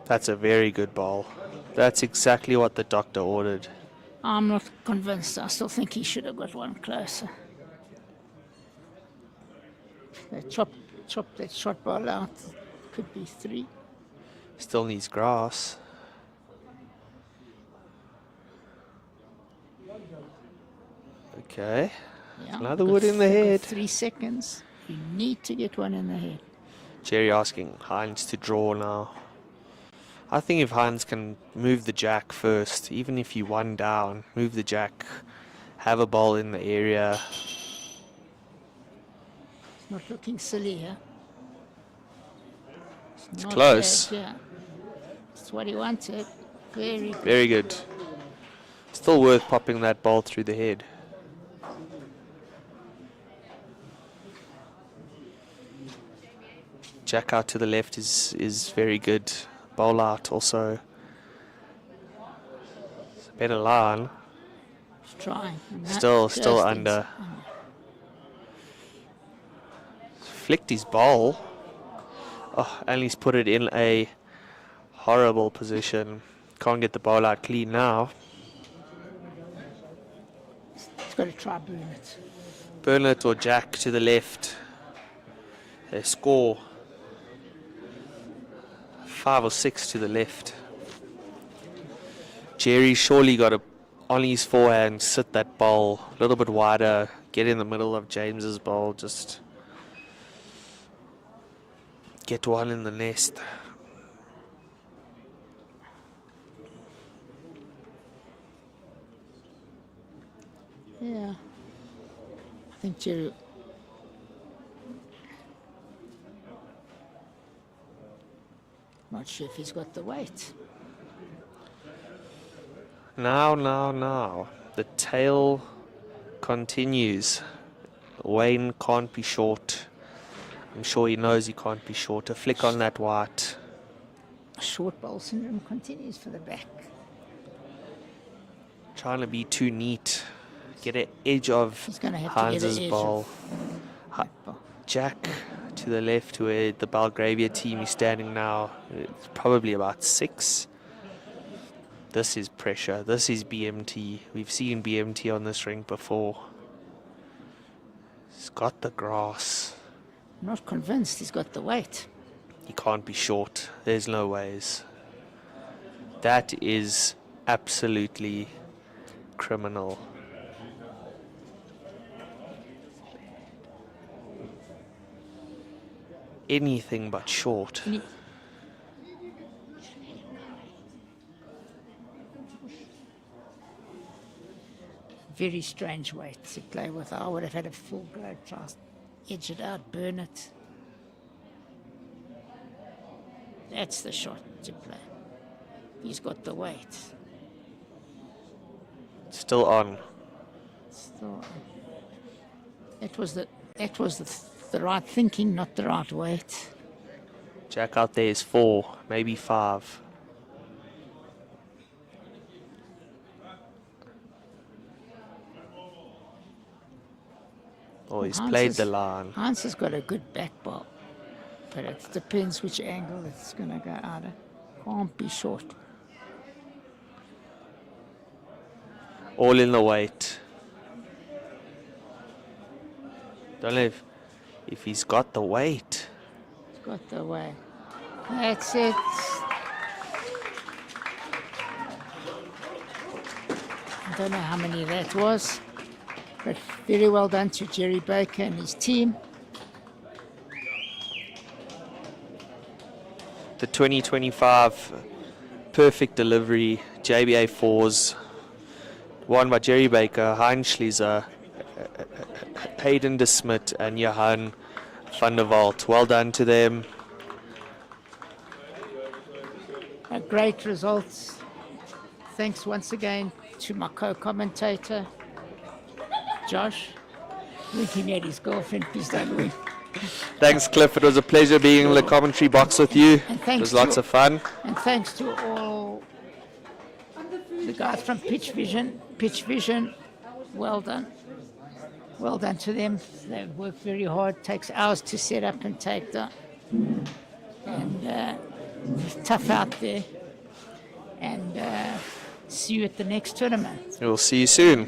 That's a very good bowl. That's exactly what the doctor ordered. I'm not convinced. I still think he should have got one closer. They chop that shot ball out. Could be 3. Still needs grass. Okay. Yeah, Another got wood in the got head. 3 seconds. You need to get one in the head. Jerry asking Hines to draw now. I think if Hines can move the jack first, even if you 1 down, move the jack, have a ball in the area. It's not looking silly here. It's not close. bad, yeah. It's what he wanted. Very good. Very good. Still worth popping that ball through the head. Jack out to the left is very good. Bowl out also. It's a better line. He's trying. And that Still goes under. Flicked his bowl. Oh, and he's put it in a horrible position. Can't get the bowl out clean now. He's got to try Burnett. Burnett or Jack to the left. They score 5 or 6 to the left. Jerry surely got to, on his forehand, sit that bowl a little bit wider, get in the middle of James's bowl, just get one in the nest. Yeah. I think Jerry. Not sure if he's got the weight. Now. The tail continues. Wayne can't be short. I'm sure he knows he can't be short. A flick on that white. Short bowl syndrome continues for the back. Trying to be too neat. Get an edge of He's going to have to get Hans's an edge ball. that ball. Jack to the left where the Belgravia team is standing now. It's probably about 6. This is pressure. This is BMT. We've seen BMT on this rink before. He's got the grass. I'm not convinced he's got the weight. He can't be short. There's no ways. That is absolutely criminal. Anything but short. Very strange weight to play with. I would have had a full go, try to edge it out, burn it. That's the shot to play. He's got the weight. Still on. So, that was the right thinking, not the right weight. Jack out there is 4, maybe 5. Oh, he's played the line. Hans has got a good back ball, but it depends which angle it's going to go out of. Can't be short. All in the weight. Don't know if he's got the weight. He's got the weight. That's it. I don't know how many that was, but very well done to Jerry Baker and his team. The 2025 perfect delivery, JBA 4s, won by Jerry Baker, Heinz Schlieser, Hayden de Smet and Johan van der Walt. Well done to them. A great results. Thanks once again to my co-commentator, Josh. Looking at his girlfriend, please don't win. Thanks, Cliff. It was a pleasure being in the commentary box with you. And It thanks was lots to- of fun. And thanks to all the guys from PitchVision. PitchVision, well done. Well done to them. They've worked very hard. Takes hours to set up and take down. And tough out there. And see you at the next tournament. We'll see you soon.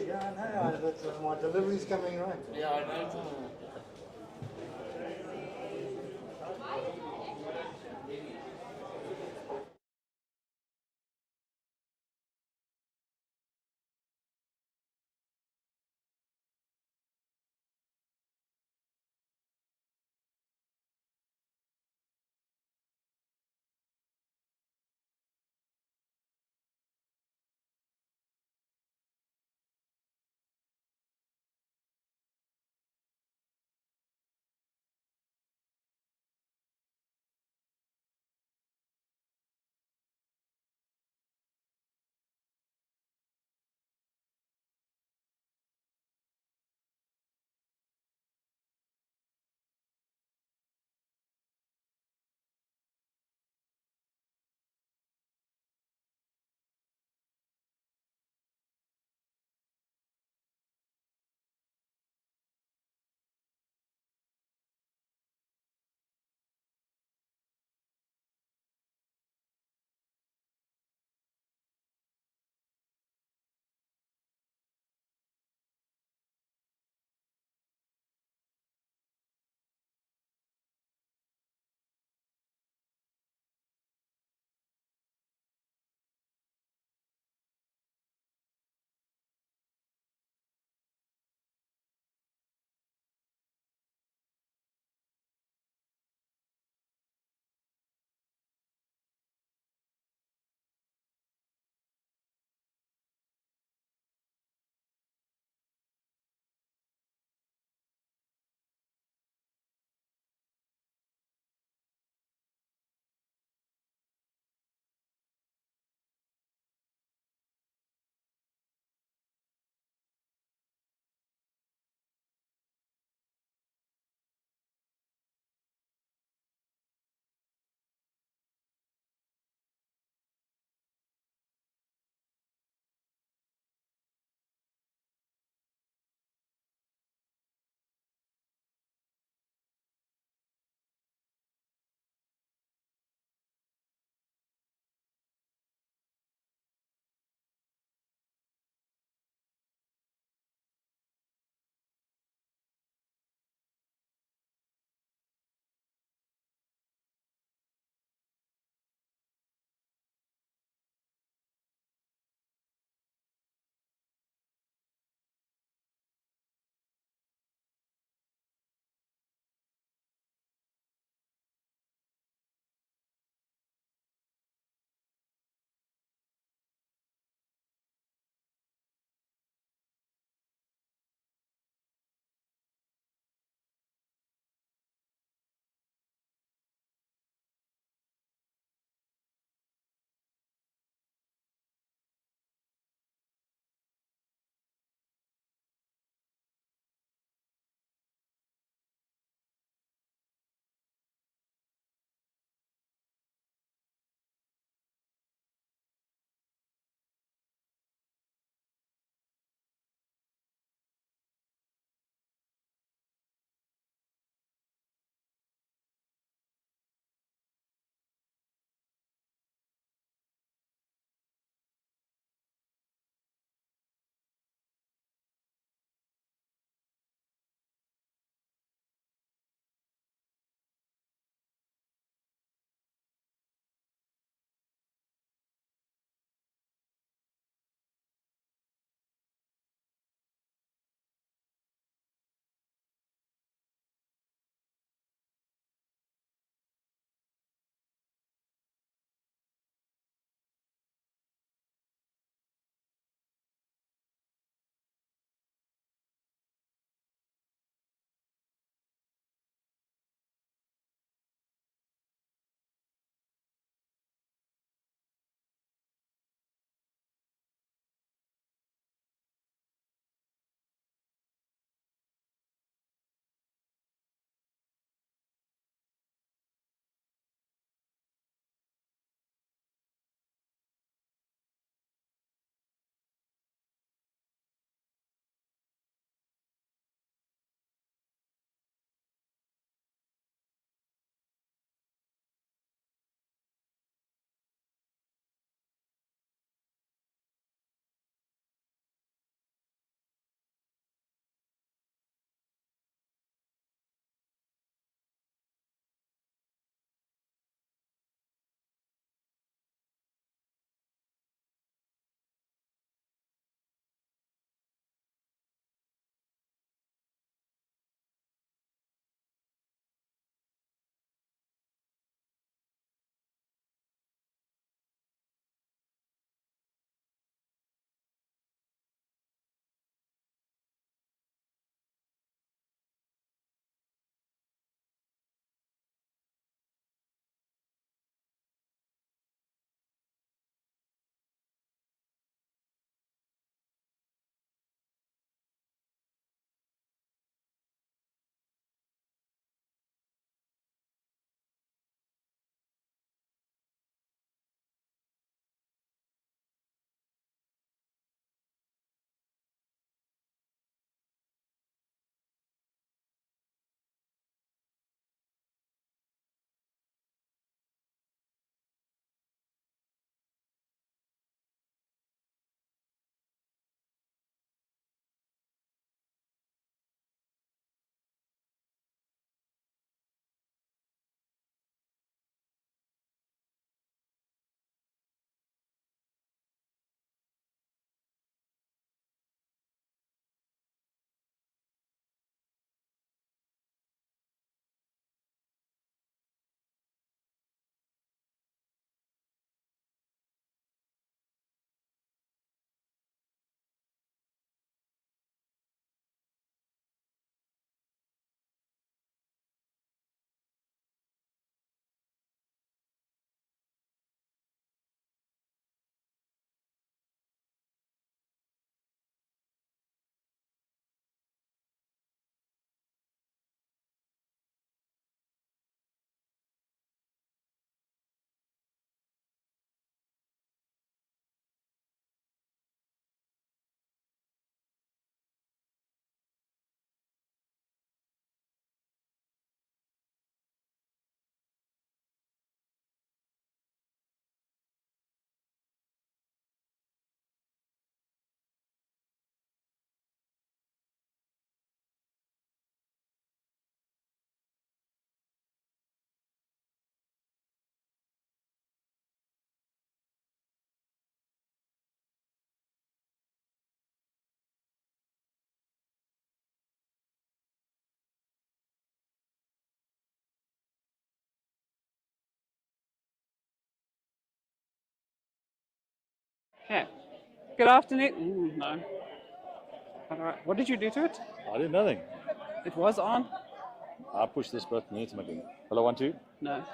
Yeah, I know. My delivery's coming right. Yeah, I know. Okay. Good afternoon. Ooh, no. All right. What did you do to it? I did nothing. It was on? I pushed this button here to make it. Hello, 1 2. No.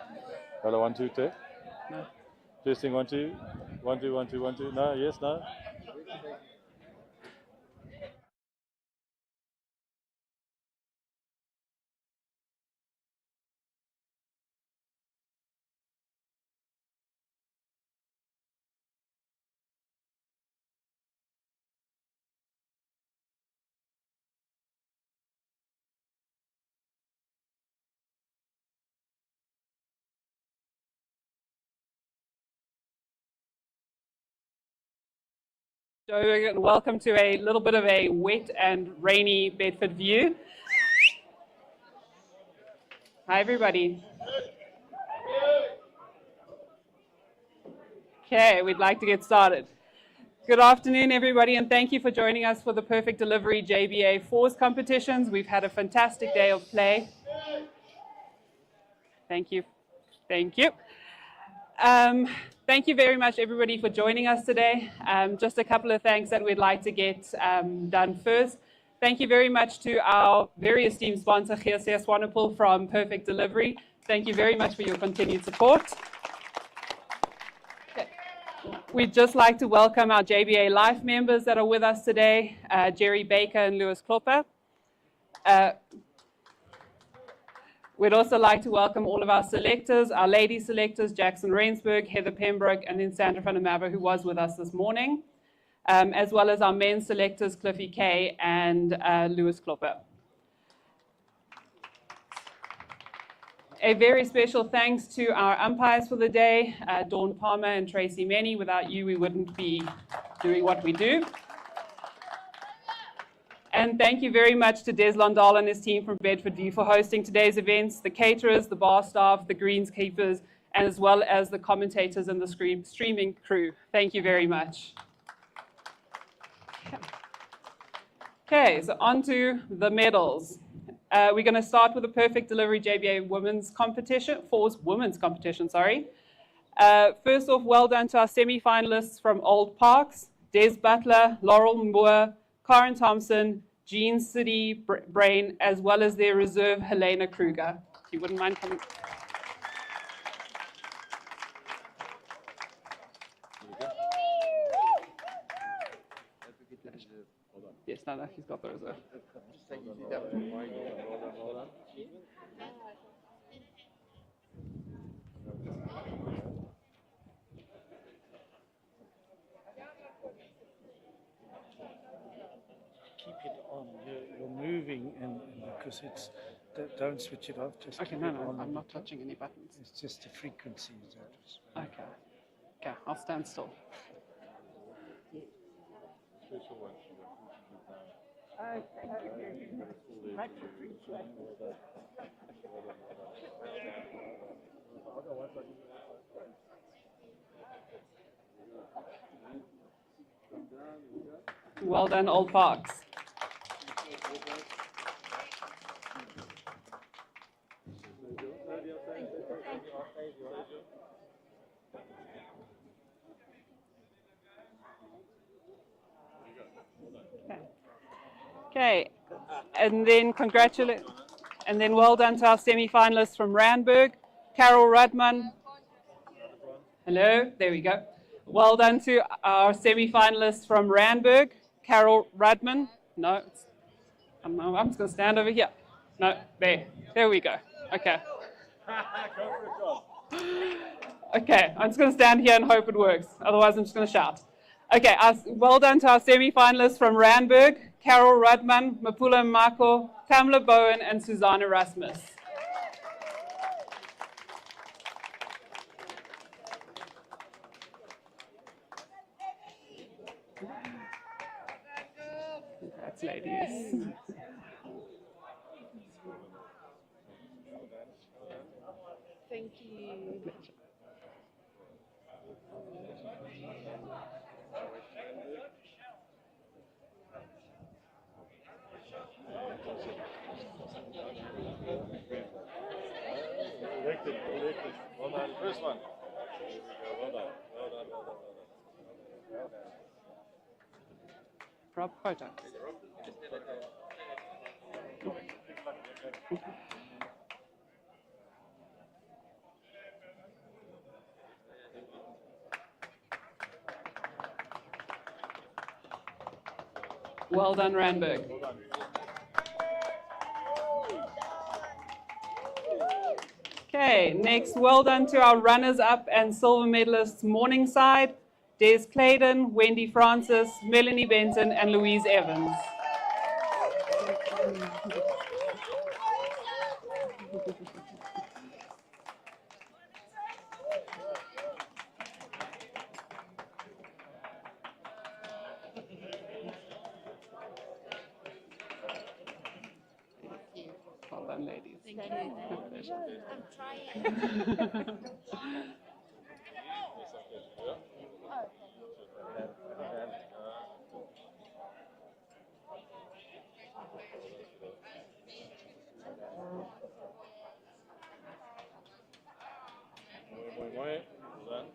Hello, 1 2 2. No. Testing 1 2. 1 2 1 2 1 2. No, yes, no. So welcome to a little bit of a wet and rainy Bedfordview. Hi, everybody. Okay, we'd like to get started. Good afternoon, everybody, and thank you for joining us for the Perfect Delivery JBA Fours competitions. We've had a fantastic day of play. Thank you. Thank you. Thank you very much, everybody, for joining us today. Just a couple of thanks that we'd like to get done first. Thank you very much to our very esteemed sponsor, GC Swanepoel from Perfect Delivery. Thank you very much for your continued support. We'd just like to welcome our JBA Life members that are with us today, Jerry Baker and Lewis Klopper. We'd also like to welcome all of our selectors, our lady selectors, Jackson Rensburg, Heather Pembroke, and then Sandra van der Merwe, who was with us this morning, as well as our men's selectors, Cliffy Kay and Lewis Klopper. A very special thanks to our umpires for the day, Dawn Palmer and Tracy Menny. Without you, we wouldn't be doing what we do. And thank you very much to Des Londahl and his team from Bedfordview for hosting today's events, the caterers, the bar staff, the greenskeepers, and as well as the commentators and the streaming crew. Thank you very much. Okay, so on to the medals. We're going to start with the Perfect Delivery JBA Women's Competition, Fours Women's Competition, sorry. First off, well done to our semi-finalists from Old Parks, Des Butler, Laurel Moore, Karen Thompson, Jean City Brain, as well as their reserve, Helena Kruger. If you wouldn't mind coming. Yes, no, he's got the reserve. Keep it on. You're moving, and because it's don't switch it off. Just Okay, keep no, it no, on. I'm not touching any buttons. It's just the frequency. Okay, okay, I'll stand still. Thank you very much. Appreciate it. Well done, Old Parks. Okay, and then well done to our semi-finalists from Randburg, Carol Rudman. Hello, there we go. Well done to our semi-finalists from Randburg, Carol Rudman. No, I'm just going to stand over here. No, there we go. Okay. Okay, I'm just going to stand here and hope it works. Otherwise, I'm just going to shout. Okay, well done to our semi-finalists from Randburg, Carol Rudman, Mapula Mako, Pamela Bowen, and Susanna Rasmus. Congrats, ladies. Thank you. Elected. Well done. First one. Well done. Well done. Well done. Well done. Prop photo. Well done, Randburg. Okay, next, well done to our runners-up and silver medalists, Morningside, Des Clayton, Wendy Francis, Melanie Benton, and Louise Evans. Well done, ladies. Thank you. Pleasure. I'm trying. Well done.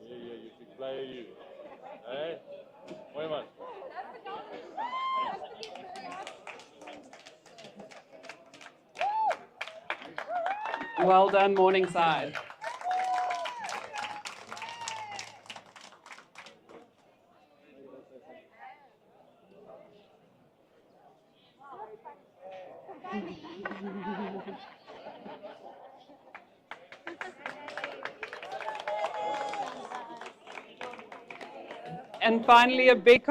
Yeah, you big player, you. Hey, muy mal. Well done, Morningside. And finally, a big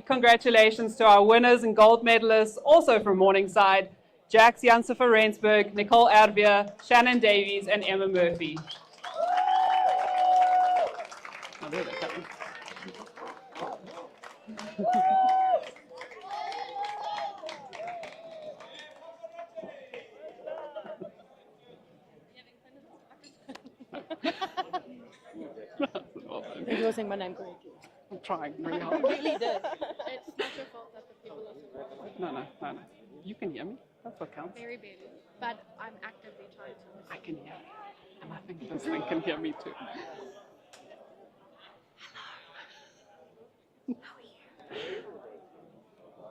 congratulations to our winners and gold medalists, also from Morningside, Jax Janssen van Rensburg, Nicole Ervia, Shannon Davies, and Emma Murphy. Oh, there they come. You were saying my name correctly. I'm trying really You hard. really did. It's not your fault that the people listen. No. You can hear me. That's what counts. Very barely. But I'm actively trying to listen. I can hear you. And I think this thing can hear me too.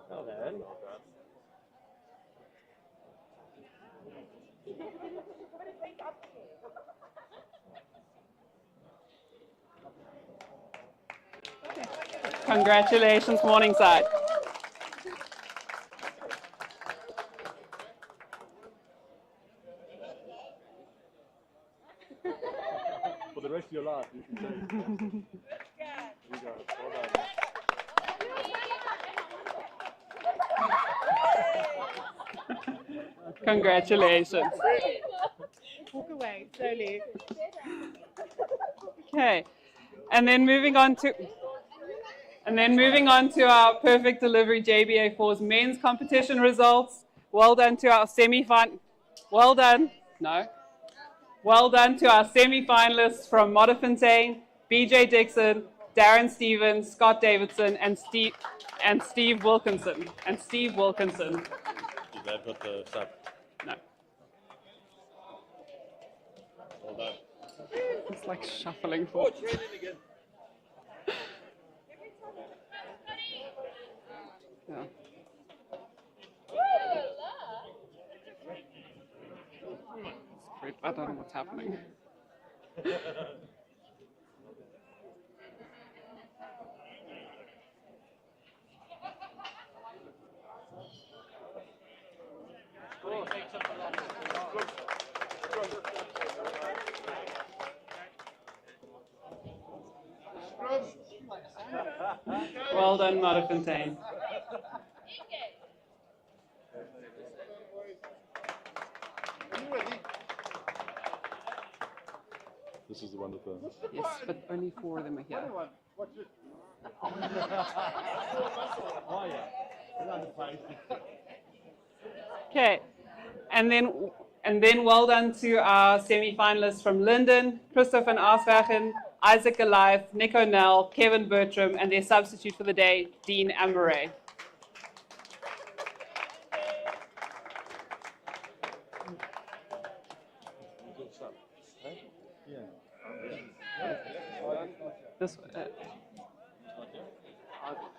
Well done. Congratulations, Morningside. For the rest of your life, you can say. You go. Well done. Congratulations. Walk away slowly. Okay. And then moving on to our perfect delivery JBA4's men's competition results. Well done to our Well done to our semi-finalists from Modderfontein, BJ Dixon, Darren Stevens, Scott Davidson, and Steve Wilkinson. You've got the sub. No. Well done. It's like shuffling forward. Yeah. It's great. I don't know what's happening. Well done, Modderfontein. This is the one with the. Yes, but only 4 of them are here. Okay, and then well done to our semi-finalists from Linden, Christoph van Arswagen, Isaac Alive, Nick O'Neill, Kevin Bertram, and their substitute for the day, Dean Amore. Good stuff. Hey? Yeah. This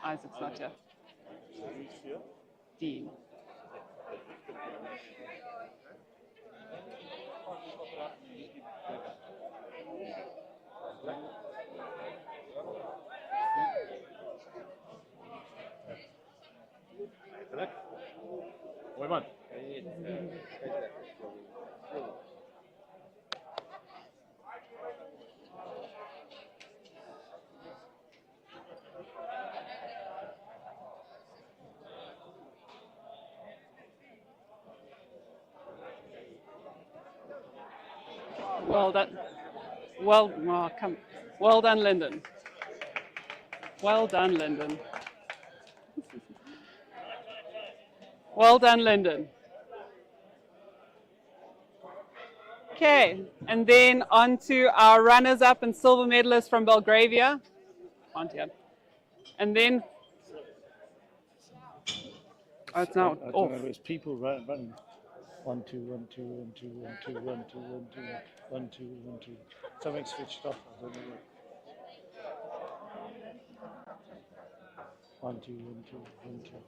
Isaac's not here. Dean. Mooi man. Well done. Well done, Lyndon. Well done, Lyndon. Well done, Lyndon. Okay, and then on to our runners-up and silver medalists from Belgravia. And then, oh, it's now I don't off. know, there's people running. 1, 2, 1, 2, 1, 2, 1, 2, 1, 2, 1, 2, 1, 2, 1, 2. Something switched off. I don't know what. 1, 2, 1, 2, 1, 2, 1,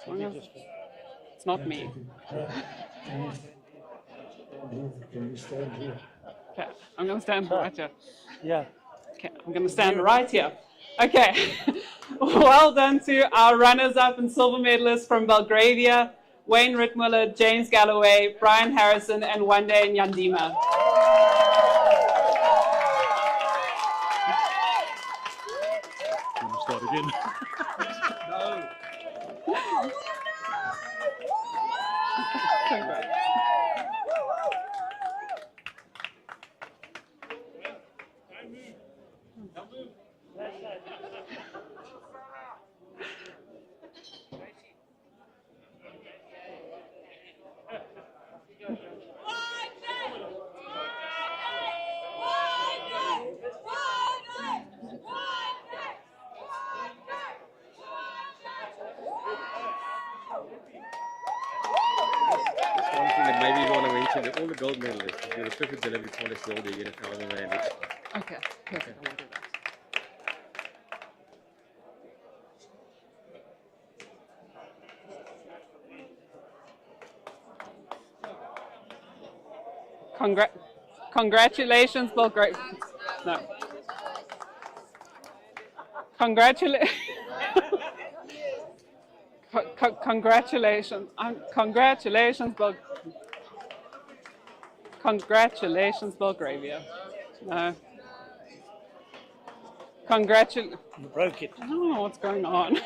2. Maybe just. It's not me. Can you stand here? Okay, I'm going to stand right here. Yeah. Okay, I'm going to stand right here. Okay, well done to our runners-up and silver medalists from Belgravia, Wayne Rittmuller, James Galloway, Brian Harrison, and Wande Nyandima. Can we start again? Congrats. One thing that maybe you want to mention that all the gold medalists, if you're a perfect delivery policy holder, you get $1,000 extra. Okay, perfect. I will do that. Congratulations, Belgrade. No. Congratulations. Congratulations. Congratulations, Belgravia. No. You broke it. I don't know what's going on.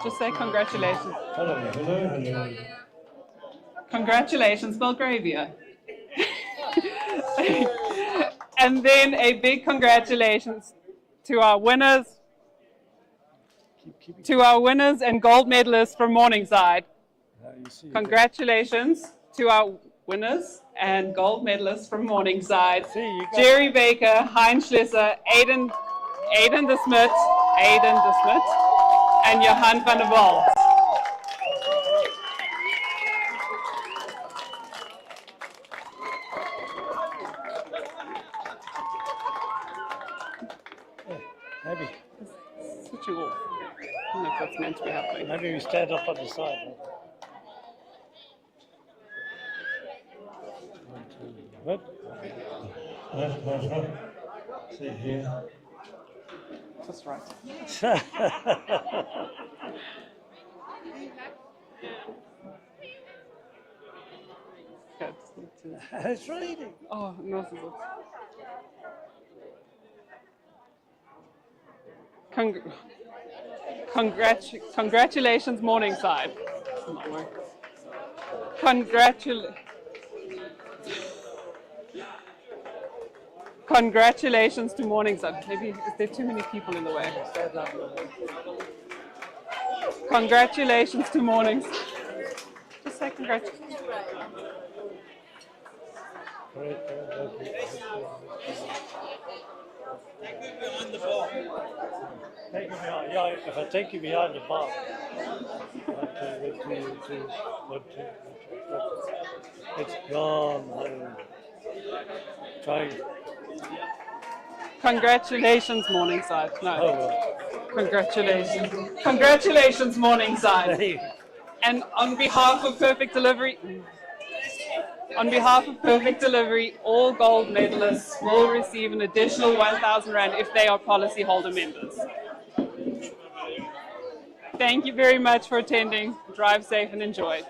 Just say congratulations. Hello. Congratulations, Belgravia. And then a big congratulations to our winners, and gold medalists from Morningside. Congratulations to our winners and gold medalists from Morningside. Jerry Baker, Heinz Schlesser, Aiden de Smet, and Johan van der Walt. Maybe. Switch you off. I don't know if that's meant to be happening. Maybe we stand up on the side. What? See here. That's right. Okay, just need to... It's raining. Oh, no, this is it. Congratulations, Morningside. Congratulations to Morningside. Maybe is there too many people in the way? Congratulations to Morningside. Just say congratulations. Behind the bar. Take you behind, yeah, if I take you behind the bar. It's gone home. Trying. Congratulations, Morningside. No, Oh well. congratulations. Congratulations, Morningside. Hey. And on behalf of Perfect Delivery, all gold medalists will receive an additional 1,000 Rand if they are policyholder members. Thank you very much for attending. Drive safe and enjoy.